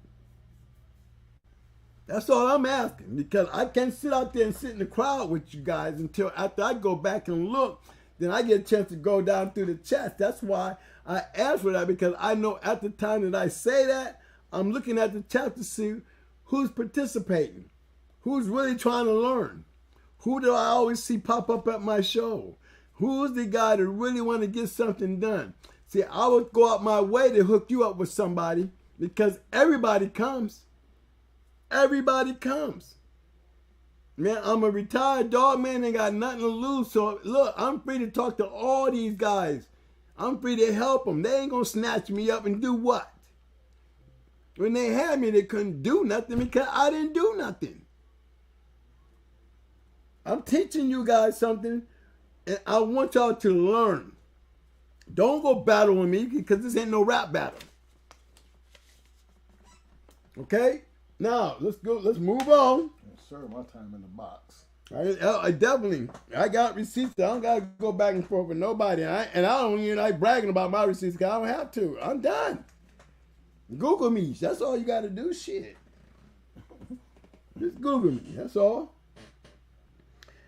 That's all I'm asking, because I can't sit out there and sit in the crowd with you guys until after I go back and look. Then I get a chance to go down through the chats. That's why I asked for that, because I know at the time that I say that, I'm looking at the chat to see who's participating, who's really trying to learn, who do I always see pop up at my show, who's the guy that really want to get something done. See, I would go out my way to hook you up with somebody because everybody comes. Everybody comes. Man, I'm a retired dog man and got nothing to lose. So, look, I'm free to talk to all these guys. I'm free to help them. They ain't going to snatch me up and do what? When they had me, they couldn't do nothing because I didn't do nothing. I'm teaching you guys something, and I want y'all to learn. Don't go battle with me because this ain't no rap battle. Okay? Now, let's go. Let's move on. Yes, sir. My time in the box. I definitely. I got receipts. I don't got to go back and forth with nobody. I don't even like bragging about my receipts because I don't have to. I'm done. Google me. That's all you got to do. Shit. Just Google me. That's all.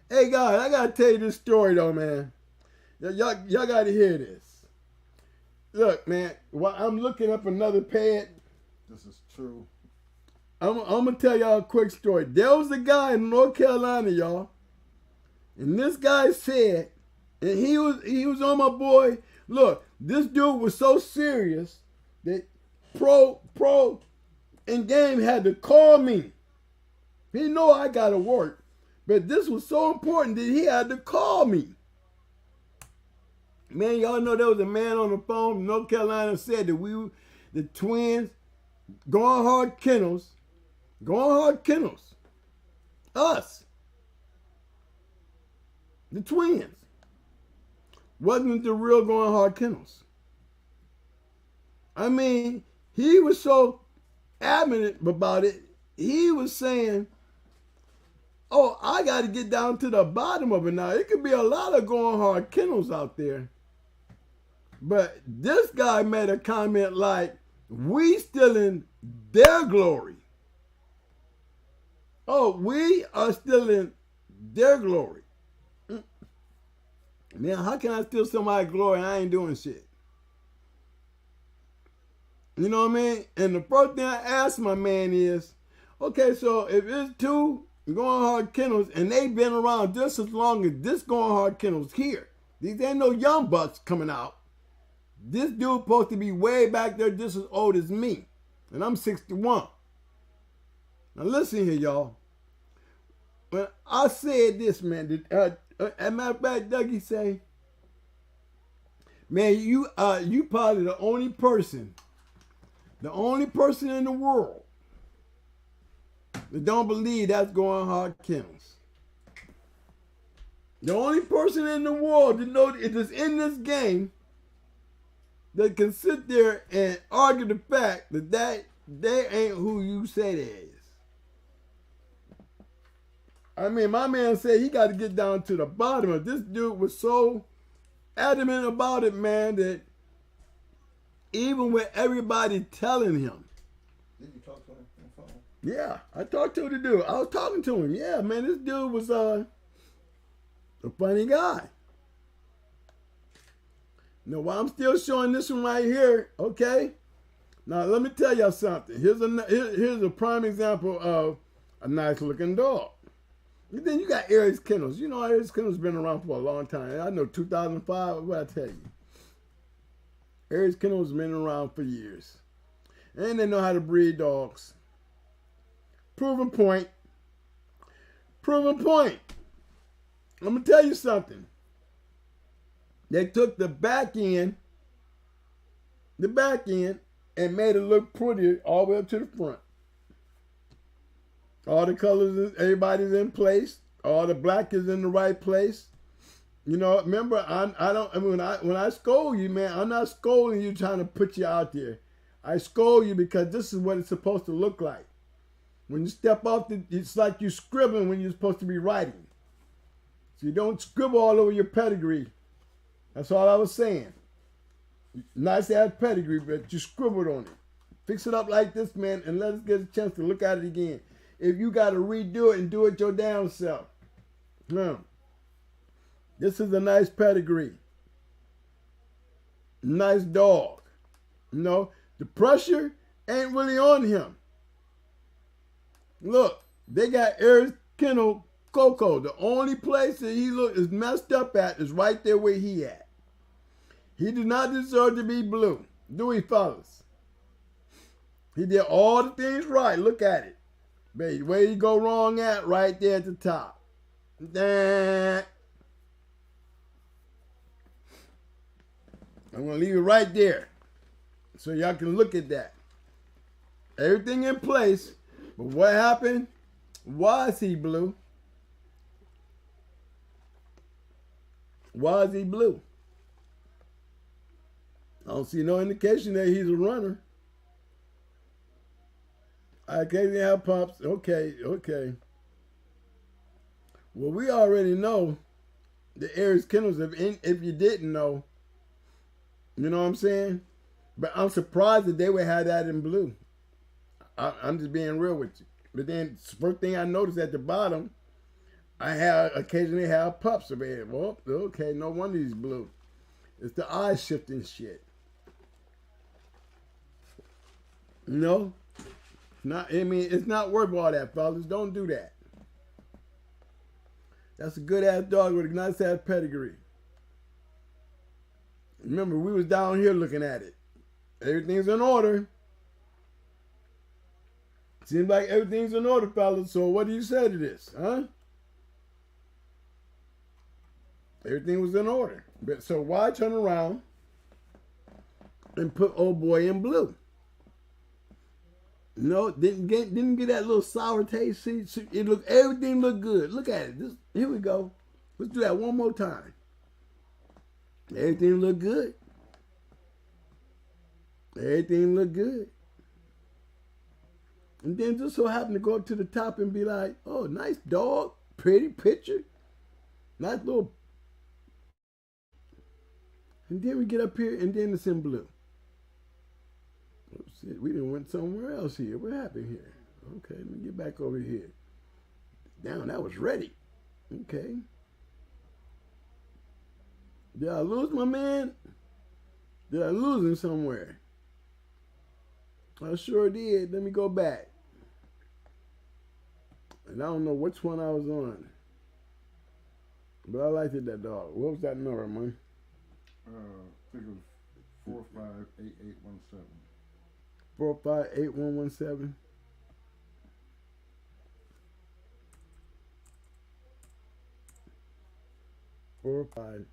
Hey, guys, I got to tell you this story, though, man. Y'all got to hear this. Look, man, while I'm looking up another pad. This is true. I'm going to tell y'all a quick story. There was a guy in North Carolina, y'all. And this guy said, and he was on my boy. Look, this dude was so serious that Pro and Game had to call me. He know I got to work. But this was so important that he had to call me. Man, y'all know there was a man on the phone from North Carolina said that the twins, Going Hard Kennels, us, the twins, wasn't the real Going Hard Kennels. I mean, he was so adamant about it. He was saying, oh, I got to get down to the bottom of it now. It could be a lot of Going Hard Kennels out there. But this guy made a comment like, we still in their glory. Oh, we are still in their glory. Man, how can I steal somebody's glory and I ain't doing shit? You know what I mean? And the first thing I asked my man is, okay, so if it's two Going Hard Kennels and they've been around just as long as this Going Hard Kennels here, these ain't no young bucks coming out. This dude supposed to be way back there just as old as me. And I'm 61. Now listen here, y'all. When I said this, man, as a matter of fact, Dougie say, man, you probably the only person in the world that don't believe that's Going Hard Kennels. The only person in the world that knows it is in this game that can sit there and argue the fact that they ain't who you say they is. I mean, my man said he got to get down to the bottom of this. Dude was so adamant about it, man, that even with everybody telling him. Did you talk to him on the phone? Yeah, I talked to the dude. I was talking to him. Yeah, man, this dude was a funny guy. Now, while I'm still showing this one right here, okay? Now, let me tell y'all something. Here's a prime example of a nice looking dog. And then you got Aries Kennels. You know, Aries Kennels been around for a long time. I know 2005, what I tell you. Aries Kennels been around for years. And they know how to breed dogs. Proven point. Proven point. I'm going to tell you something. They took the back end, and made it look prettier all the way up to the front. All the colors, everybody's in place. All the black is in the right place. You know, remember, when I scold you, man, I'm not scolding you trying to put you out there. I scold you because this is what it's supposed to look like. When you step off, it's like you're scribbling when you're supposed to be writing. So you don't scribble all over your pedigree. That's all I was saying. Nice ass pedigree, but you scribbled on it. Fix it up like this, man, and let us get a chance to look at it again. If you got to redo it and do it your damn self. This is a nice pedigree. Nice dog. You know, the pressure ain't really on him. Look, they got Aries Kennel Coco. The only place that he is messed up at is right there where he at. He did not deserve to be blue. Do he, fellas? He did all the things right. Look at it. Baby, where you go wrong at? Right there at the top. I'm going to leave it right there so y'all can look at that. Everything in place. But what happened? Why is he blue? Why is he blue? I don't see no indication that he's a runner. I occasionally have pups. Okay. Well, we already know the Aries Kennels, if you didn't know. You know what I'm saying? But I'm surprised that they would have that in blue. I'm just being real with you. But then, first thing I noticed at the bottom, I occasionally have pups available. Well, okay, no wonder he's blue. It's the eye shifting shit. You know? It's not worth all that, fellas. Don't do that. That's a good ass dog with a nice ass pedigree. Remember, we was down here looking at it. Everything's in order. Seems like everything's in order, fellas. So what do you say to this, huh? Everything was in order. But so why turn around and put old boy in blue? No, didn't get that little sour taste. See, everything looked good. Look at it. Here we go. Let's do that one more time. Everything looked good. Everything looked good. And then just so happened to go up to the top and be like, oh, nice dog, pretty picture, nice little. And then we get up here and then it's in blue. Oh, shit, we done went somewhere else here. What happened here? Okay, let me get back over here. Damn, that was ready. Okay. Did I lose my man? Did I lose him somewhere? I sure did. Let me go back. And I don't know which one I was on. But I liked it, that dog. What was that number, man? I think it was 458817. 458117. 8817.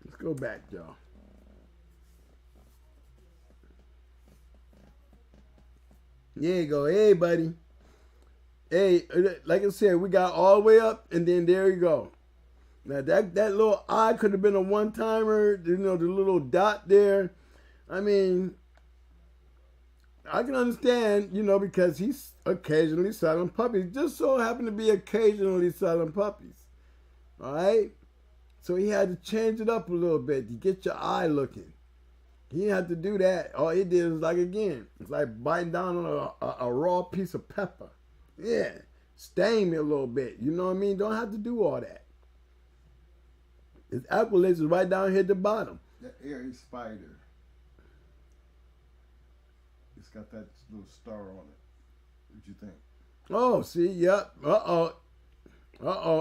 Let's go back, y'all. There you go. Hey, buddy. Hey, like I said, we got all the way up, and then there you go. Now that little eye could have been a one-timer. You know, the little dot there. I mean, I can understand, you know, because he's occasionally selling puppies. Just so happened to be occasionally selling puppies. All right? So he had to change it up a little bit to get your eye looking. He didn't have to do that. All he did was like, again, it's like biting down on a raw piece of pepper. Yeah. Stain me a little bit. You know what I mean? Don't have to do all that. His accolades is right down here at the bottom. The airy spider. It's got that little star on it. What you think? Oh, see, yep.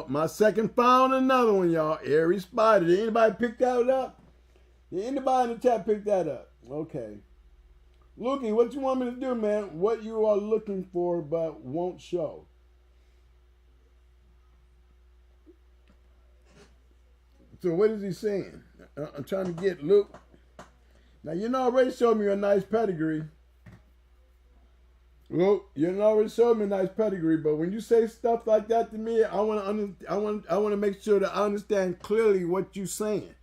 My second found another one, y'all. Airy spider. Did anybody pick that up? Did anybody in the chat pick that up? Okay. Lukey, what you want me to do, man? What you are looking for but won't show. So what is he saying? I'm trying to get Luke. Now, you already showed me a nice pedigree. Luke, you already showed me a nice pedigree, but when you say stuff like that to me, I want to make sure that I understand clearly what you're saying.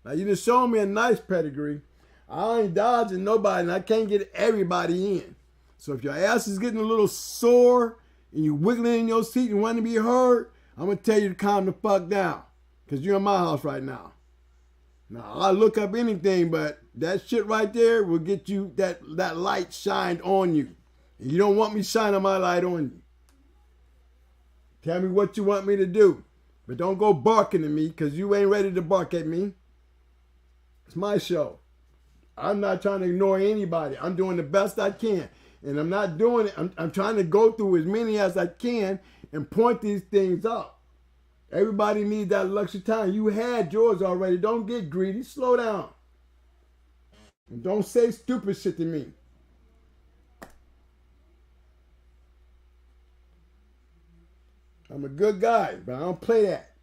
Now, you just showed me a nice pedigree. I ain't dodging nobody, and I can't get everybody in. So if your ass is getting a little sore and you wiggling in your seat and want to be heard, I'm going to tell you to calm the fuck down, because you're in my house right now. Now, I'll look up anything, but that shit right there will get you that light shined on you. And you don't want me shining my light on you. Tell me what you want me to do. But don't go barking at me, because you ain't ready to bark at me. It's my show. I'm not trying to ignore anybody. I'm doing the best I can. And I'm not doing it. I'm trying to go through as many as I can and point these things out. Everybody needs that luxury time. You had yours already. Don't get greedy. Slow down. And don't say stupid shit to me. I'm a good guy, but I don't play that.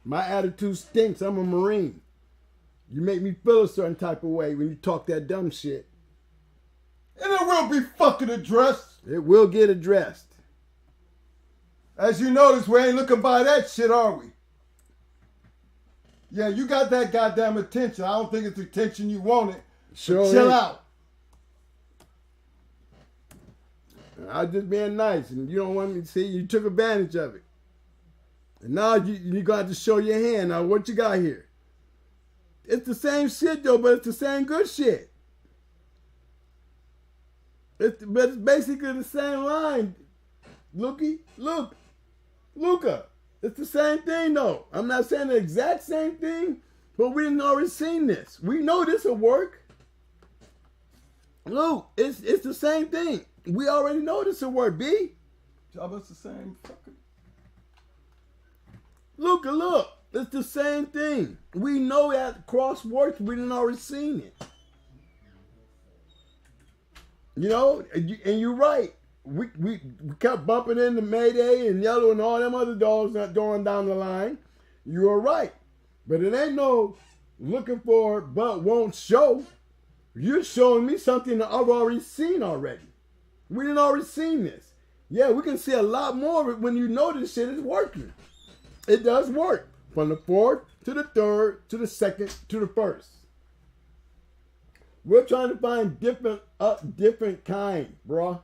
My attitude stinks. I'm a Marine. You make me feel a certain type of way when you talk that dumb shit. And it will be fucking addressed. It will get addressed. As you notice, we ain't looking by that shit, are we? Yeah, you got that goddamn attention. I don't think it's the attention you wanted. Sure. Chill out. I was just being nice, and you don't want me to see. You took advantage of it. And now you got to show your hand. Now, what you got here? It's the same shit, though, but it's the same good shit. But it's basically the same line. Luca. It's the same thing, though. I'm not saying the exact same thing, but we didn't already seen this. We know this will work. Luke, it's the same thing. We already know this will work, B. It's the same fucking... Luca, look. It's the same thing. We know that cross works. We didn't already seen it. You know, and you're right. We kept bumping into Mayday and Yellow and all them other dogs not going down the line. You are right. But it ain't no looking for but won't show. You're showing me something that I've already seen already. We didn't already seen this. Yeah, we can see a lot more of it when you know this shit is working. It does work. From the fourth to the third to the second to the first. We're trying to find different kind, bro.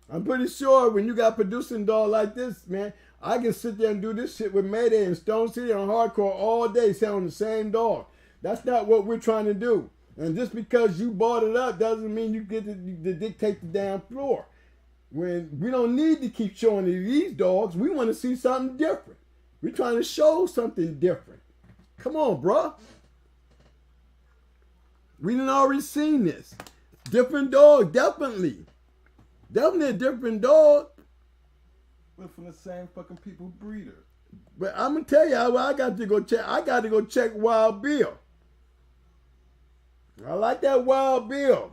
I'm pretty sure when you got producing dog like this, man, I can sit there and do this shit with Mayday and Stone City on hardcore all day selling the same dog. That's not what we're trying to do. And just because you bought it up doesn't mean you get to dictate the damn floor. When we don't need to keep showing these dogs, we want to see something different. We're trying to show something different. Come on, bro. We done already seen this. Different dog, definitely. Definitely a different dog. We're from the same fucking people breeder. But I'm gonna tell you, I got to go check. I got to go check Wild Bill. I like that Wild Bill.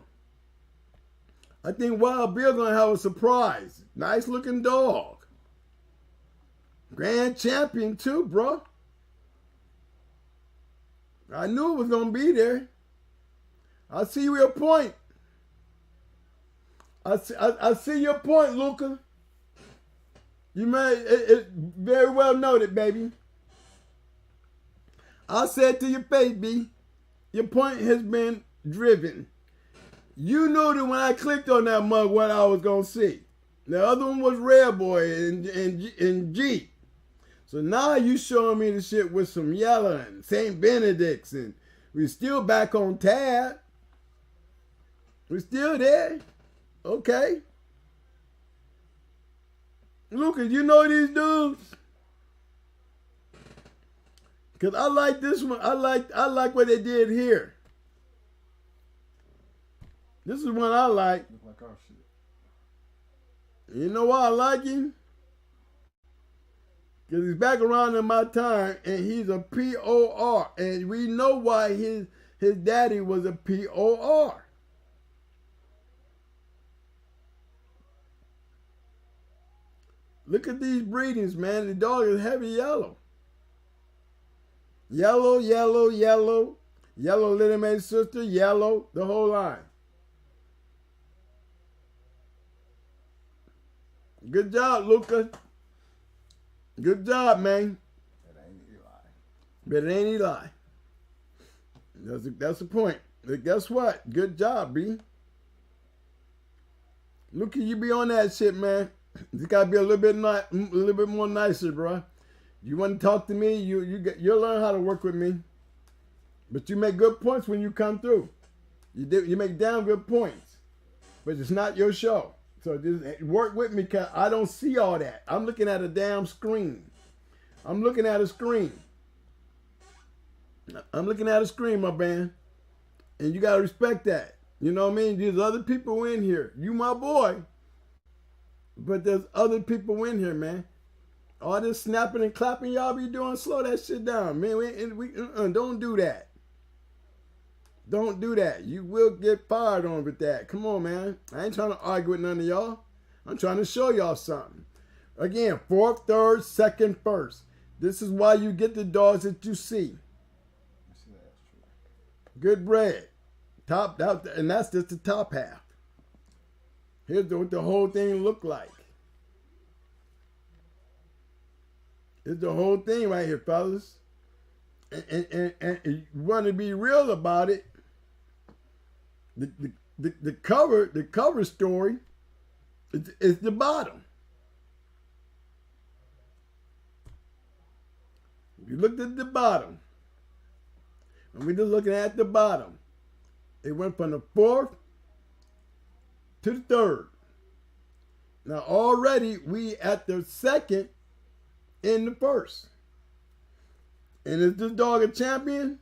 I think Wild Bill gonna have a surprise. Nice looking dog. Grand champion too, bro. I knew it was gonna be there. I see your point. I see your point, Luca. You may it very well noted, baby. I said to your face, B, your point has been driven. You knew that when I clicked on that mug what I was gonna see. The other one was Red Boy and G. So now you showing me the shit with some yellow and St. Benedict's, and we still back on tab. We still there. Okay. Lucas, you know these dudes? Cause I like this one. I like what they did here. This is one I like. Look like our shit. You know why I like him? Because he's back around in my time and he's a POR. And we know why his daddy was a POR. Look at these breedings, man. The dog is heavy yellow. Yellow, yellow, yellow. Yellow little maid sister, yellow. The whole line. Good job, Luca. Good job, man. It ain't Eli. But it ain't Eli. That's the point. But guess what? Good job, B. Luca, you be on that shit, man. You gotta be a little bit more nicer, bro. You want to talk to me? You'll learn how to work with me. But you make good points when you come through. You make damn good points. But it's not your show. So just work with me, cause I don't see all that. I'm looking at a damn screen. I'm looking at a screen. I'm looking at a screen, my man. And you gotta respect that. You know what I mean? There's other people in here. You my boy. But there's other people in here, man. All this snapping and clapping y'all be doing, slow that shit down, man. Don't do that. Don't do that. You will get fired on with that. Come on, man. I ain't trying to argue with none of y'all. I'm trying to show y'all something. Again, fourth, third, second, first. This is why you get the dogs that you see. Good bread. Top, and that's just the top half. Here's what the whole thing look like. It's the whole thing right here, fellas. And you want to be real about it. The cover story is the bottom. If you looked at the bottom, and we're just looking at the bottom, it went from the fourth to the third. Now already we at the second in the first. And is this dog a champion?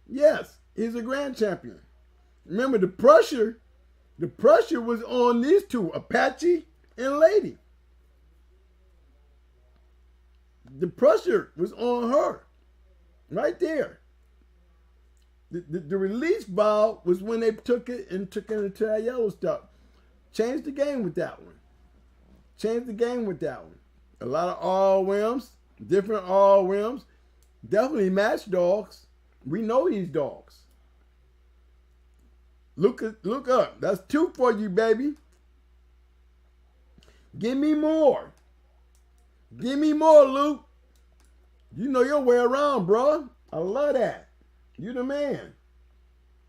Yes, he's a grand champion. Remember the pressure was on these two, Apache and Lady. The pressure was on her right there. The release valve was when they took it into that yellow stuff. Changed the game with that one. Changed the game with that one. A lot of ROMs, different ROMs. Definitely match dogs. We know these dogs. Look up. That's 2 for you, baby. Give me more. Give me more, Luke. You know your way around, bro. I love that. You the man.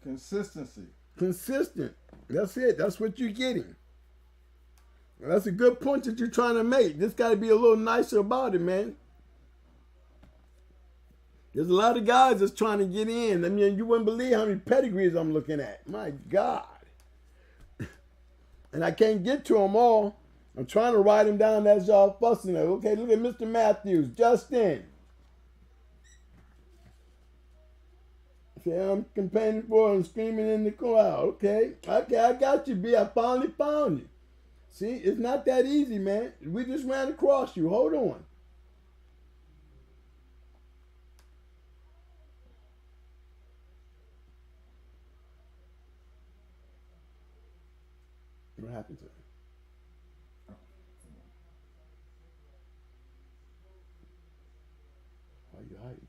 Consistency. Consistent. That's it. That's what you're getting. That's a good point that you're trying to make. Just got to be a little nicer about it, man. There's a lot of guys that's trying to get in. I mean, you wouldn't believe how many pedigrees I'm looking at. My God. And I can't get to them all. I'm trying to write them down as y'all fussing. Okay, look at Mr. Matthews. Justin. Okay, I'm campaigning for and screaming in the crowd. Okay, I got you, B. I finally found you. See, it's not that easy, man. We just ran across you. Hold on. What happened to him? Why are you hiding?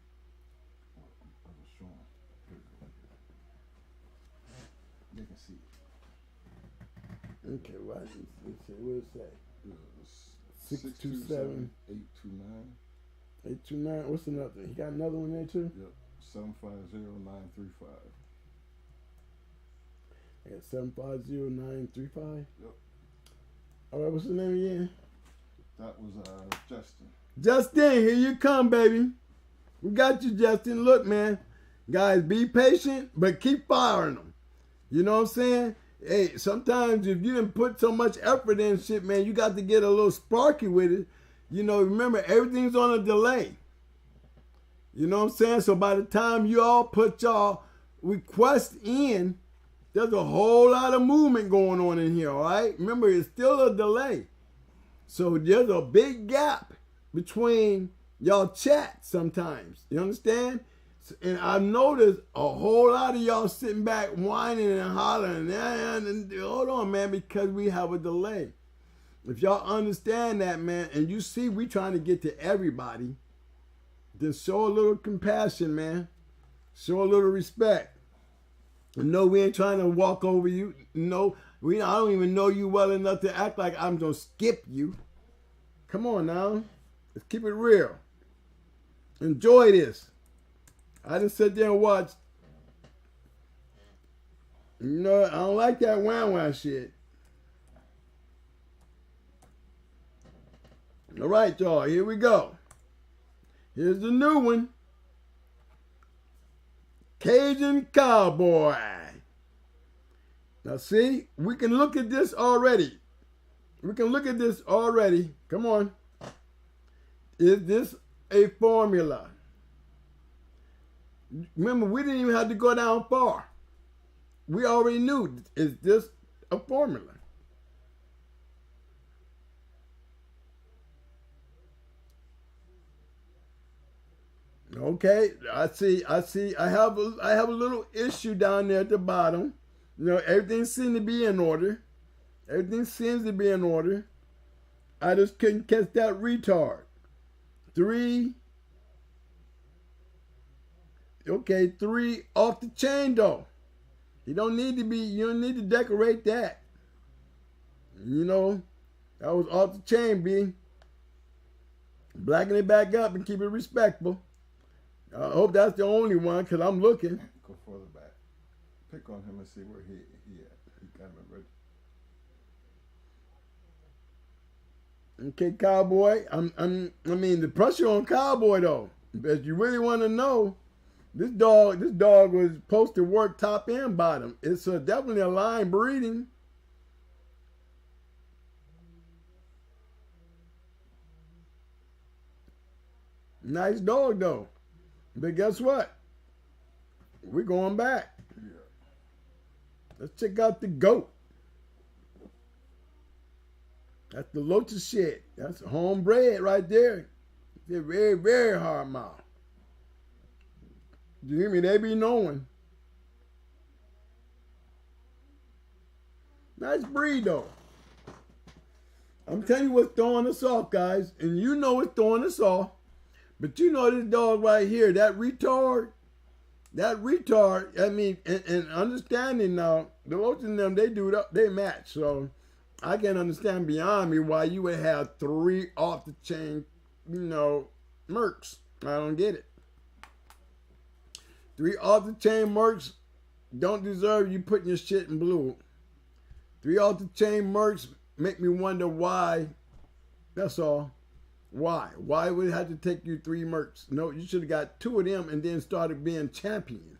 I was showing. They can see it. Okay, what? Let's see. What does it say? 627 829. 829. What's another? He got another one there too? Yep. 750-935. I got 750-935. Yep. All right, what's his name again? That was Justin. Justin, here you come, baby. We got you, Justin. Look, man. Guys, be patient, but keep firing them. You know what I'm saying? Hey, sometimes if you didn't put so much effort in shit, man, you got to get a little sparky with it. You know, remember, everything's on a delay. You know what I'm saying? So by the time you all put y'all request in, there's a whole lot of movement going on in here, all right? Remember, it's still a delay. So there's a big gap between y'all chat sometimes. You understand? And I've noticed a whole lot of y'all sitting back whining and hollering. And hold on, man, because we have a delay. If y'all understand that, man, and you see we trying to get to everybody, then show a little compassion, man. Show a little respect. No, we ain't trying to walk over you. No, I don't even know you well enough to act like I'm going to skip you. Come on now. Let's keep it real. Enjoy this. I didn't sit there and watch. You know, I don't like that wah shit. All right, y'all. Here we go. Here's the new one. Cajun Cowboy. Now see, we can look at this already. Come on. Is this a formula? Remember, we didn't even have to go down far. We already knew, is this a formula? Okay, I see. I have a little issue down there at the bottom. You know, everything seems to be in order. I just couldn't catch that retard. 3. Okay, 3 off the chain though. You don't need to decorate that. You know, that was off the chain, B. Blacken it back up and keep it respectful. I hope that's the only one, because I'm looking. Go further back. Pick on him and see where he at. He got him ready. Okay, Cowboy. I mean, the pressure on Cowboy though. But you really want to know, this dog was supposed to work top and bottom. It's definitely a line breeding. Nice dog though. But guess what? We're going back. Yeah. Let's check out the goat. That's the Lotus shit. That's homebred right there. They're very, very hard mouth. You hear me? They be knowing. Nice breed though. I'm telling you what's throwing us off, guys. And you know what's throwing us off. But you know this dog right here, that retard, I mean, and understanding now, the Lotus and them, they match. So I can understand beyond me why you would have 3 off the chain, mercs. I don't get it. 3 off the chain mercs don't deserve you putting your shit in blue. 3 off the chain mercs make me wonder why. That's all. Why? Why would it have to take you 3 mercs? No, you should have got 2 of them and then started being champion.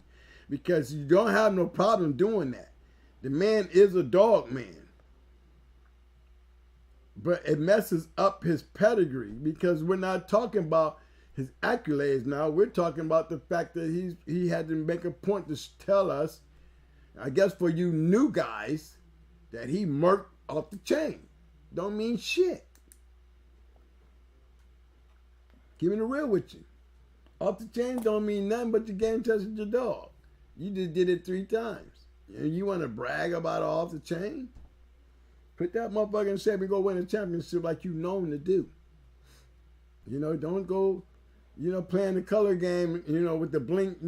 Because you don't have no problem doing that. The man is a dog man. But it messes up his pedigree because we're not talking about his accolades now. We're talking about the fact that he had to make a point to tell us, I guess for you new guys, that he murked off the chain. Don't mean shit. Keeping it real with you. Off the chain don't mean nothing but you game tested your dog. You just did it 3 times. And you want to brag about off the chain? Put that motherfucker in shape and go win a championship like you known to do. Don't go, playing the color game, with the blink,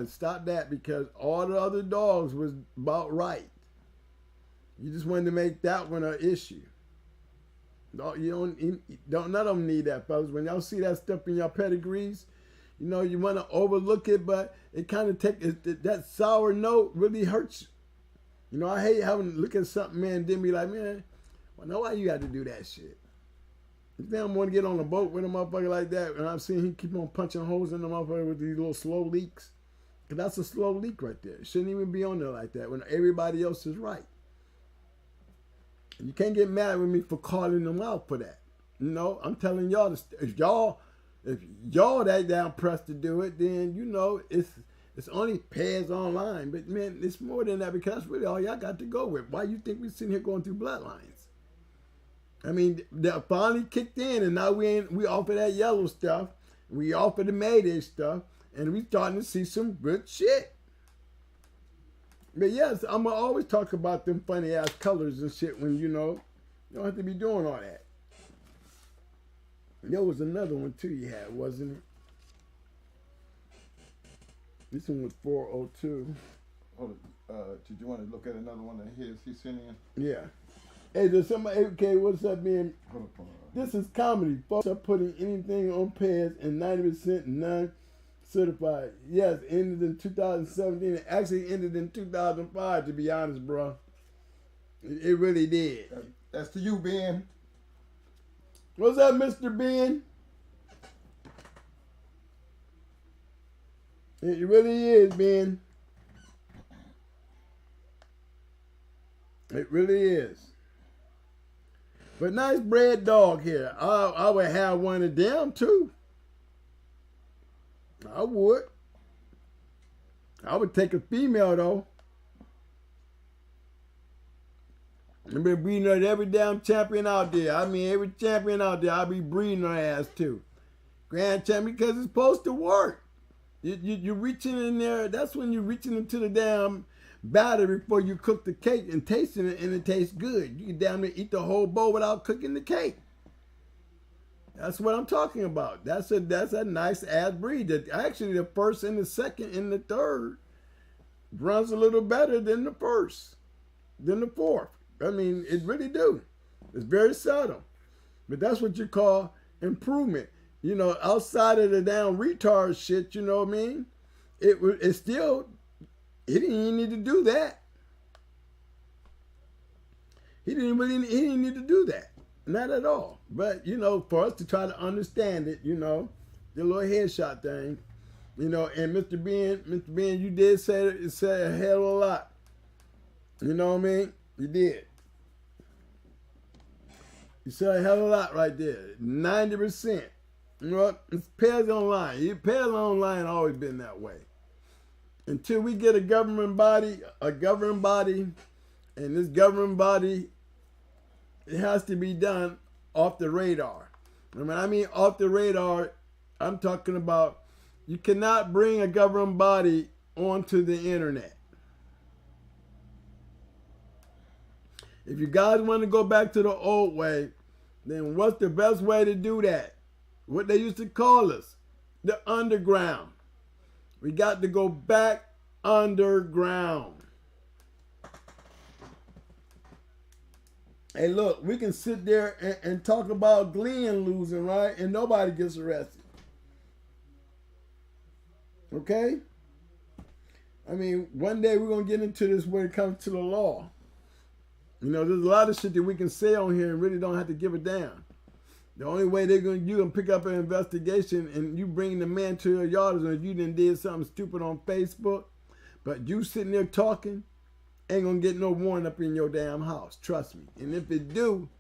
Stop that because all the other dogs was about right. You just wanted to make that one an issue. You don't none of them need that, fellas. When y'all see that stuff in your pedigrees, you know, you want to overlook it, but it kind of that sour note really hurts you. You know, I hate having to look at something, man, and then be like, man, well, no, why you got to do that shit? You think I'm going to get on a boat with a motherfucker like that, and I'm seeing him keep on punching holes in the motherfucker with these little slow leaks? Because that's a slow leak right there. It shouldn't even be on there like that when everybody else is right. And you can't get mad with me for calling them out for that. You know, I'm telling y'all, if y'all that down pressed to do it, then, you know, it's only pairs online. But, man, it's more than that because that's really all y'all got to go with. Why you think we're sitting here going through bloodlines? I mean, that finally kicked in, and now we offer that yellow stuff. We offer the Mayday stuff, and we starting to see some good shit. But yes, I'm going to always talk about them funny-ass colors and shit when, you know, you don't have to be doing all that. There was another one, too, you had, wasn't it? This one was 402. Hold it. Did you want to look at another one of his he sent in? Yeah. Hey, there's somebody, okay, what's up, man? Hold up. This is comedy. Folks are putting anything on pairs and 90% non-certified. Yes, ended in 2017. It actually ended in 2005, to be honest, bro. It really did. That's to you, Ben. What's up, Mr. Ben? It really is, Ben. It really is. But nice bread dog here. I would have one of them too. I would. I would take a female though. I've been breeding her every damn champion out there. I mean, every champion out there, I'll be breeding her ass too. Grand champion, because it's supposed to work. You're reaching in there. That's when you're reaching into the damn batter before you cook the cake and tasting it, and it tastes good. You can damn near eat the whole bowl without cooking the cake. That's what I'm talking about. That's a nice ass breed. That actually the first and the second and the third runs a little better than the first, than the fourth. I mean, it really do. It's very subtle, but that's what you call improvement. You know, outside of the damn retard shit, you know what I mean? It still. He didn't even need to do that. He didn't need to do that. Not at all. But, you know, for us to try to understand it, you know, the little headshot thing, you know, and Mr. Ben, you did say a hell of a lot. You know what I mean? You did. You said a hell of a lot right there. 90%. You know what? It's pairs online. Pairs online always been that way. Until we get a governing body, and this governing body, it has to be done off the radar. And when I mean off the radar, I'm talking about you cannot bring a governing body onto the internet. If you guys want to go back to the old way, then what's the best way to do that? What they used to call us, the underground. We got to go back underground. Hey, look, we can sit there and talk about Glenn losing, right? And nobody gets arrested. Okay? I mean, one day we're going to get into this when it comes to the law. You know, there's a lot of shit that we can say on here and really don't have to give it down. The only way you can pick up an investigation and you bring the man to your yard is if you done did something stupid on Facebook, but you sitting there talking, ain't gonna get no warrant up in your damn house. Trust me. And if it do,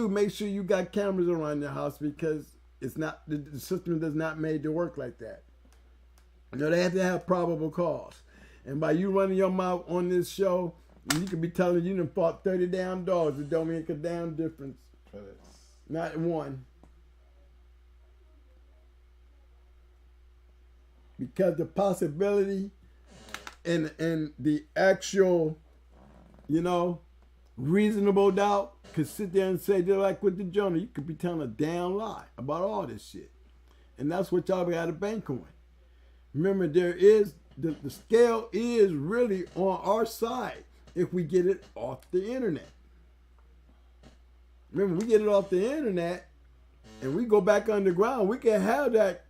make sure you got cameras around your house because it's not the system does not made to work like that. You know, they have to have probable cause. And by you running your mouth on this show, you could be telling you done fought 30 damn dogs. It don't make a damn difference. Not one. Because the possibility and the actual, you know, reasonable doubt could sit there and say, just like with the journal, you could be telling a damn lie about all this shit. And that's what y'all got to bank on. Remember, there is, the scale is really on our side. if we get it off the internet. Remember, we get it off the internet and we go back underground, we can have that.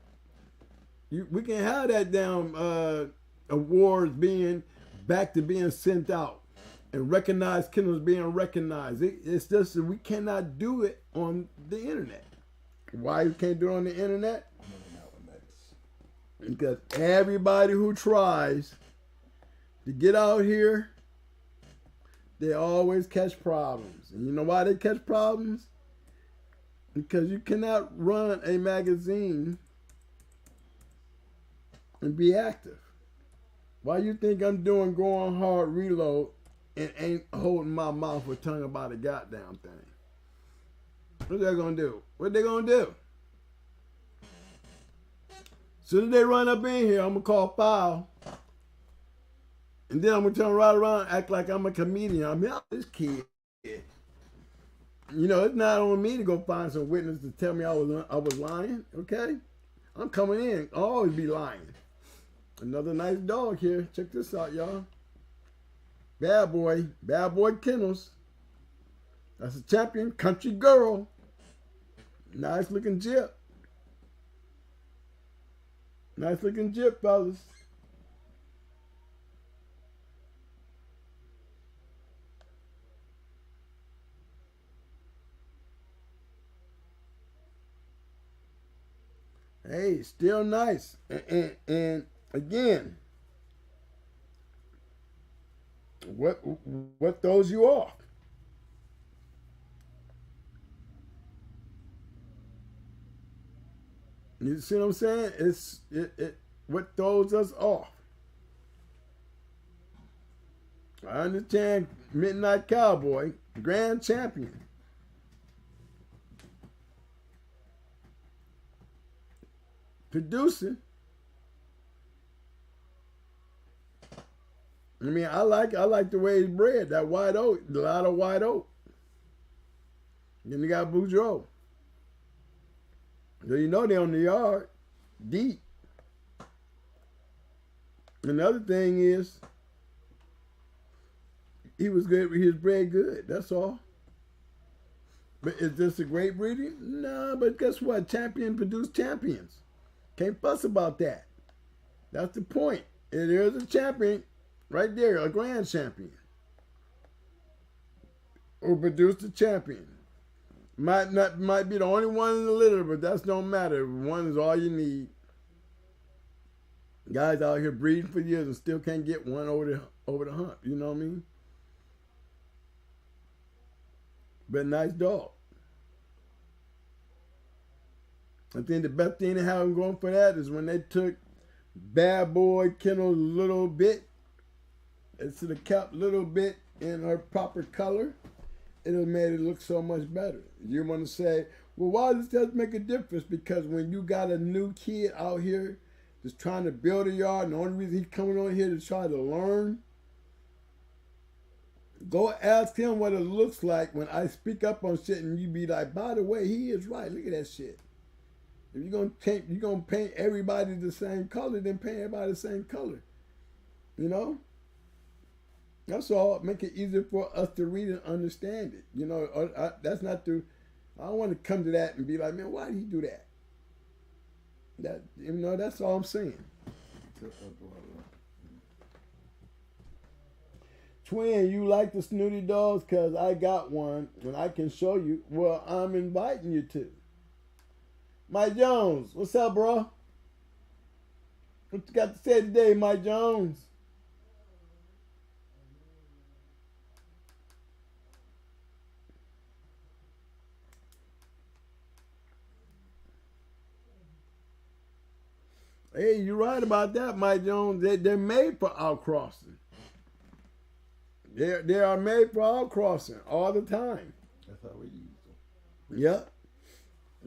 We can have that damn awards being back to being sent out and recognized kennels being recognized. It's just that we cannot do it on the internet. Why you can't do it on the internet? Because everybody who tries to get out here, they always catch problems. And you know why they catch problems? Because you cannot run a magazine and be active. Why you think I'm doing going hard reload and ain't holding my mouth or tongue about a goddamn thing? What they gonna do? What they gonna do? Soon as they run up in here, I'm gonna call foul. And then I'm gonna turn right around and act like I'm a comedian. I'm out this kid. You know, it's not on me to go find some witness to tell me I was lying, okay? I'm coming in. I'll always be lying. Another nice dog here. Check this out, y'all. Bad boy Kennels. That's a champion country girl. Nice looking jip. Nice looking jip, fellas. Hey, still nice. And again, what throws you off? You see what I'm saying? It's what throws us off. I understand Midnight Cowboy, grand champion. Producing. I mean, I like the way he's bred. That white oak, a lot of white oak. Then you got Boudreaux. So you know they're on the yard, deep. And the other thing is, he was good. He was bred good. That's all. But is this a great breeding? No, but guess what? Champion produce champions. Can't fuss about that. That's the point. And there's a champion right there, a grand champion, who produced a champion. Might be the only one in the litter, but that don't matter. One is all you need. Guys out here breeding for years and still can't get one over the hump. You know what I mean? But nice dog. I think the best thing to have them going for that is when they took Bad Boy Kennel a little bit, it should have kept a little bit in her proper color. It would have made it look so much better. You want to say, well, why does that make a difference? Because when you got a new kid out here just trying to build a yard, and the only reason he's coming on here to try to learn, go ask him what it looks like when I speak up on shit and you be like, by the way, he is right. Look at that shit. If you're gonna paint everybody the same color, then paint everybody the same color. You know? That's all. Make it easier for us to read and understand it. You know, that's not the. I don't want to come to that and be like, man, why did he do that? That, you know, that's all I'm saying. Twin, you like the snooty dogs? Because I got one and I can show you. Well, I'm inviting you to. Mike Jones, what's up, bro? What you got to say today, Mike Jones? Hey, you're right about that, Mike Jones. They're made for outcrossing. They are made for outcrossing all the time. That's how we use them. Yep.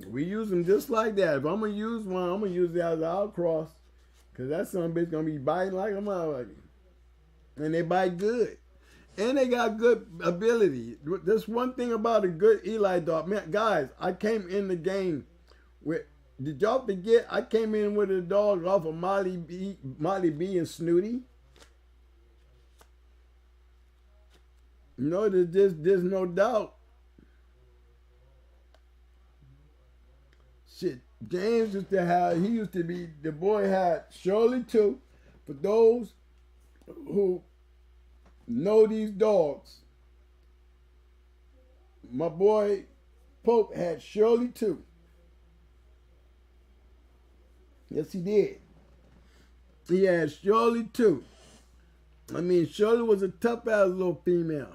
We use them just like that. If I'm going to use one, I'm going to use it as an outcross. Because that son of a bitch going to be biting like a motherfucker. And they bite good. And they got good ability. There's one thing about a good Eli dog. Man, guys, I came in the game with... Did y'all forget I came in with a dog off of Molly B and Snooty? You know, there's no doubt. Shit, James used to have, he used to be, the boy had Shirley too. For those who know these dogs, my boy Pope had Shirley too. Yes, he did. He had Shirley too. I mean, Shirley was a tough ass little female.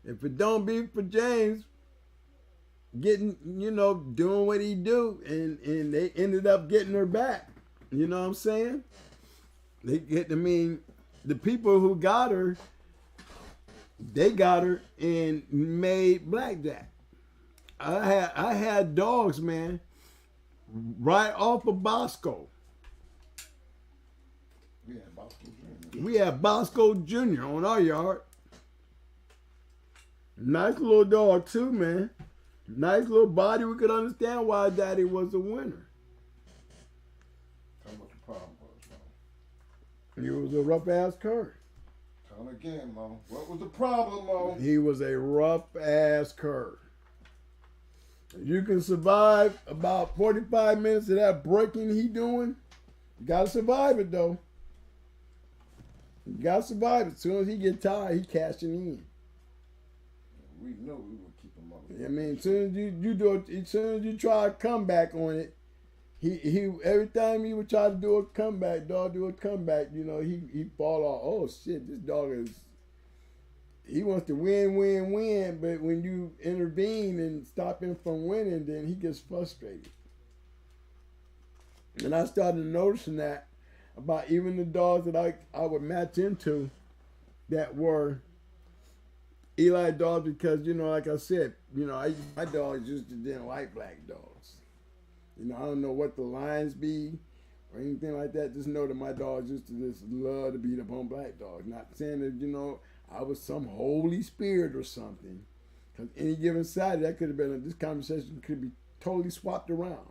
If it don't be for James getting, you know, doing what he do, and they ended up getting her back. You know what I'm saying? They get, I mean, the people who got her, they got her and made blackjack. I had dogs, man, right off of Bosco. We had Bosco Jr. We had Bosco Jr. on our yard. Nice little dog too, man. Nice little body. We could understand why Daddy was a winner. Tell him what the problem was, Mo. He was a rough ass cur. Tell him again, Mo. What was the problem, Mo? He was a rough ass cur. You can survive about 45 minutes of that breaking he doing. You gotta survive it though. You gotta survive it. As soon as he get tired, he cashing in. We know we would keep him up. I mean, as soon as you do it, as soon as you try a comeback on it, he every time he would try to do a comeback, do a comeback, you know, he fall off. Oh shit, this dog is, he wants to win, but when you intervene and stop him from winning, then he gets frustrated. And I started noticing that about even the dogs that I would match into that were Eli dogs, because, you know, like I said, you know, my dogs just didn't like black dogs. You know, I don't know what the lines be or anything like that. Just know that my dogs used to just love to beat up on black dogs. Not saying that, you know, I was some holy spirit or something. Because any given Saturday, that could have been, this conversation could be totally swapped around.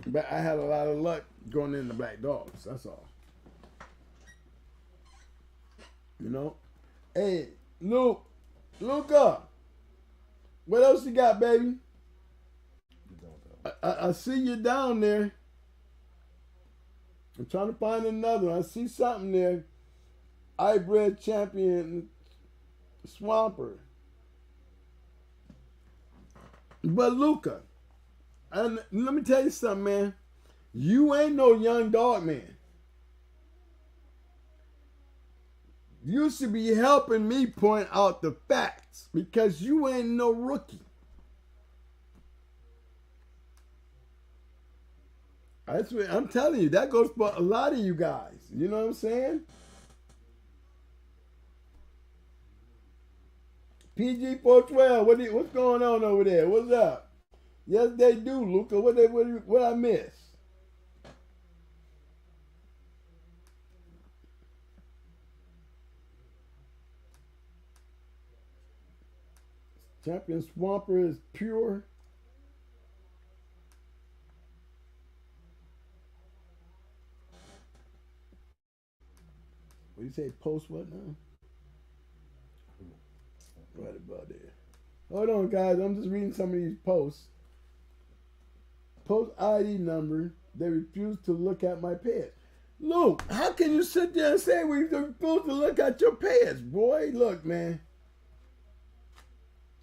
But I had a lot of luck going into black dogs. That's all. You know? Hey, Luca, what else you got, baby? I see you down there. I'm trying to find another one. I see something there. Hybrid champion Swamper. But Luca, and let me tell you something, man. You ain't no young dog man. You should be helping me point out the facts because you ain't no rookie. That's what I'm telling you. That goes for a lot of you guys. You know what I'm saying? PG 412. What's going on over there? What's up? Yes, they do, Luca. What I miss? Champion Swamper is pure. What do you say? Post what now? Right about there. Hold on, guys. I'm just reading some of these posts. Post ID number. They refuse to look at my pets. Luke, how can you sit there and say we refuse to look at your pets, boy? Look, man.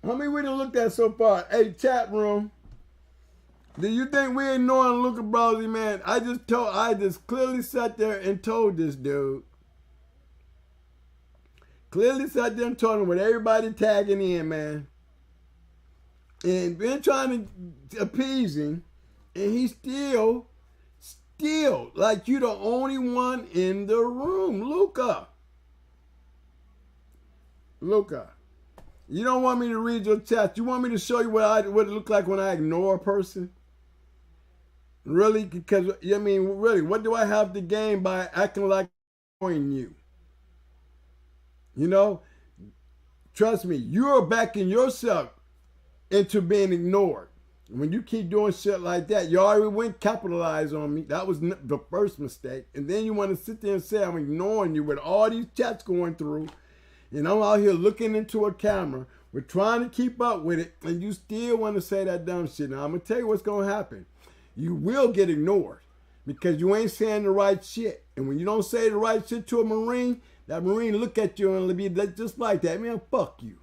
How many we done looked at so far? Hey, chat room. Do you think we ignoring Luca Browsy, man? I just clearly sat there and told this dude. Clearly sat there and told him with everybody tagging in, man. And been trying to appease him. And he still, like you the only one in the room. Luca. You don't want me to read your chat. You want me to show you what it looks like when I ignore a person? Really? Because, I mean, really, what do I have to gain by acting like I'm ignoring you? You know? Trust me, you're backing yourself into being ignored. When you keep doing shit like that, you already went capitalize on me. That was the first mistake. And then you want to sit there and say I'm ignoring you with all these chats going through. And I'm out here looking into a camera. We're trying to keep up with it, and you still want to say that dumb shit. Now, I'm going to tell you what's going to happen. You will get ignored because you ain't saying the right shit. And when you don't say the right shit to a Marine, that Marine look at you and be just like that. Man, fuck you.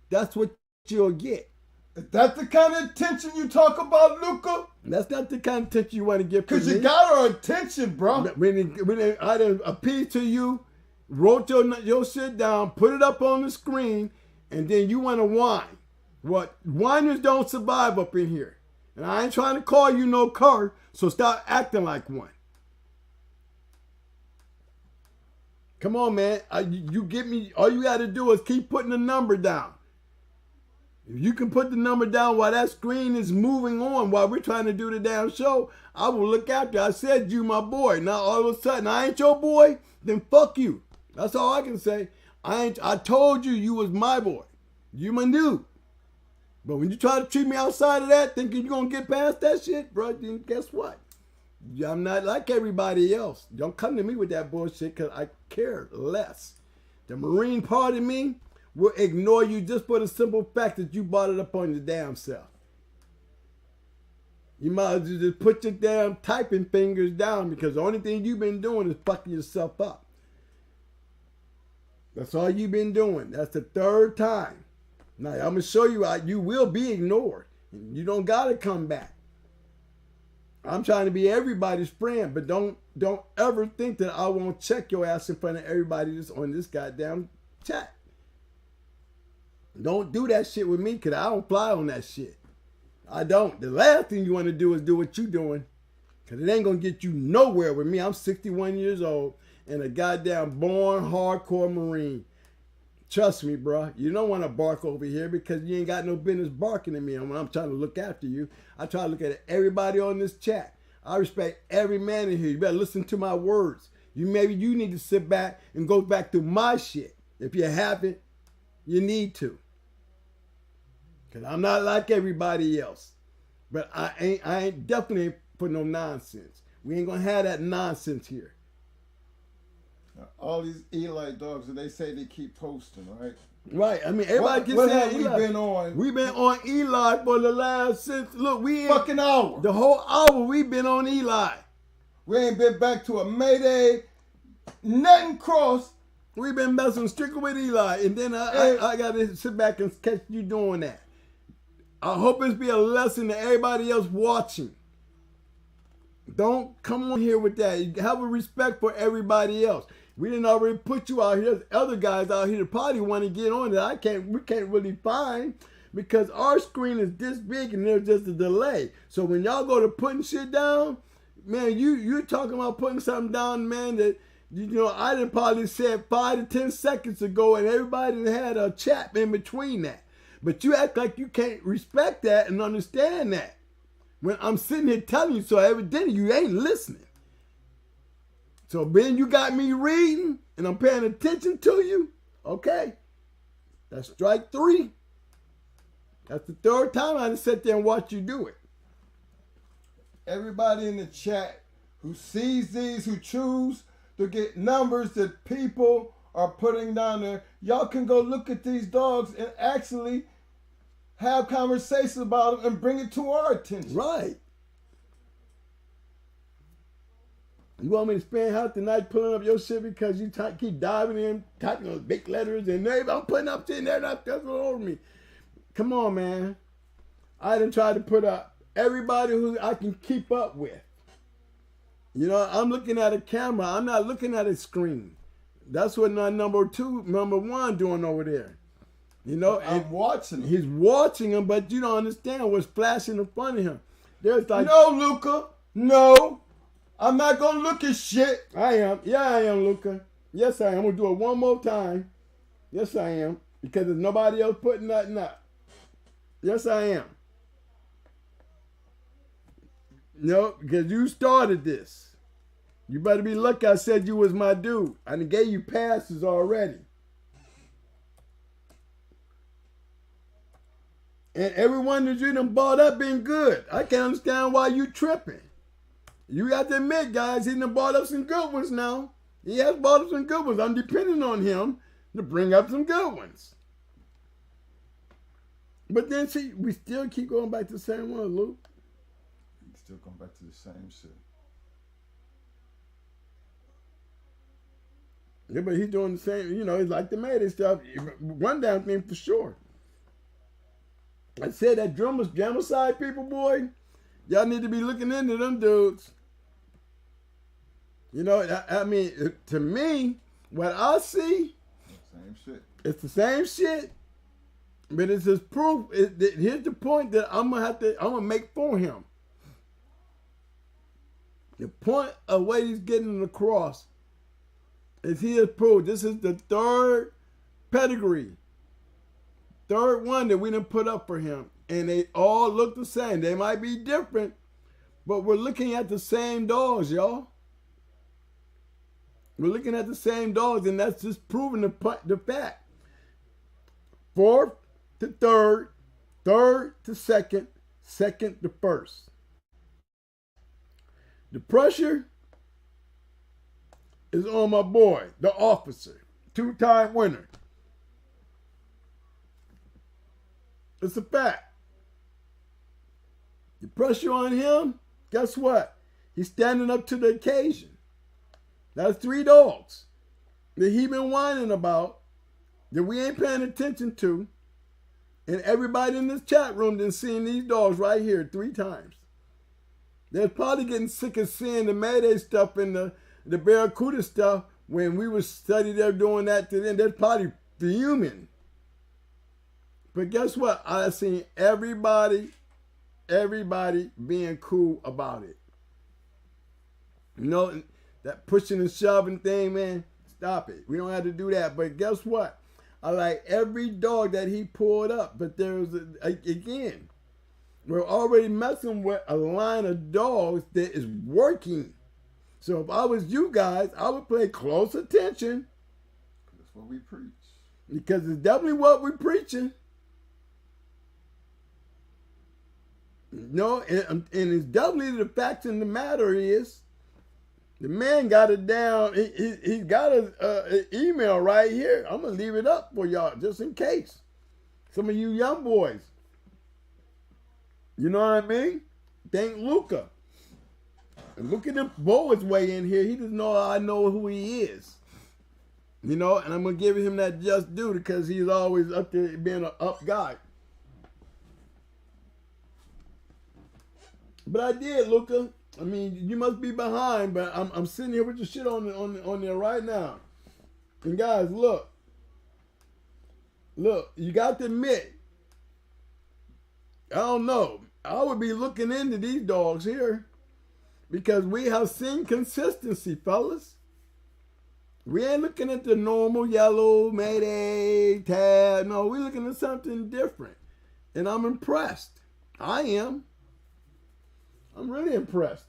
That's what you'll get. Is that the kind of attention you talk about, Luca? That's not the kind of attention you want to get from me. Because you got our attention, bro. When I done appealed to you, wrote your shit down, put it up on the screen, and then you want to whine. What? Whiners don't survive up in here. And I ain't trying to call you no cur, so stop acting like one. Come on, man. You get me. All you got to do is keep putting the number down. If you can put the number down while that screen is moving on, while we're trying to do the damn show, I will look after. I said you my boy. Now all of a sudden I ain't your boy, then fuck you. That's all I can say. I told you you was my boy. You my dude. But when you try to treat me outside of that, thinking you're going to get past that shit, bro, then guess what? I'm not like everybody else. Don't come to me with that bullshit because I care less. The Marine part of me will ignore you just for the simple fact that you brought it up on your damn self. You might as well just put your damn typing fingers down because the only thing you've been doing is fucking yourself up. That's all you've been doing. That's the third time. Now, I'm going to show you how you will be ignored. You don't got to come back. I'm trying to be everybody's friend, but don't ever think that I won't check your ass in front of everybody that's on this goddamn chat. Don't do that shit with me because I don't fly on that shit. I don't. The last thing you want to do is do what you doing because it ain't going to get you nowhere with me. I'm 61 years old and a goddamn born hardcore Marine. Trust me, bro. You don't want to bark over here because you ain't got no business barking at me when I'm trying to look after you. I try to look at everybody on this chat. I respect every man in here. You better listen to my words. Maybe you need to sit back and go back through my shit. If you haven't, you need to. Because I'm not like everybody else. But I ain't definitely for no nonsense. We ain't going to have that nonsense here. All these Eli dogs, and they say they keep posting, right? Right. I mean, everybody keeps saying saying Eli. Been on? We've been on Eli for the last since. Look, fucking hour. The whole hour we've been on Eli. We ain't been back to a Mayday, nothing cross. We've been messing strictly with Eli, and then I got to sit back and catch you doing that. I hope it's be a lesson to everybody else watching. Don't come on here with that. Have a respect for everybody else. We didn't already put you out here. There's other guys out here that probably want to get on that we can't really find because our screen is this big and there's just a delay. So when y'all go to putting shit down, man, you're talking about putting something down, man, that I done probably said 5 to 10 seconds ago and everybody had a chat in between that. But you act like you can't respect that and understand that. When I'm sitting here telling you so, evidently you ain't listening. So, Ben, you got me reading and I'm paying attention to you. Okay. That's strike 3. That's the third time I just sit there and watch you do it. Everybody in the chat who sees these, who choose to get numbers that people are putting down there, y'all can go look at these dogs and actually have conversations about them and bring it to our attention. Right. You want me to spend half the night pulling up your shit because you keep diving in, typing those big letters, and I'm putting up shit and they're not all over me. Come on, man. I done tried to put up everybody who I can keep up with. I'm looking at a camera. I'm not looking at a screen. That's what number 1 doing over there. I'm watching him. He's watching him, but you don't understand what's flashing in front of him. There's like, no, Luca, no. I'm not going to look at shit. I am. Yeah, I am, Luca. Yes, I am. I'm going to do it one more time. Yes, I am. Because there's nobody else putting nothing up. Yes, I am. No, because you started this. You better be lucky I said you was my dude. I done gave you passes already. And everyone that you done bought up been good. I can't understand why you tripping. You got to admit, guys, he done bought up some good ones now. He has bought up some good ones. I'm depending on him. to bring up some good ones. But then, see, we still keep going back to the same one, Luke. You still come back to the same shit. Yeah, but he's doing the same, you know, it's like the Mayday stuff. One damn thing for sure. I said that Jamicide people, boy, y'all need to be looking into them dudes. You know, I mean, to me, what I see, same shit. It's the same shit, but it's his proof. Here's the point that I'm gonna make for him. The point of what he's getting across is he has proved this is the third pedigree. Third one that we done put up for him. And they all look the same. They might be different, but we're looking at the same dogs, y'all. We're looking at the same dogs, and that's just proving the fact. Fourth to third, third to second, second to first. The pressure is on my boy, the officer, two-time winner. It's a fact. The pressure on him, guess what? He's standing up to the occasion. That's 3 dogs that he been whining about, that we ain't paying attention to, and everybody in this chat room done seen these dogs right here 3 times. They're probably getting sick of seeing the Mayday stuff and the Barracuda stuff when we were studying there doing that to them. They're probably fuming. But guess what? I seen everybody being cool about it. You know, that pushing and shoving thing, man, stop it. We don't have to do that. But guess what? I like every dog that he pulled up. But there's, again, we're already messing with a line of dogs that is working. So if I was you guys, I would pay close attention. That's what we preach. Because it's definitely what we're preaching. No, and it's definitely the fact in the matter is, the man got it down. He got an email right here. I'm going to leave it up for y'all just in case. Some of you young boys. You know what I mean? Thank Luca. And look at the boys way in here. He doesn't know I know who he is. You know, and I'm going to give him that just due because he's always up there being an up guy. But I did, Luca. I mean, you must be behind, but I'm sitting here with the shit on there right now. And guys, look, you got to admit, I don't know, I would be looking into these dogs here because we have seen consistency, fellas. We ain't looking at the normal yellow, Mayday, tab. No, we're looking at something different. And I'm impressed. I am. I'm really impressed.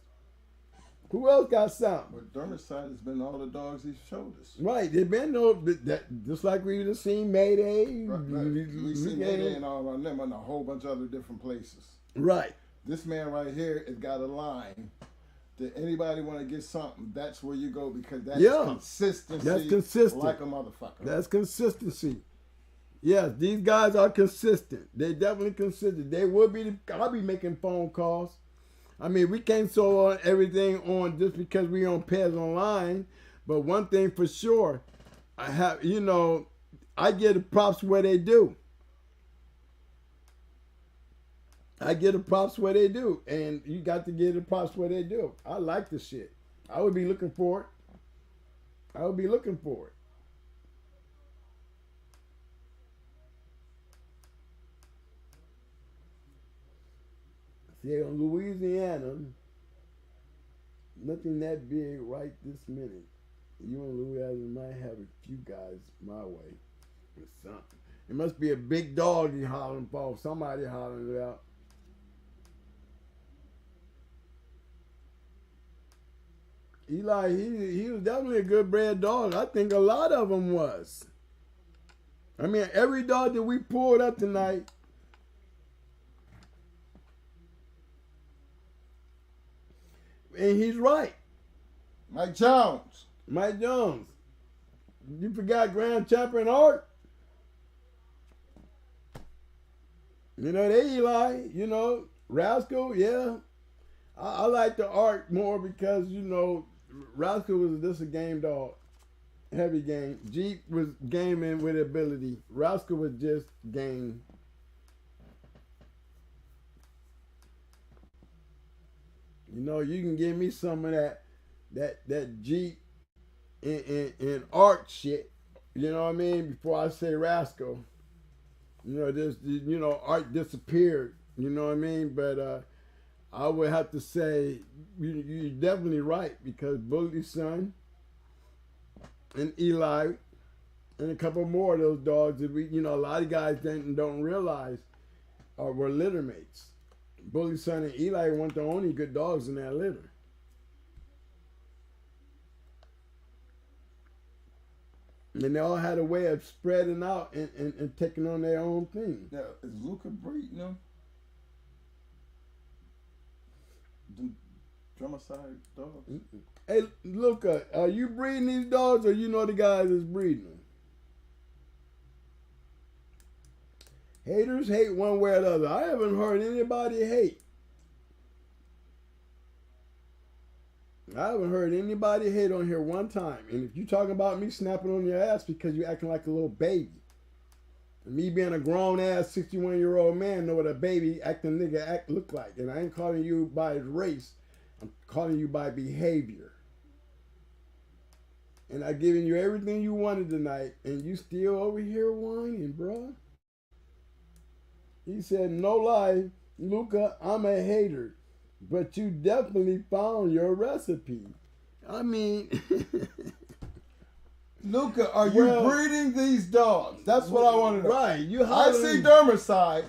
Who else got something? But Dermicide has been all the dogs he's showed us. Right. They've been just like we just seen Mayday. Right. We seen Mayday and all around them and a whole bunch of other different places. Right. This man right here has got a line that anybody want to get something, that's where you go because that's consistency. That's consistent. Like a motherfucker. That's consistency. Yes, these guys are consistent. They're definitely consistent. They will be. I'll be making phone calls. I mean, we can't show everything on just because we on Pairs Online. But one thing for sure, I have, you know, I get the props where they do. I get the props where they do. And you got to get the props where they do. I like the shit. I would be looking for it. I would be looking for it. See, in Louisiana, nothing that big right this minute. You in Louisiana might have a few guys my way or something. It must be a big dog you hollering for. Somebody hollering it out. Eli, he was definitely a good bred dog. I think a lot of them was. I mean, every dog that we pulled up tonight, and he's right. Mike Jones. Mike Jones. You forgot Grand Champion Art? You know, they Eli, you know, Rascal, yeah. I like the Art more because, you know, Rascal was just a game dog. Heavy game. Jeep was gaming with ability. Rascal was just game. You know, you can give me some of that Jeep in Art shit. You know what I mean? Before I say Rascal. You know, this, you know, Art disappeared. You know what I mean? But I would have to say you're definitely right because Bully's son and Eli and a couple more of those dogs that we, you know, a lot of guys don't realize were litter mates. Bully's son and Eli weren't the only good dogs in that litter. And they all had a way of spreading out and taking on their own thing. Yeah, is Luca breeding them? The Drummer-side dogs? Mm-mm. Hey, Luca, are you breeding these dogs or you know the guys that's breeding them? Haters hate one way or the other. I haven't heard anybody hate. I haven't heard anybody hate on here one time. And if you talking about me snapping on your ass because you acting like a little baby. And me being a grown ass 61-year-old man know what a baby acting nigga look like. And I ain't calling you by race. I'm calling you by behavior. And I giving you everything you wanted tonight. And you still over here whining, bruh. He said, no lie, Luca, I'm a hater. But you definitely found your recipe. I mean... Luca, are you breeding these dogs? That's what I want to know. Right. I see Dermicide,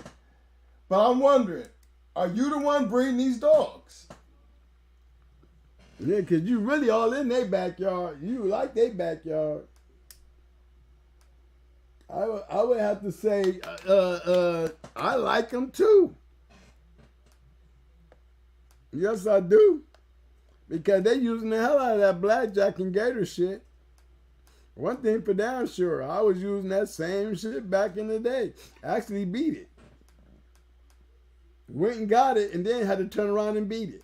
but I'm wondering, are you the one breeding these dogs? Yeah, because you really all in their backyard. You like their backyard. I would have to say I like them too. Yes, I do. Because they using the hell out of that blackjack and gator shit. One thing for damn sure, I was using that same shit back in the day. Actually beat it. Went and got it and then had to turn around and beat it.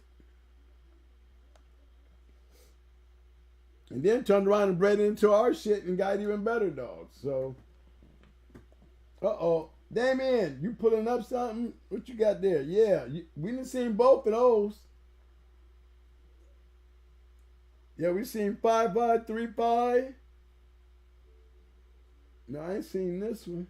And then turned around and bred it into our shit and got even better dogs. So, uh-oh. Damien, you pulling up something? What you got there? Yeah, we done seen both of those. Yeah, we seen 5535. No, I ain't seen this one.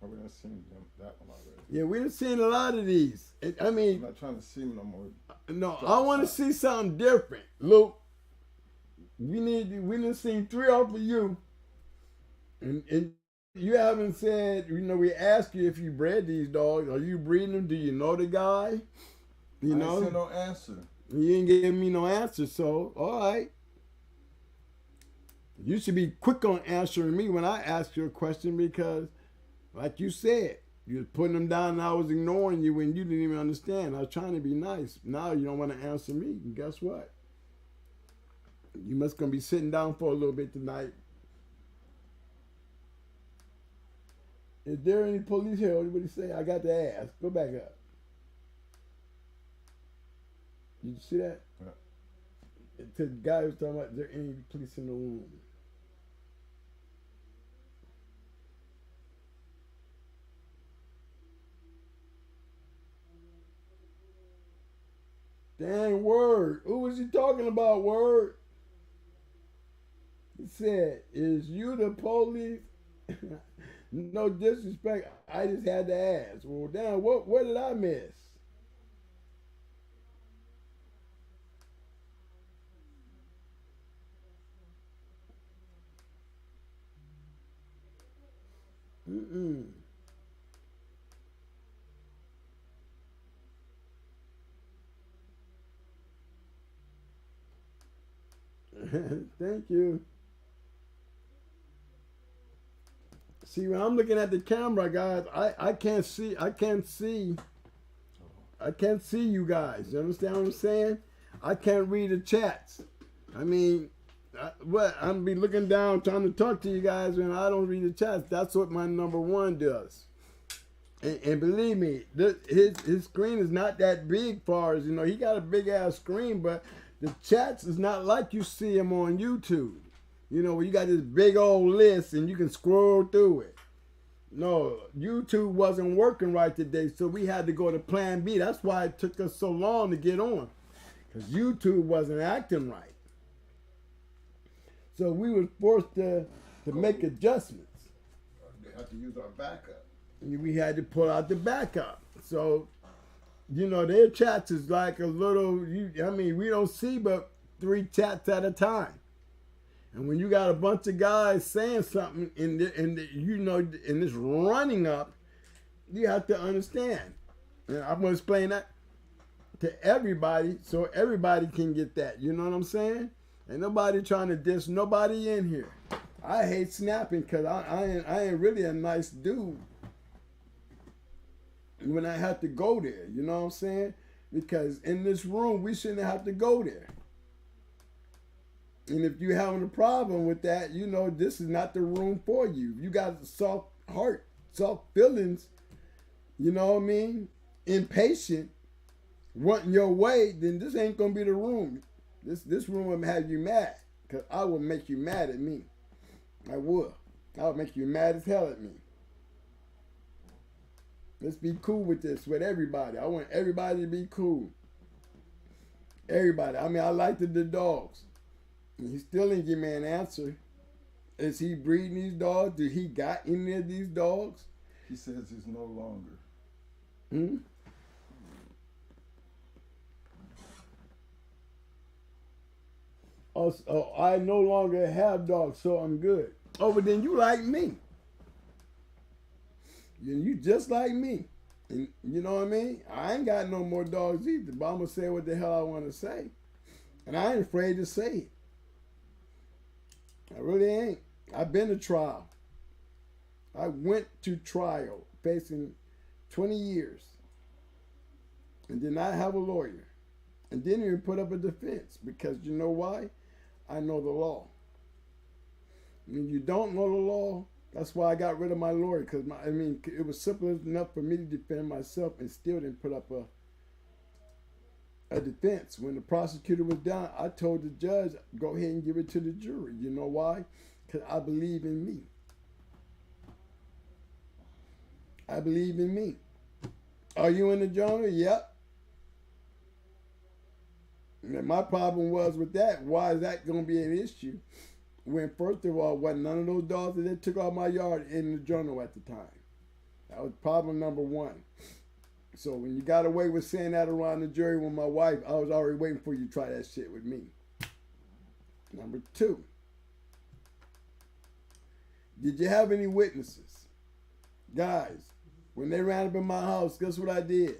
Oh, we done seen that one already. Yeah, we done seen a lot of these. I mean, I'm not trying to see them no more. No, I want to see something different. Luke, we done seen 3 off of you. And you haven't said, you know, we asked you if you bred these dogs. Are you breeding them? Do you know the guy? You know? I ain't no answer. You ain't giving me no answer, so, all right. You should be quick on answering me when I ask you a question because, like you said, you was putting them down and I was ignoring you when you didn't even understand. I was trying to be nice. Now you don't want to answer me. And guess what? You must going to be sitting down for a little bit tonight. Is there any police here? What did he say? I got to ask. Go back up. Did you see that? Yeah. The guy was talking about, is there any police in the room? Dang, Word. Who was he talking about, Word? He said, is you the police? No disrespect. I just had to ask. Well, damn, what did I miss? Mm-mm. Thank you. See, when I'm looking at the camera, guys, I can't see you guys. You understand what I'm saying? I can't read the chats. I mean, I'm be looking down trying to talk to you guys when I don't read the chats. That's what my number one does. And believe me, his screen is not that big far as, he got a big ass screen, but the chats is not like you see him on YouTube. Where you got this big old list and you can scroll through it. No, YouTube wasn't working right today, so we had to go to plan B. That's why it took us so long to get on, because YouTube wasn't acting right. So we were forced to make adjustments. They had to use our backup. We had to pull out the backup. So, their chats is like a little, we don't see but 3 chats at a time. And when you got a bunch of guys saying something and it's running up, you have to understand. And I'm going to explain that to everybody so everybody can get that. You know what I'm saying? Ain't nobody trying to diss nobody in here. I hate snapping because I ain't really a nice dude when I have to go there. You know what I'm saying? Because in this room, we shouldn't have to go there. And if you're having a problem with that, this is not the room for you. You got a soft heart, soft feelings, impatient, wanting your way, then this ain't going to be the room. This room will have you mad, because I will make you mad at me. I will. I'll make you mad as hell at me. Let's be cool with this, with everybody. I want everybody to be cool. Everybody. I like the dogs. He still didn't give me an answer. Is he breeding these dogs? Did he got any of these dogs? He says he's no longer. Oh, I no longer have dogs, so I'm good. Oh, but then you like me. You just like me. And you know what I mean? I ain't got no more dogs either, but I'm going to say what the hell I want to say. And I ain't afraid to say it. I really ain't. I've been to trial. I went to trial facing 20 years and did not have a lawyer and didn't even put up a defense, because you know why? I know the law. When you don't know the law, that's why I got rid of my lawyer, because it was simple enough for me to defend myself and still didn't put up a defense. When the prosecutor was done, I told the judge, go ahead and give it to the jury. You know why? Because I believe in me. I believe in me. Are you in the genre? Yep. And my problem was with that, why is that going to be an issue? When, first of all, wasn't none of those dogs that they took out my yard in the journal at the time. That was problem number one. So when you got away with saying that around the jury with my wife, I was already waiting for you to try that shit with me. Number two, did you have any witnesses? Guys, when they ran up in my house, guess what I did?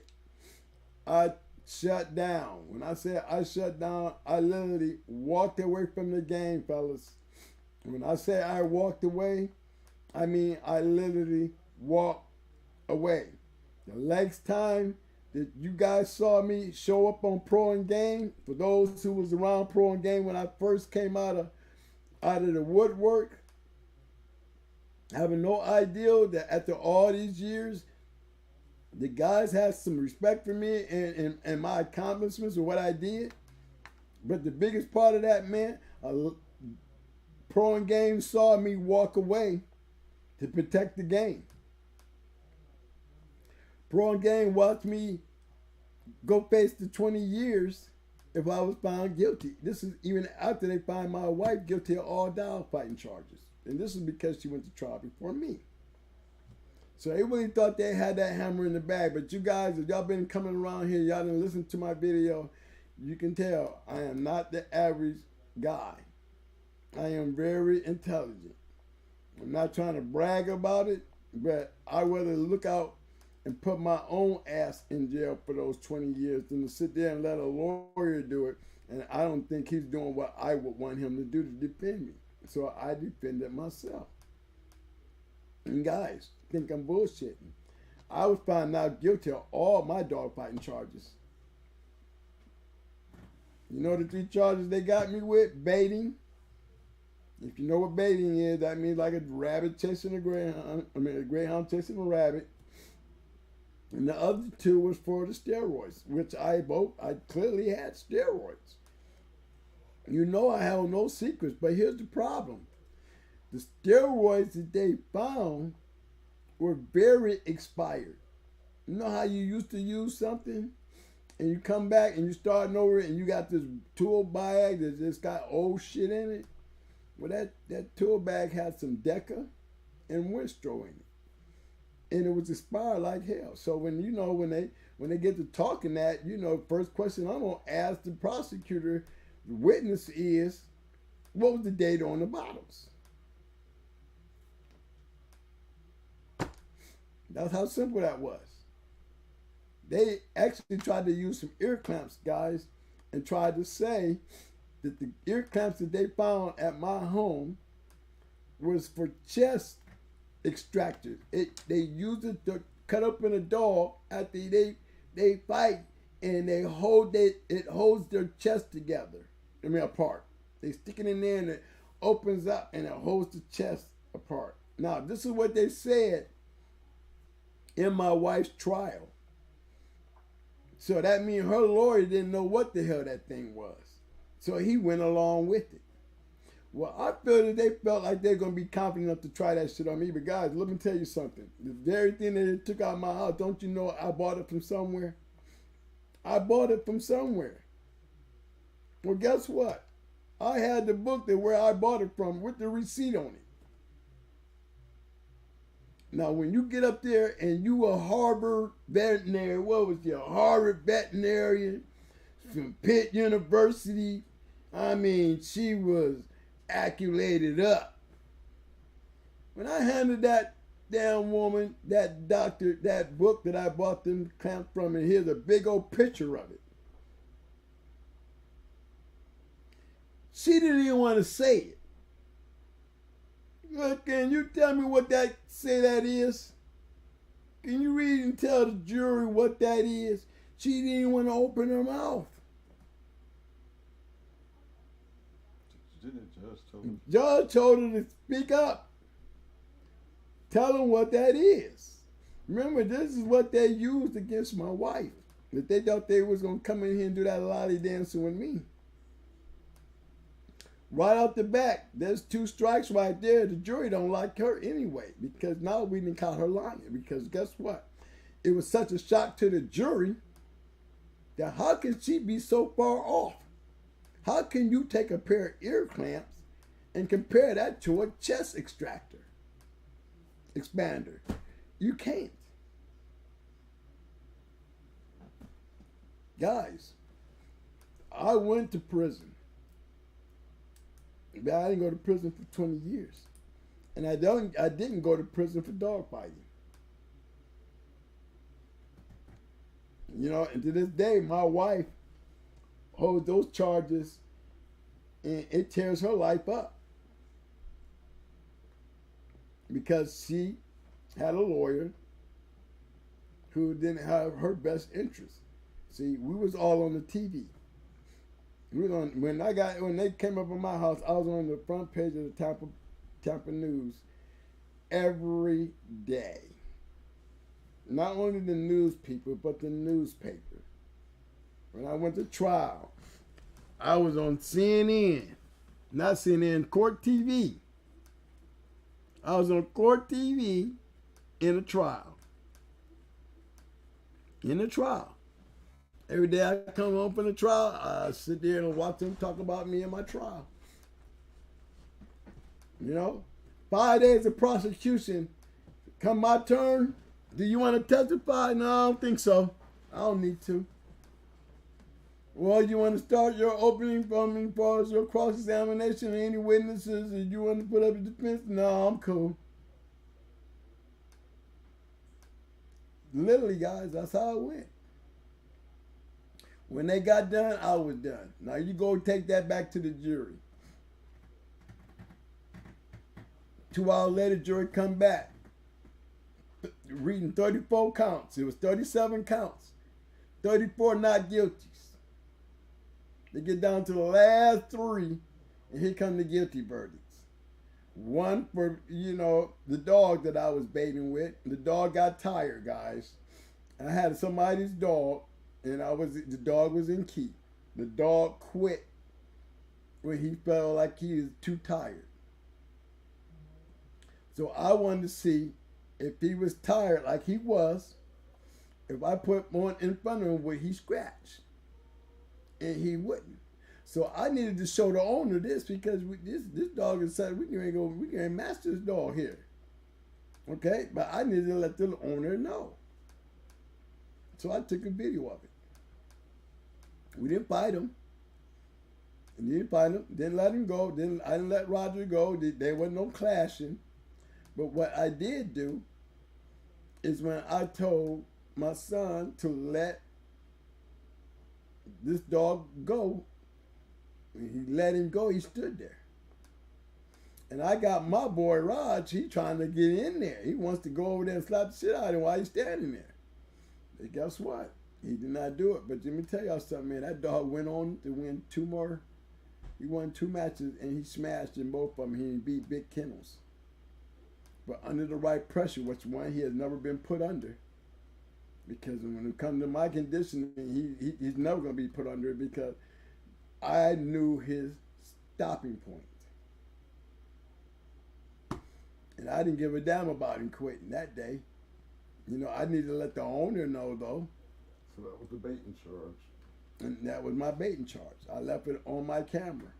I shut down. When I say I shut down, I literally walked away from the game, fellas. When I say I walked away, I mean I literally walked away. The next time that you guys saw me show up on Pro and Game, for those who was around Pro and Game when I first came out of the woodwork, having no idea that after all these years, the guys had some respect for me and my accomplishments or what I did. But the biggest part of that, man, Pro and Game saw me walk away to protect the game. Pro and Game watched me go face the 20 years if I was found guilty. This is even after they find my wife guilty of all dog fighting charges. And this is because she went to trial before me. So they really thought they had that hammer in the bag. But you guys, if y'all been coming around here, y'all didn't listen to my video, you can tell I am not the average guy. I am very intelligent. I'm not trying to brag about it, but I rather look out and put my own ass in jail for those 20 years than to sit there and let a lawyer do it. And I don't think he's doing what I would want him to do to defend me. So I defended myself. And guys, think I'm bullshitting. I was found not guilty of all my dog fighting charges. You know the 3 charges they got me with? Baiting. If you know what baiting is, that means like a rabbit chasing a greyhound. I mean, a greyhound chasing a rabbit. And the other 2 was for the steroids, which I clearly had steroids. You know I have no secrets, but here's the problem. The steroids that they found were very expired. You know how you used to use something and you come back and you start over it and you got this tool bag that just got old shit in it? Well, that tool bag had some Deca and Winstro in it. And it was expired like hell. So when they get to talking that, first question I'm gonna ask the prosecutor, the witness is, what was the date on the bottles? That's how simple that was. They actually tried to use some ear clamps, guys, and tried to say that the ear clamps that they found at my home was for chest extractors. They use it to cut open a dog after they fight, and it holds their chest together. Apart. They stick it in there and it opens up and it holds the chest apart. Now, this is what they said in my wife's trial. So that means her lawyer didn't know what the hell that thing was. So he went along with it. Well, I feel that they felt like they're going to be confident enough to try that shit on me. But guys, let me tell you something. The very thing that they took out of my house, don't you know I bought it from somewhere? I bought it from somewhere. Well, guess what? I had the book that where I bought it from with the receipt on it. Now, when you get up there and you a Harvard veterinary, what was you, a Harvard veterinarian from Pitt University? I mean, she was accolated up. When I handed that damn woman, that doctor, that book that I bought them clamps from, and here's a big old picture of it. She didn't even want to say it. Look, can you tell me what that is? Can you read and tell the jury what that is? She didn't even want to open her mouth. Didn't the judge tell her? Judge told her to speak up. Tell them what that is. Remember, this is what they used against my wife. That they thought they was going to come in here and do that lolly dancing with me. Right off the back, there's 2 strikes right there. The jury don't like her anyway, because now we didn't call her lying. Because guess what? It was such a shock to the jury that how can she be so far off? How can you take a pair of ear clamps and compare that to a chest expander? You can't. Guys, I went to prison. But I didn't go to prison for 20 years. And I didn't go to prison for dog fighting. And to this day, my wife holds those charges, and it tears her life up. Because she had a lawyer who didn't have her best interest. See, we was all on the TV. When they came up in my house, I was on the front page of the Tampa News every day. Not only the news people, but the newspaper. When I went to trial, I was on CNN, not CNN, Court TV. I was on Court TV in a trial. Every day I come home from the trial, I sit there and watch them talk about me and my trial. 5 days of prosecution. Come my turn, do you want to testify? No, I don't think so. I don't need to. Well, you want to start your opening from as far as your cross-examination of any witnesses, and you want to put up a defense? No, I'm cool. Literally, guys, that's how it went. When they got done, I was done. Now you go take that back to the jury. 2 hours later, jury come back. Reading 34 counts. It was 37 counts. 34 not guilties. They get down to the last three, and here come the guilty verdicts. One for, the dog that I was baiting with. The dog got tired, guys. I had somebody's dog, and the dog was in key. The dog quit when he felt like he was too tired. So I wanted to see if he was tired like he was. If I put one in front of him, would he scratch? And he wouldn't. So I needed to show the owner this because this dog is saying we can master this dog here. Okay, but I needed to let the owner know. So I took a video of it. We didn't fight him. Didn't let him go. I didn't let Roger go. There wasn't no clashing. But what I did do is when I told my son to let this dog go, when he let him go, he stood there. And I got my boy Raj, he trying to get in there. He wants to go over there and slap the shit out of him while he's standing there. But guess what? He did not do it. But let me tell y'all something, man. That dog went on to win two more. He won 2 matches, and he smashed in both of them. He beat big Kennels. But under the right pressure, which one he has never been put under. Because when it comes to my conditioning, he's never going to be put under it because I knew his stopping point. And I didn't give a damn about him quitting that day. I needed to let the owner know, though. So that was the baiting charge. And that was my baiting charge. I left it on my camera.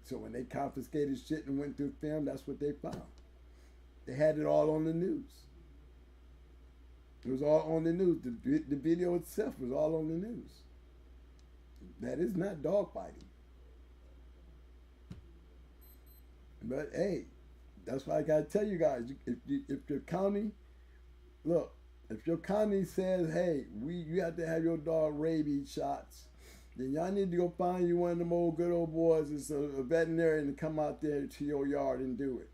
So when they confiscated shit and went through film, that's what they found. They had it all on the news. It was all on the news. The video itself was all on the news. That is not dogfighting. But hey, that's why I gotta tell you guys, if your county, look, if your county says, hey, you have to have your dog rabies shots, then y'all need to go find you one of them old good old boys that's a veterinarian to come out there to your yard and do it.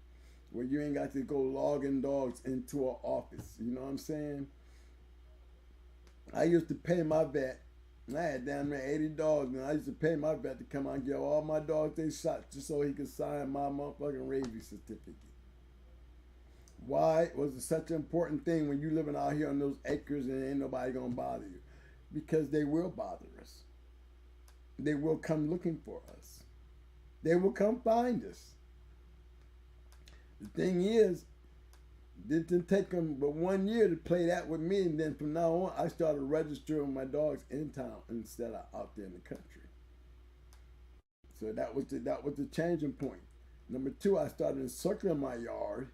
Where you ain't got to go logging dogs into an office. You know what I'm saying? I used to pay my vet. I had down there 80 dogs, man. I used to pay my vet to come out and give all my dogs their shots just so he could sign my motherfucking rabies certificate. Why was it such an important thing when you living out here on those acres and ain't nobody gonna bother you? Because they will bother us. They will come looking for us. They will come find us. The thing is, it didn't take them but 1 year to play that with me, and then from now on, I started registering my dogs in town instead of out there in the country. So that was the changing point. Number 2, I started encircling my yard,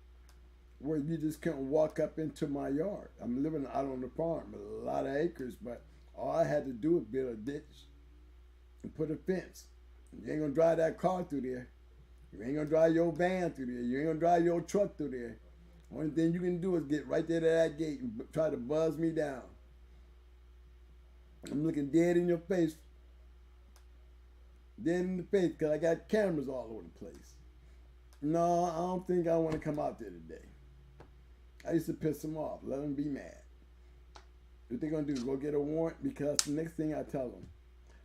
where you just couldn't walk up into my yard. I'm living out on the farm, with a lot of acres, but all I had to do was build a ditch and put a fence. You ain't gonna drive that car through there. You ain't gonna drive your van through there. You ain't gonna drive your truck through there. Only thing you can do is get right there to that gate and try to buzz me down. I'm looking dead in your face. Dead in the face because I got cameras all over the place. No, I don't think I want to come out there today. I used to piss them off. Let them be mad. What they gonna do? Go get a warrant? Because the next thing I tell them,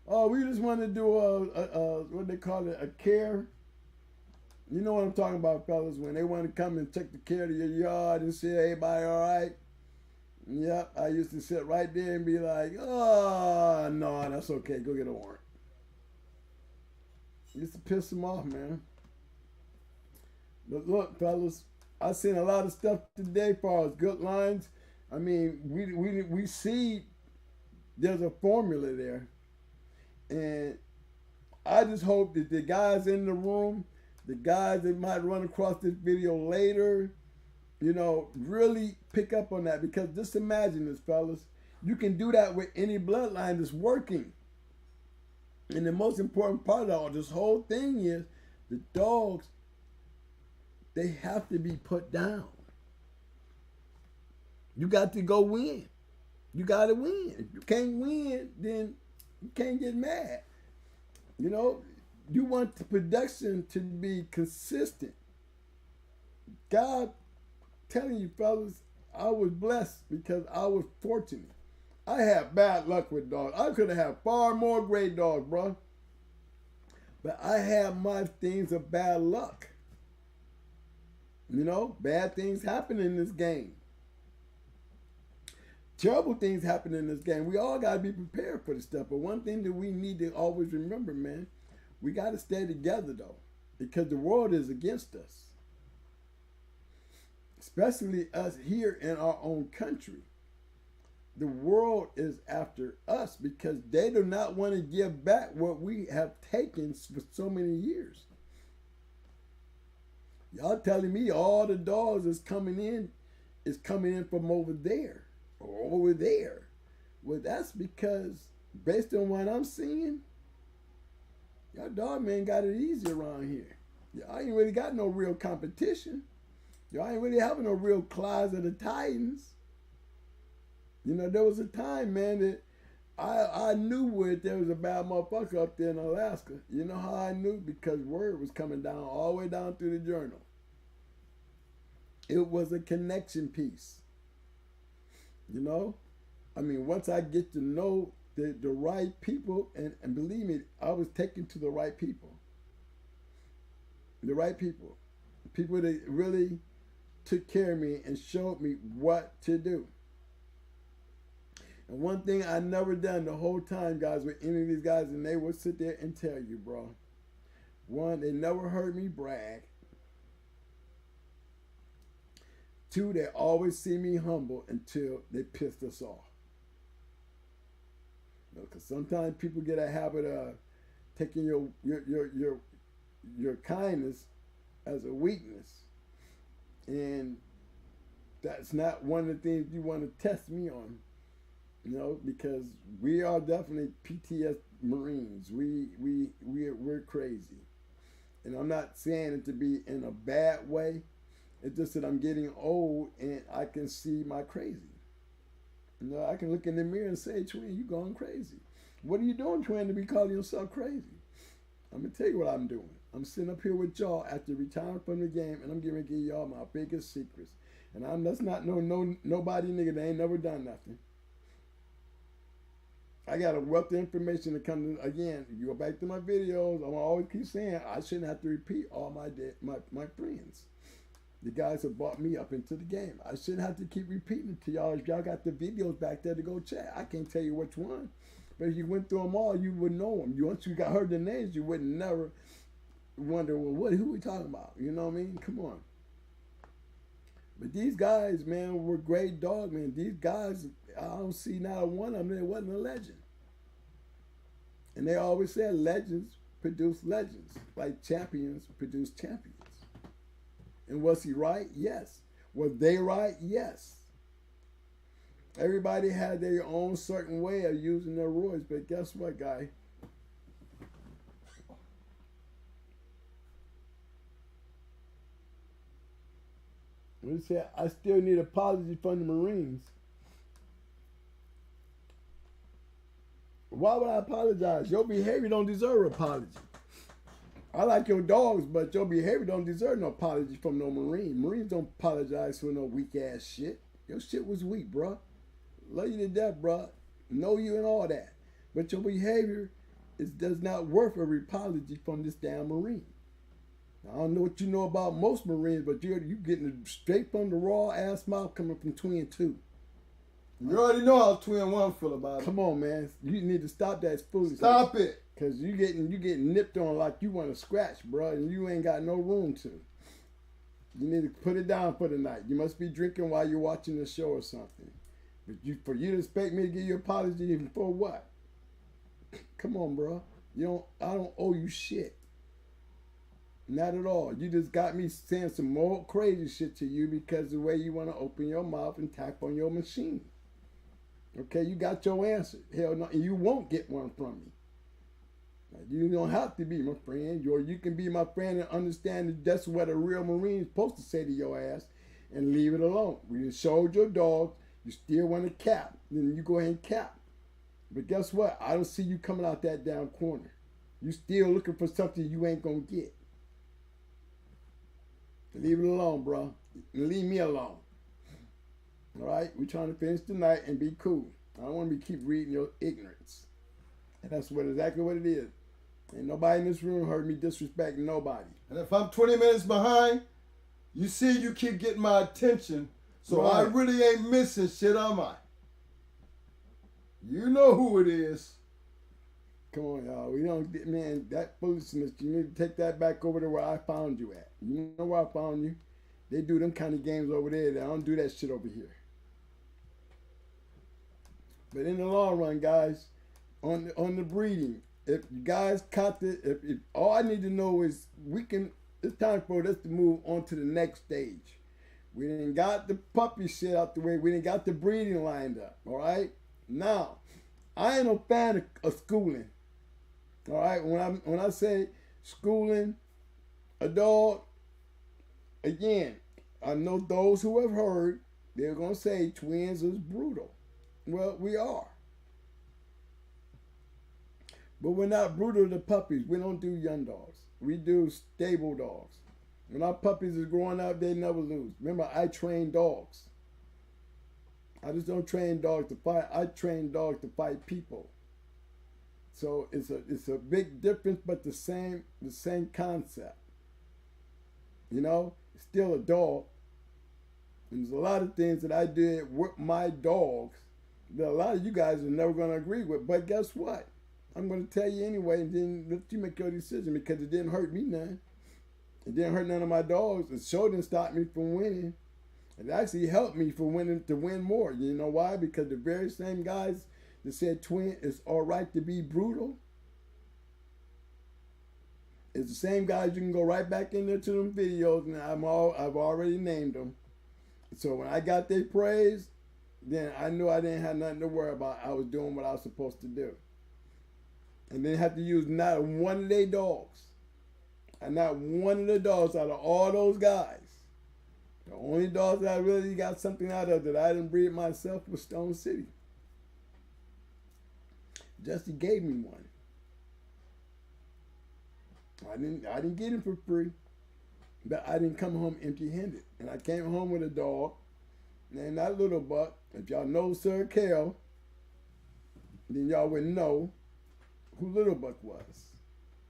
oh, we just want to do what they call it, a care. You know what I'm talking about, fellas, when they want to come and check the care of your yard and say, hey, everybody all right? Yep, I used to sit right there and be like, oh, no, that's okay. Go get a warrant. Used to piss them off, man. But look, fellas, I seen a lot of stuff today as far as good lines. I mean, we see there's a formula there. And I just hope that the guys in the room, the guys that might run across this video later, really pick up on that. Because just imagine this, fellas. You can do that with any bloodline that's working. And the most important part of this whole thing is the dogs, they have to be put down. You got to go win. You got to win. If you can't win, then you can't get mad. You want the production to be consistent. God, telling you fellas, I was blessed because I was fortunate. I had bad luck with dogs. I could have had far more great dogs, bro. But I had my things of bad luck. You know, bad things happen in this game. Terrible things happen in this game. We all got to be prepared for this stuff. But one thing that we need to always remember, man, we got to stay together, though, because the world is against us, especially us here in our own country. The world is after us because they do not want to give back what we have taken for so many years. Y'all telling me all the dogs is coming in from over there or over there. Well, that's because based on what I'm seeing, y'all dog man got it easy around here. Y'all ain't really got no real competition. Y'all ain't really having no real claws of the Titans. You know, there was a time, man, that I knew where there was a bad motherfucker up there in Alaska. You know how I knew? Because word was coming down all the way down through the journal. It was a connection piece. You know? I mean, once I get to know the right people, and believe me, I was taken to the right people. The right people. People that really took care of me and showed me what to do. And one thing I never done the whole time, guys, with any of these guys, and they would sit there and tell you, bro. One, they never heard me brag. Two, they always see me humble until they pissed us off. Because sometimes people get a habit of taking your kindness as a weakness. And that's not one of the things you want to test me on. You know, because we are definitely PTS Marines. We're crazy. And I'm not saying it to be in a bad way. It's just that I'm getting old and I can see my crazy. You know, I can look in the mirror and say, Twin, you going crazy. What are you doing, Twin, to be calling yourself crazy? I'm going to tell you what I'm doing. I'm sitting up here with y'all after retiring from the game, and I'm going to give y'all my biggest secrets. And that's not nobody nigga that ain't never done nothing. I got a wealth of information to come to, again, you go back to my videos, I'm always keep saying I shouldn't have to repeat all my friends. The guys have brought me up into the game. I shouldn't have to keep repeating it to y'all. If y'all got the videos back there to go check, I can't tell you which one. But if you went through them all, you would know them. Once you got heard the names, you would never wonder, well, who we talking about? You know what I mean? Come on. But these guys, man, were great dog, man. These guys, I don't see not one of them that wasn't a legend. And they always said legends produce legends, like champions produce champions. And was he right? Yes. Was they right? Yes. Everybody had their own certain way of using their roids, but guess what, guy? We said, I still need apology from the Marines. Why would I apologize? Your behavior don't deserve an apology. I like your dogs, but your behavior don't deserve no apology from no Marine. Marines don't apologize for no weak ass shit. Your shit was weak, bro. Love you to death, bro. Know you and all that. But your behavior does not worth a apology from this damn Marine. I don't know what you know about most Marines, but you getting it straight from the raw ass mouth coming from Twin 2. You already know how Twin 1 feel about it. Come on, man. You need to stop that foolishness. Stop it. Because you getting nipped on like you want to scratch, bro, and you ain't got no room to. You need to put it down for the night. You must be drinking while you're watching the show or something. But for you to expect me to give you an apology for what? Come on, bro. I don't owe you shit. Not at all. You just got me saying some more crazy shit to you because of the way you want to open your mouth and type on your machine. Okay, you got your answer. Hell no, and you won't get one from me. Now, you don't have to be my friend, or you can be my friend and understand that that's what a real Marine is supposed to say to your ass and leave it alone. When you showed your dog, you still want to cap, then you go ahead and cap. But guess what? I don't see you coming out that down corner. You still looking for something you ain't going to get. Leave it alone, bro. Leave me alone. All right? We're trying to finish tonight and be cool. I don't want to keep reading your ignorance. And that's exactly what it is. Ain't nobody in this room heard me disrespect nobody. And if I'm 20 minutes behind, you see you keep getting my attention. So I Right. really ain't missing shit, am I? You know who it is. Come on, y'all. We don't, man, that foolishness, you need to take that back over to where I found you at. You know where I found you? They do them kind of games over there. They don't do that shit over here. But in the long run, guys, on the breeding, if you guys caught the, if all I need to know is it's time for us to move on to the next stage. We didn't got the puppy shit out the way. We didn't got the breeding lined up. All right. Now, I ain't no fan of schooling. All right. When I say schooling a dog, again, I know those who have heard they're gonna say twins is brutal. Well, we are. But we're not brutal to puppies. We don't do young dogs. We do stable dogs. When our puppies is growing up, they never lose. Remember, I train dogs. I just don't train dogs to fight. I train dogs to fight people. So it's a big difference, but the same concept. You know, it's still a dog. And there's a lot of things that I did with my dogs that a lot of you guys are never going to agree with. But guess what? I'm going to tell you anyway, and then let you make your decision, because it didn't hurt me none. It didn't hurt none of my dogs. It sure didn't stop me from winning. It actually helped me to win more. You know why? Because the very same guys that said twin it's all right to be brutal, it's the same guys you can go right back in there to them videos, and I've already named them. So when I got their praise, then I knew I didn't have nothing to worry about. I was doing what I was supposed to do. And didn't have to use not one of their dogs. And not one of the dogs out of all those guys. The only dogs that I really got something out of that I didn't breed myself was Stone City. Jesse gave me one. I didn't get him for free. But I didn't come home empty-handed. And I came home with a dog named that Little Buck. If y'all know Sir Kale, then y'all would know who Little Buck was.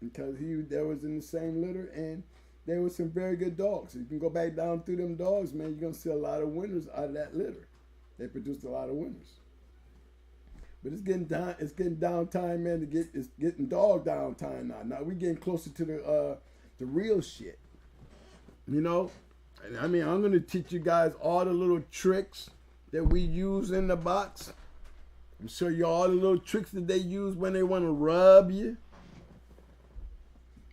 Because they was in the same litter, and they were some very good dogs. So you can go back down through them dogs, man, you're going to see a lot of winners out of that litter. They produced a lot of winners. But it's getting down time, man, it's getting dog down time now. Now we're getting closer to the real shit. You know? I mean, I'm going to teach you guys all the little tricks that we use in the box. I'm show you all the little tricks that they use when they want to rub you.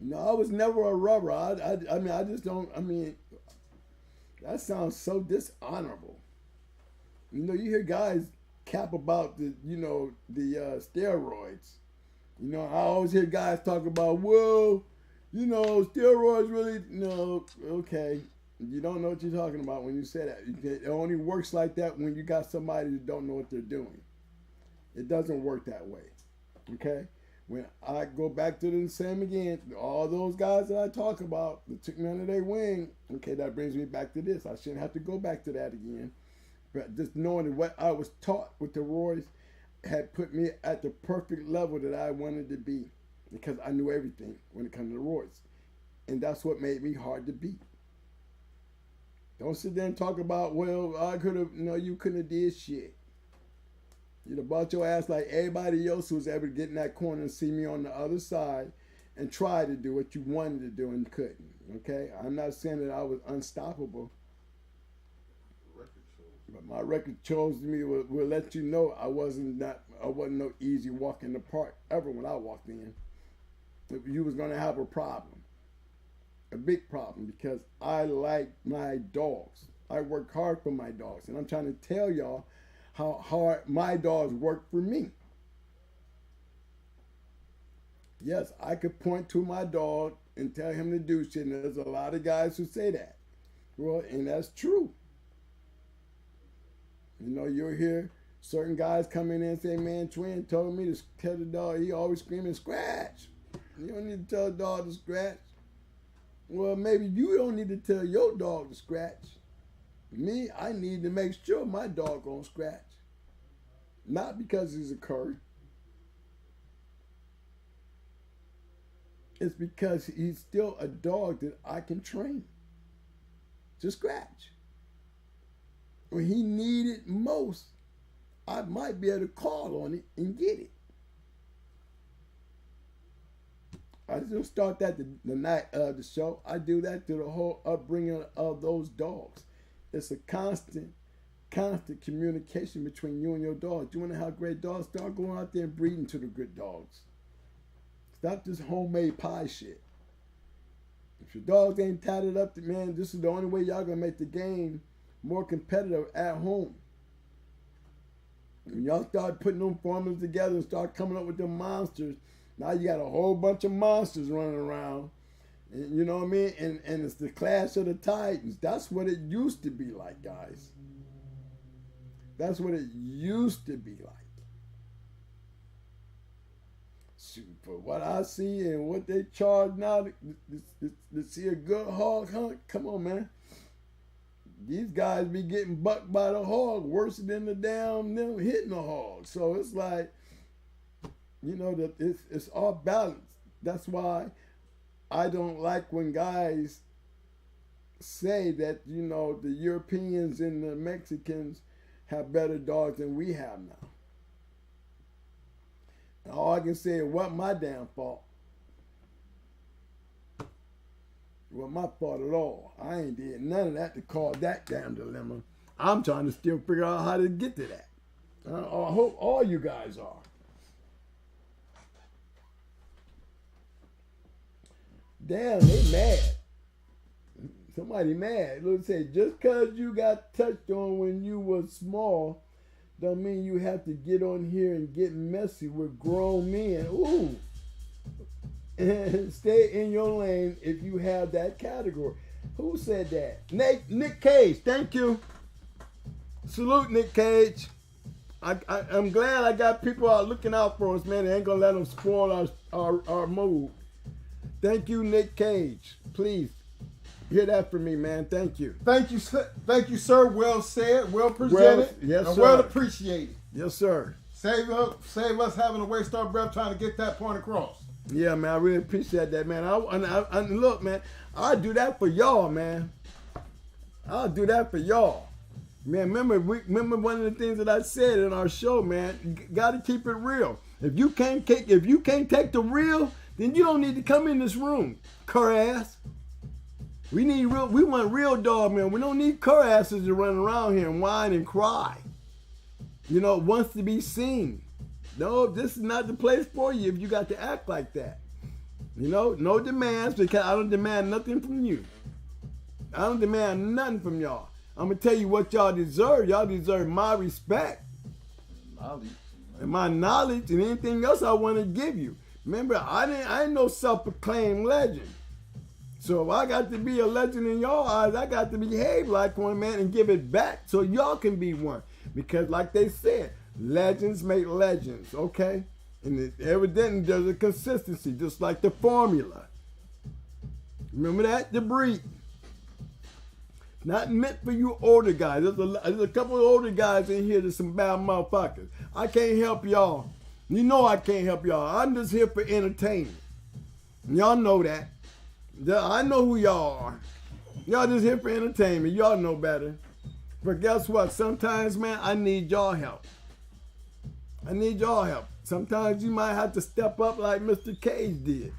No, I was never a rubber. I mean, I just don't, I mean, that sounds so dishonorable. You know, you hear guys cap about the steroids. You know, I always hear guys talk about, whoa, you know, steroids really, no, okay. You don't know what you're talking about when you say that. It only works like that when you got somebody that don't know what they're doing. It doesn't work that way, okay? When I go back to the same again, all those guys that I talk about that took me under their wing, okay, that brings me back to this. I shouldn't have to go back to that again. But just knowing what I was taught with the Roys had put me at the perfect level that I wanted to be, because I knew everything when it comes to the Roys. And that's what made me hard to beat. Don't sit there and talk about, well, I could have, no, you couldn't have did shit. You'd have bought your ass like everybody else who was ever to get in that corner and see me on the other side and try to do what you wanted to do and couldn't. Okay? I'm not saying that I was unstoppable. But my record chose me will let you know I wasn't no easy walk in the park ever when I walked in. You was gonna have a problem. A big problem, because I like my dogs. I work hard for my dogs. And I'm trying to tell y'all how hard my dogs work for me. Yes, I could point to my dog and tell him to do shit, and there's a lot of guys who say that. Well, and that's true. You know, you'll hear certain guys come in and say, man, Twin told me to tell the dog, he always screaming, scratch. You don't need to tell the dog to scratch. Well, maybe you don't need to tell your dog to scratch. Me, I need to make sure my dog gonna scratch. Not because he's a cur. It's because he's still a dog that I can train to scratch. When he needed most, I might be able to call on it and get it. I just don't start that the night of the show. I do that through the whole upbringing of those dogs. It's a constant communication between you and your dog. You want to have great dogs? Start going out there and breeding to the good dogs. Stop this homemade pie shit. If your dogs ain't tatted up, man, this is the only way y'all gonna make the game more competitive at home. When y'all start putting them formulas together and start coming up with them monsters, now you got a whole bunch of monsters running around. And, you know what I mean? And it's the Clash of the Titans. That's what it used to be like, guys. That's what it used to be like. Shoot, for what I see and what they charge now to see a good hog hunt, come on, man. These guys be getting bucked by the hog worse than the damn them hitting the hog. So it's like, you know, that it's all balanced. That's why I don't like when guys say that, you know, the Europeans and the Mexicans have better dogs than we have now. And all I can say is, what my damn fault? It wasn't my fault at all. I ain't did none of that to cause that damn dilemma. I'm trying to still figure out how to get to that. I hope all you guys are. Damn, they mad. Somebody mad. Let's say, just because you got touched on when you was small, don't mean you have to get on here and get messy with grown men. Ooh. And stay in your lane if you have that category. Who said that? Nick Cage, thank you. Salute, Nick Cage. I'm glad I got people out looking out for us, man. They ain't gonna let them spoil our mood. Thank you, Nick Cage. Please hear that from me, man. Thank you. Thank you, sir. Well said, well presented, yes, and sir. well appreciated. Yes, sir. Save us having to waste our breath trying to get that point across. Yeah, man, I really appreciate that, man. And look, man, I'll do that for y'all, man. I'll do that for y'all. Man, remember one of the things that I said in our show, man, got to keep it real. If you can't take the real, then you don't need to come in this room, cur ass. We want real dog, man. We don't need cur asses to run around here and whine and cry. You know, wants to be seen. No, this is not the place for you if you got to act like that. You know, no demands, because I don't demand nothing from you. I don't demand nothing from y'all. I'm going to tell you what y'all deserve. Y'all deserve my respect. Knowledge. And my knowledge and anything else I want to give you. Remember, I ain't no self-proclaimed legend. So if I got to be a legend in your eyes, I got to behave like one, man, and give it back so y'all can be one. Because like they said, legends make legends, okay? And evidently there's a consistency, just like the formula. Remember that? The breed. Not meant for you older guys. There's a couple of older guys in here that's some bad motherfuckers. I can't help y'all. You know I can't help y'all. I'm just here for entertainment. Y'all know that. I know who y'all are. Y'all just here for entertainment. Y'all know better. But guess what? Sometimes, man, I need y'all help. I need y'all help. Sometimes you might have to step up like Mr. Cage did.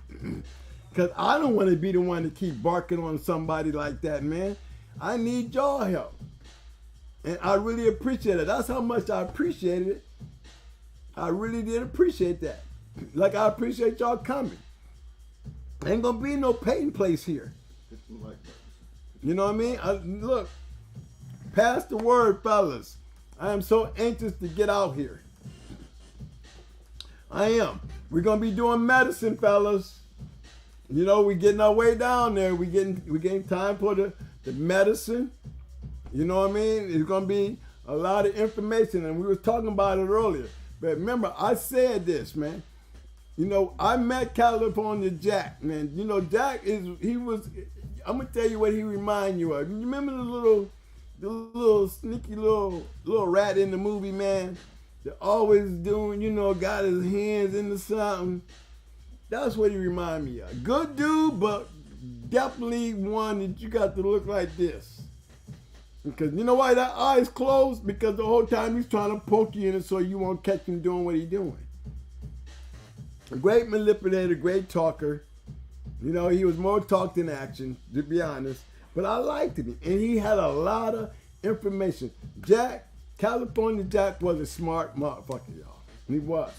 Because I don't want to be the one to keep barking on somebody like that, man. I need y'all help. And I really appreciate it. That's how much I appreciated it. I really did appreciate that. Like I appreciate y'all coming. Ain't gonna be no pain place here. You know what I mean? Look, pass the word, fellas. I am so anxious to get out here. I am. We're gonna be doing medicine, fellas. You know, we getting our way down there. We getting time for the medicine. You know what I mean? It's gonna be a lot of information, and we were talking about it earlier. But remember, I said this, man. You know, I met California Jack, man. You know, Jack I'm gonna tell you what he remind you of. You remember the little sneaky little rat in the movie, man? That always doing, you know, got his hands into something. That's what he remind me of. Good dude, but definitely one that you got to look like this. Because you know why that eye's closed? Because the whole time he's trying to poke you in it so you won't catch him doing what he's doing. A great manipulator, great talker. You know, he was more talk than action, to be honest. But I liked him. And he had a lot of information. Jack, California Jack was a smart motherfucker, y'all. He was.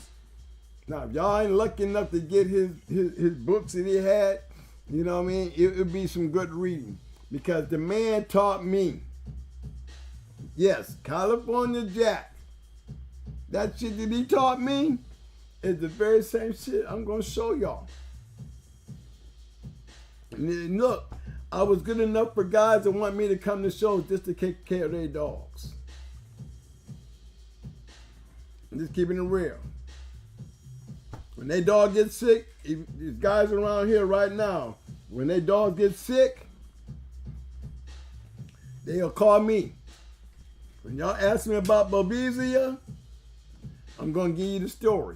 Now, if y'all ain't lucky enough to get his books that he had, you know what I mean? It would be some good reading. Because the man taught me. Yes, California Jack. That shit that he taught me is the very same shit I'm going to show y'all. And look, I was good enough for guys that want me to come to shows just to take care of their dogs. I'm just keeping it real. When their dog gets sick, these guys around here right now, when their dog gets sick, they'll call me. When y'all ask me about Babesia, I'm going to give you the story.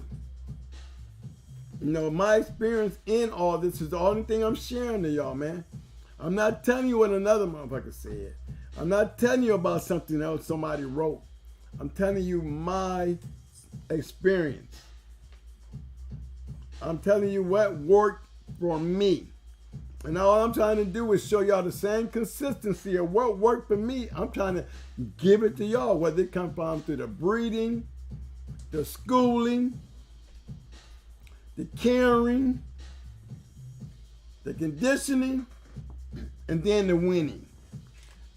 You know, my experience in all this is the only thing I'm sharing to y'all, man. I'm not telling you what another motherfucker said. I'm not telling you about something else somebody wrote. I'm telling you my experience. I'm telling you what worked for me. And all I'm trying to do is show y'all the same consistency of what worked for me. I'm trying to give it to y'all, whether it comes from through the breeding, the schooling, the caring, the conditioning, and then the winning.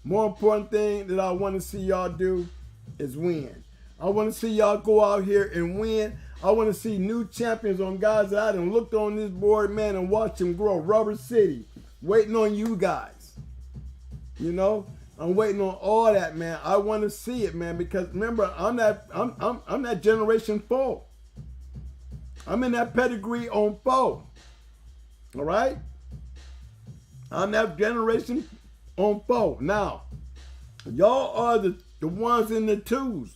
More important thing that I want to see y'all do is win. I want to see y'all go out here and win. I want to see new champions on guys that I done looked on this board, man, and watch them grow. Rubber City, waiting on you guys. You know, I'm waiting on all that, man. I want to see it, man, because remember, I'm that generation 4. I'm in that pedigree on 4. All right? I'm that generation on 4. Now, y'all are the ones in the 2s.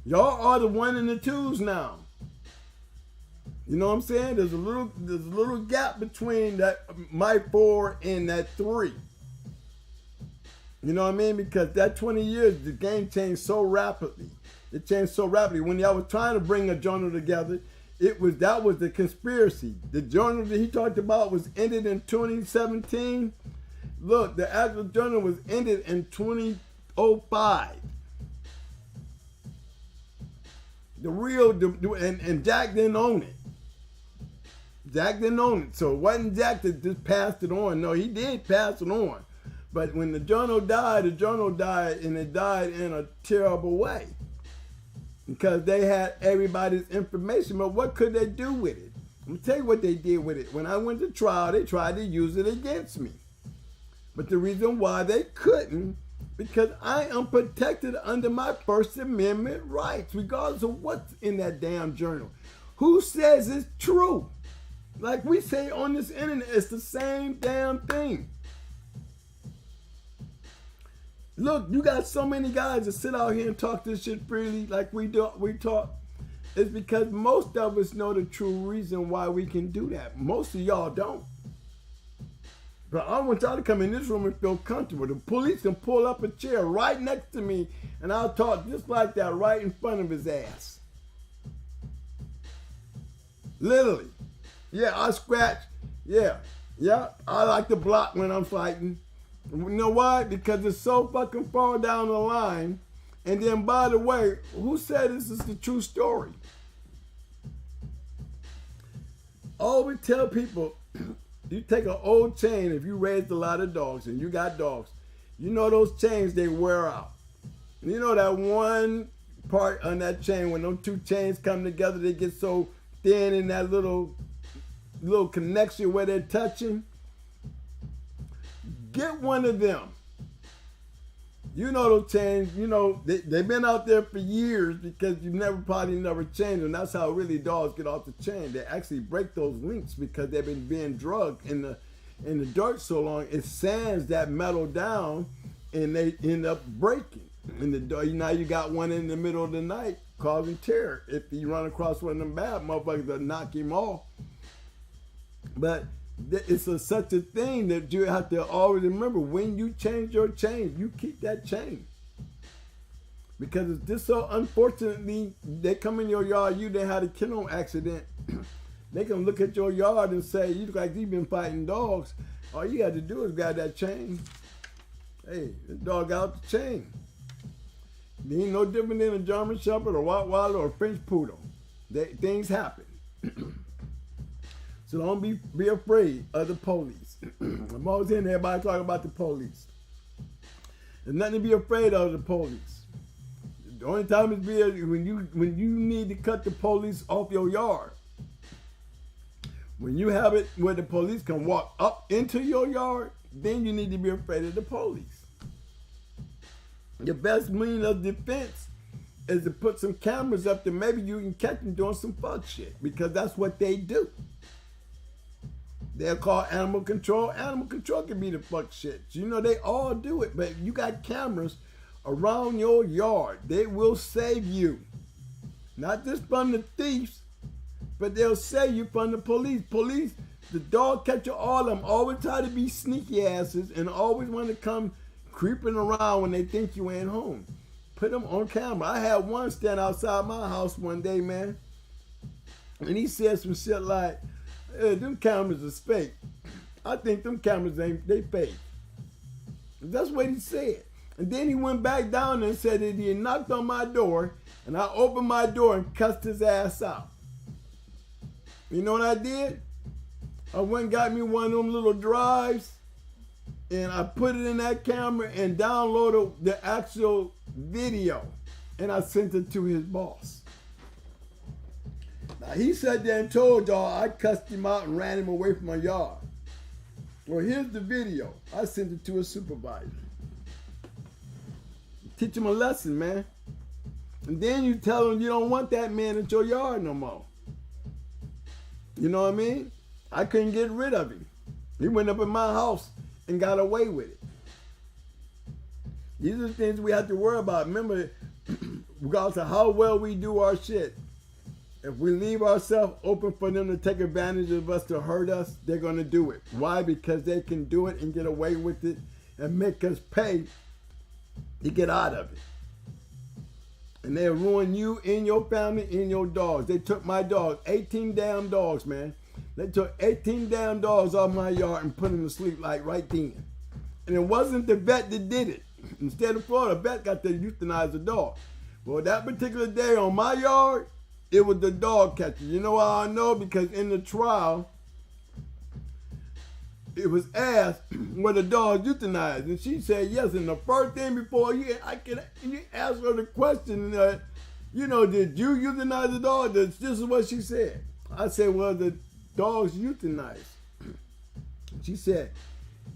Y'all are the 1 in the 2s now. You know what I'm saying? There's a little gap between that my 4 and that 3. You know what I mean? Because that 20 years, the game changed so rapidly. It changed so rapidly. When y'all was trying to bring a journal together, that was the conspiracy. The journal that he talked about was ended in 2017. Look, the actual journal was ended in 2005. And Jack didn't own it. Jack didn't own it. So it wasn't Jack that just passed it on. No, he did pass it on. But when the journal died, and it died in a terrible way. Because they had everybody's information. But what could they do with it? Let me tell you what they did with it. When I went to trial, they tried to use it against me. But the reason why they couldn't, because I am protected under my First Amendment rights, regardless of what's in that damn journal. Who says it's true? Like we say on this internet, it's the same damn thing. Look, you got so many guys that sit out here and talk this shit freely like we talk. It's because most of us know the true reason why we can do that. Most of y'all don't. But I want y'all to come in this room and feel comfortable. The police can pull up a chair right next to me and I'll talk just like that right in front of his ass. Literally. Yeah, I scratch. Yeah. I like to block when I'm fighting. You know why? Because it's so fucking far down the line. And then, by the way, who said this is the true story? I always tell people, you take an old chain, if you raised a lot of dogs and you got dogs, you know those chains, they wear out. You know that one part on that chain, when those two chains come together, they get so thin in that little connection where they're touching. Get one of them. You know those chains, you know, they've been out there for years because you probably never changed them. That's how really dogs get off the chain. They actually break those links because they've been being drugged in the dirt so long. It sands that metal down and they end up breaking. Now you got one in the middle of the night causing terror. If you run across one of them bad motherfuckers, they'll knock him off. But it's such a thing that you have to always remember, when you change your chain, you keep that chain. Because it's just so, unfortunately, they come in your yard, you done had a kennel accident. They can look at your yard and say, you look like you've been fighting dogs. All you got to do is grab that chain. Hey, this dog got out the chain. He ain't no different than a German Shepherd or Rottweiler or French Poodle. Things happen. So don't be afraid of the police. I'm always hearing everybody talking about the police. There's nothing to be afraid of the police. The only time it's when you need to cut the police off your yard. When you have it where the police can walk up into your yard, then you need to be afraid of the police. The best means of defense is to put some cameras up there. Maybe you can catch them doing some fuck shit, because that's what they do. They're called animal control. Animal control can be the fuck shit. You know, they all do it, but you got cameras around your yard. They will save you. Not just from the thieves, but they'll save you from the police. Police, the dog catcher, all of them always try to be sneaky asses and always want to come creeping around when they think you ain't home. Put them on camera. I had one stand outside my house one day, man, and he said some shit like, hey, them cameras are fake. I think them cameras they fake. That's what he said. And then he went back down and said that he had knocked on my door, and I opened my door and cussed his ass out. You know what I did? I went and got me one of them little drives, and I put it in that camera and downloaded the actual video, and I sent it to his boss. Now, he sat there and told y'all I cussed him out and ran him away from my yard. Well, here's the video. I sent it to his supervisor. Teach him a lesson, man. And then you tell him you don't want that man at your yard no more. You know what I mean? I couldn't get rid of him. He went up in my house and got away with it. These are the things we have to worry about. Remember, regardless of how well we do our shit, if we leave ourselves open for them to take advantage of us, to hurt us, they're going to do it. Why? Because they can do it and get away with it and make us pay to get out of it. And they'll ruin you and your family and your dogs. They took my dogs, 18 damn dogs, man. They took 18 damn dogs off my yard and put them to sleep like right then. And it wasn't the vet that did it. Instead of Florida, the vet got to euthanize the dog. Well, that particular day on my yard, it was the dog catcher. You know how I know? Because in the trial, it was asked were the dogs euthanized, and she said yes. And the first thing before you ask her the question, did you euthanize the dog? This is what she said. I said, well, the dog's euthanized. She said,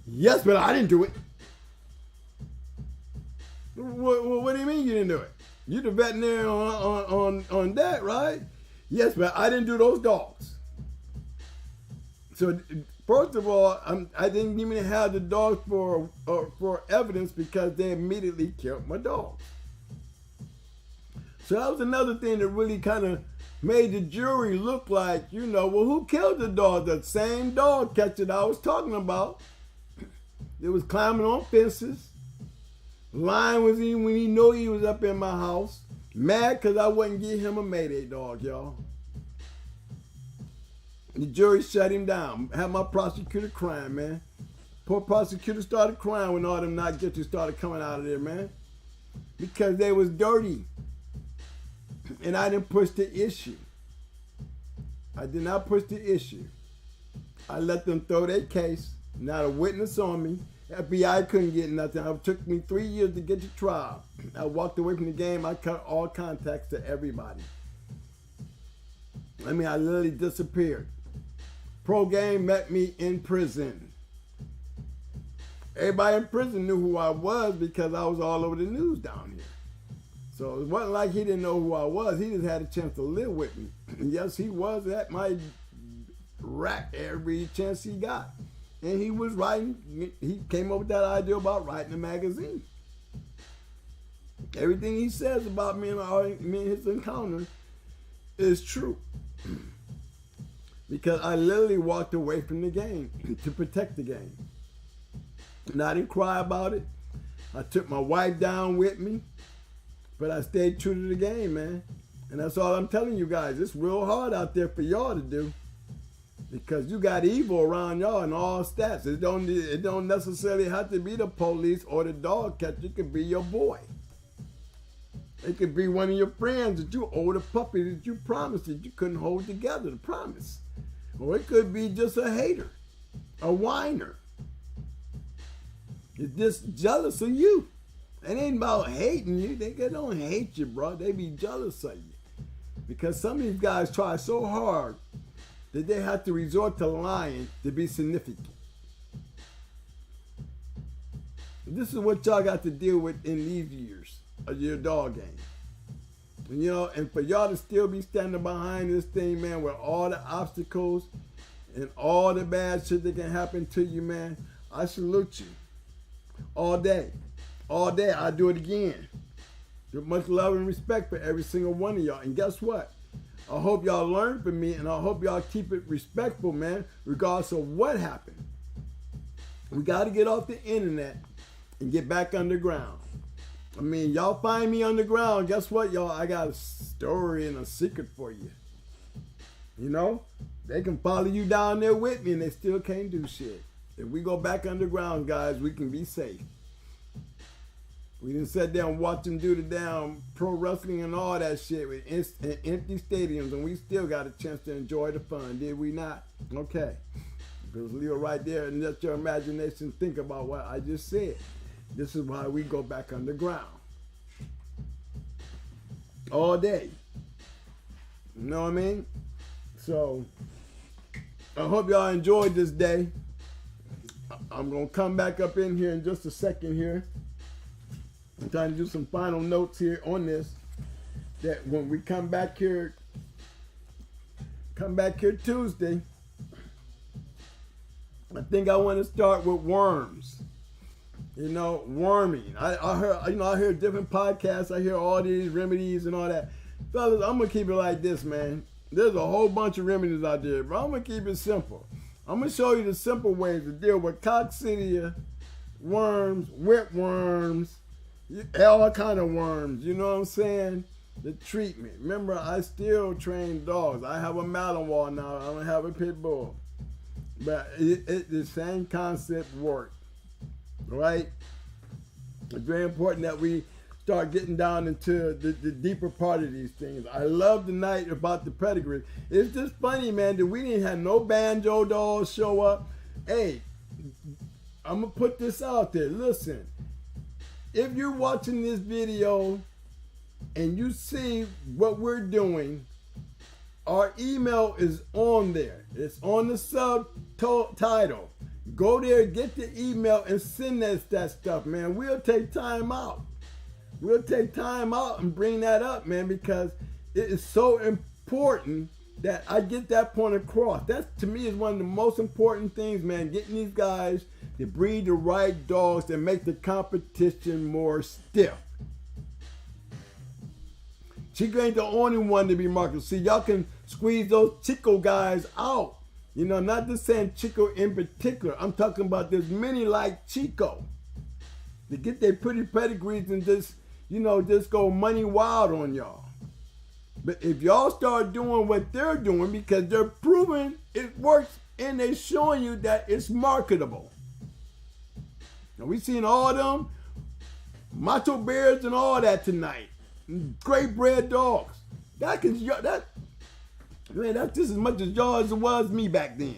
yes, but I didn't do it. What do you mean you didn't do it? You the veterinarian on that, right? Yes, but I didn't do those dogs. So first of all, I didn't even have the dogs for evidence because they immediately killed my dog. So that was another thing that really kind of made the jury look like, well, who killed the dog? The same dog catcher that I was talking about. It was climbing on fences. Lying with him when he knew he was up in my house. Mad because I wouldn't give him a Mayday dog, y'all. The jury shut him down. Had my prosecutor crying, man. Poor prosecutor started crying when all them not guilty started coming out of there, man. Because they was dirty. And I didn't push the issue. I did not push the issue. I let them throw their case. Not a witness on me. FBI couldn't get nothing. It took me 3 years to get to trial. I walked away from the game. I cut all contacts to everybody. I literally disappeared. Pro game met me in prison. Everybody in prison knew who I was because I was all over the news down here. So it wasn't like he didn't know who I was. He just had a chance to live with me. And yes, he was at my rack every chance he got. And he was writing, he came up with that idea about writing a magazine. Everything he says about me and his encounter is true. because I literally walked away from the game to protect the game. And I didn't cry about it. I took my wife down with me, but I stayed true to the game, man. And that's all I'm telling you guys. It's real hard out there for y'all to do, because you got evil around y'all in all stats. It don't necessarily have to be the police or the dog catcher. It could be your boy. It could be one of your friends that you owed a puppy that you promised that you couldn't hold together, the promise. Or it could be just a hater, a whiner. It's just jealous of you. It ain't about hating you. They don't hate you, bro. They be jealous of you. Because some of these guys try so hard that they have to resort to lying to be significant. This is what y'all got to deal with in these years of your dog game. And, you know, and for y'all to still be standing behind this thing, man, with all the obstacles and all the bad shit that can happen to you, man, I salute you. All day. All day. I do it again. With much love and respect for every single one of y'all. And guess what? I hope y'all learn from me, and I hope y'all keep it respectful, man, regardless of what happened. We got to get off the internet and get back underground. I mean, y'all find me underground. Guess what, y'all? I got a story and a secret for you. You know? They can follow you down there with me, and they still can't do shit. If we go back underground, guys, we can be safe. We done sat down and watched them do the damn pro wrestling and all that shit with empty stadiums, and we still got a chance to enjoy the fun, did we not? Okay. Just leave it right there and let your imagination think about what I just said. This is why we go back underground. All day. You know what I mean? So, I hope y'all enjoyed this day. I'm going to come back up in here in just a second here. I'm trying to do some final notes here on this. That when we come back here Tuesday, I think I want to start with worms. You know, worming. I hear different podcasts. I hear all these remedies and all that. Fellas, I'm going to keep it like this, man. There's a whole bunch of remedies out there, but I'm going to keep it simple. I'm going to show you the simple ways to deal with coccidia, worms, whipworms, all kind of worms. You know what I'm saying? The treatment. Remember, I still train dogs. I have a Malinois now. I don't have a pit bull. But the same concept works. Right? It's very important that we start getting down into the deeper part of these things. I love the night about the pedigree. It's just funny, man, that we didn't have no banjo dolls show up. Hey, I'm going to put this out there. Listen, if you're watching this video and you see what we're doing, our email is on there. It's on the subtitle. Go there, get the email, and send us that stuff, man. We'll take time out. We'll take time out and bring that up, man, because it is so important that I get that point across. That, to me, is one of the most important things, man, getting these guys to breed the right dogs that make the competition more stiff. Chico ain't the only one to be marketed. See, y'all can squeeze those Chico guys out. You know, not just saying Chico in particular. I'm talking about there's many like Chico. They get their pretty pedigrees and just, you know, just go money wild on y'all. But if y'all start doing what they're doing, because they're proving it works and they're showing you that it's marketable. Now we seen all them macho bears and all that tonight. Great bred dogs. That's just as much as y'all as it was me back then.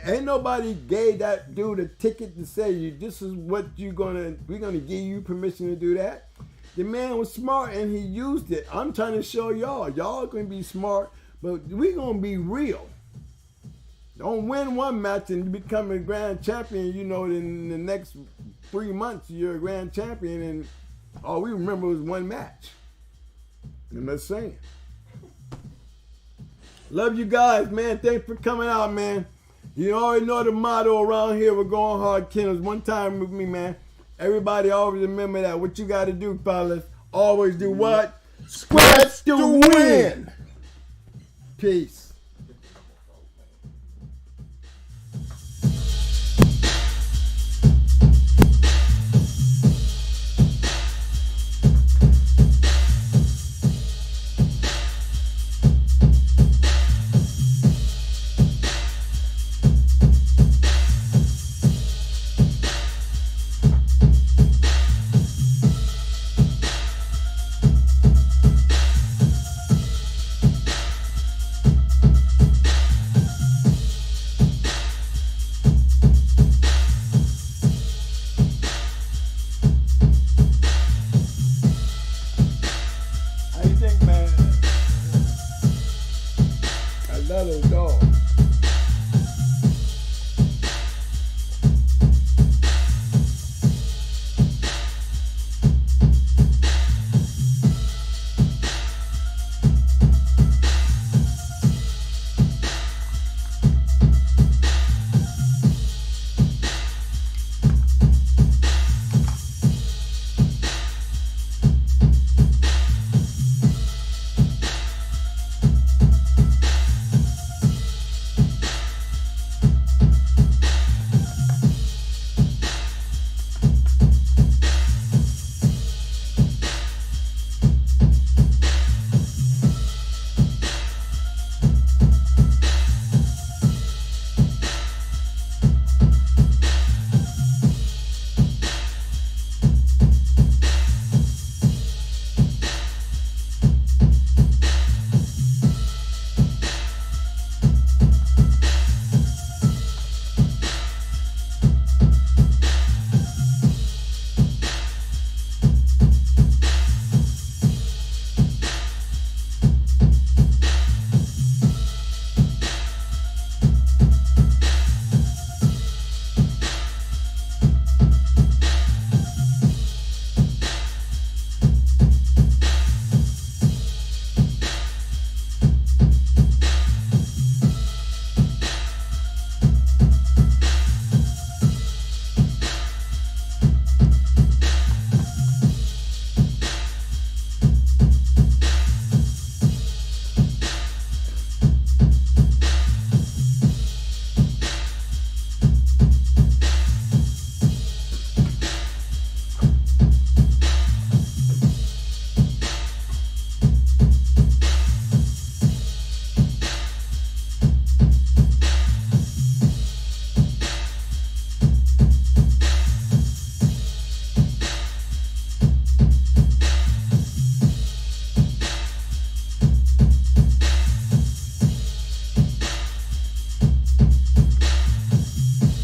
Ain't nobody gave that dude a ticket to say this is what we're gonna give you permission to do that. The man was smart and he used it. I'm trying to show y'all gonna be smart, but we gonna be real. Don't win one match and become a grand champion, you know, in the next 3 months you're a grand champion and all we remember was one match. I'm just saying. Love you guys, man. Thanks for coming out, man. You already know the motto around here. We're going hard, Kennels. One time with me, man. Everybody always remember that. What you got to do, fellas, always do what? Scratch to win. Peace.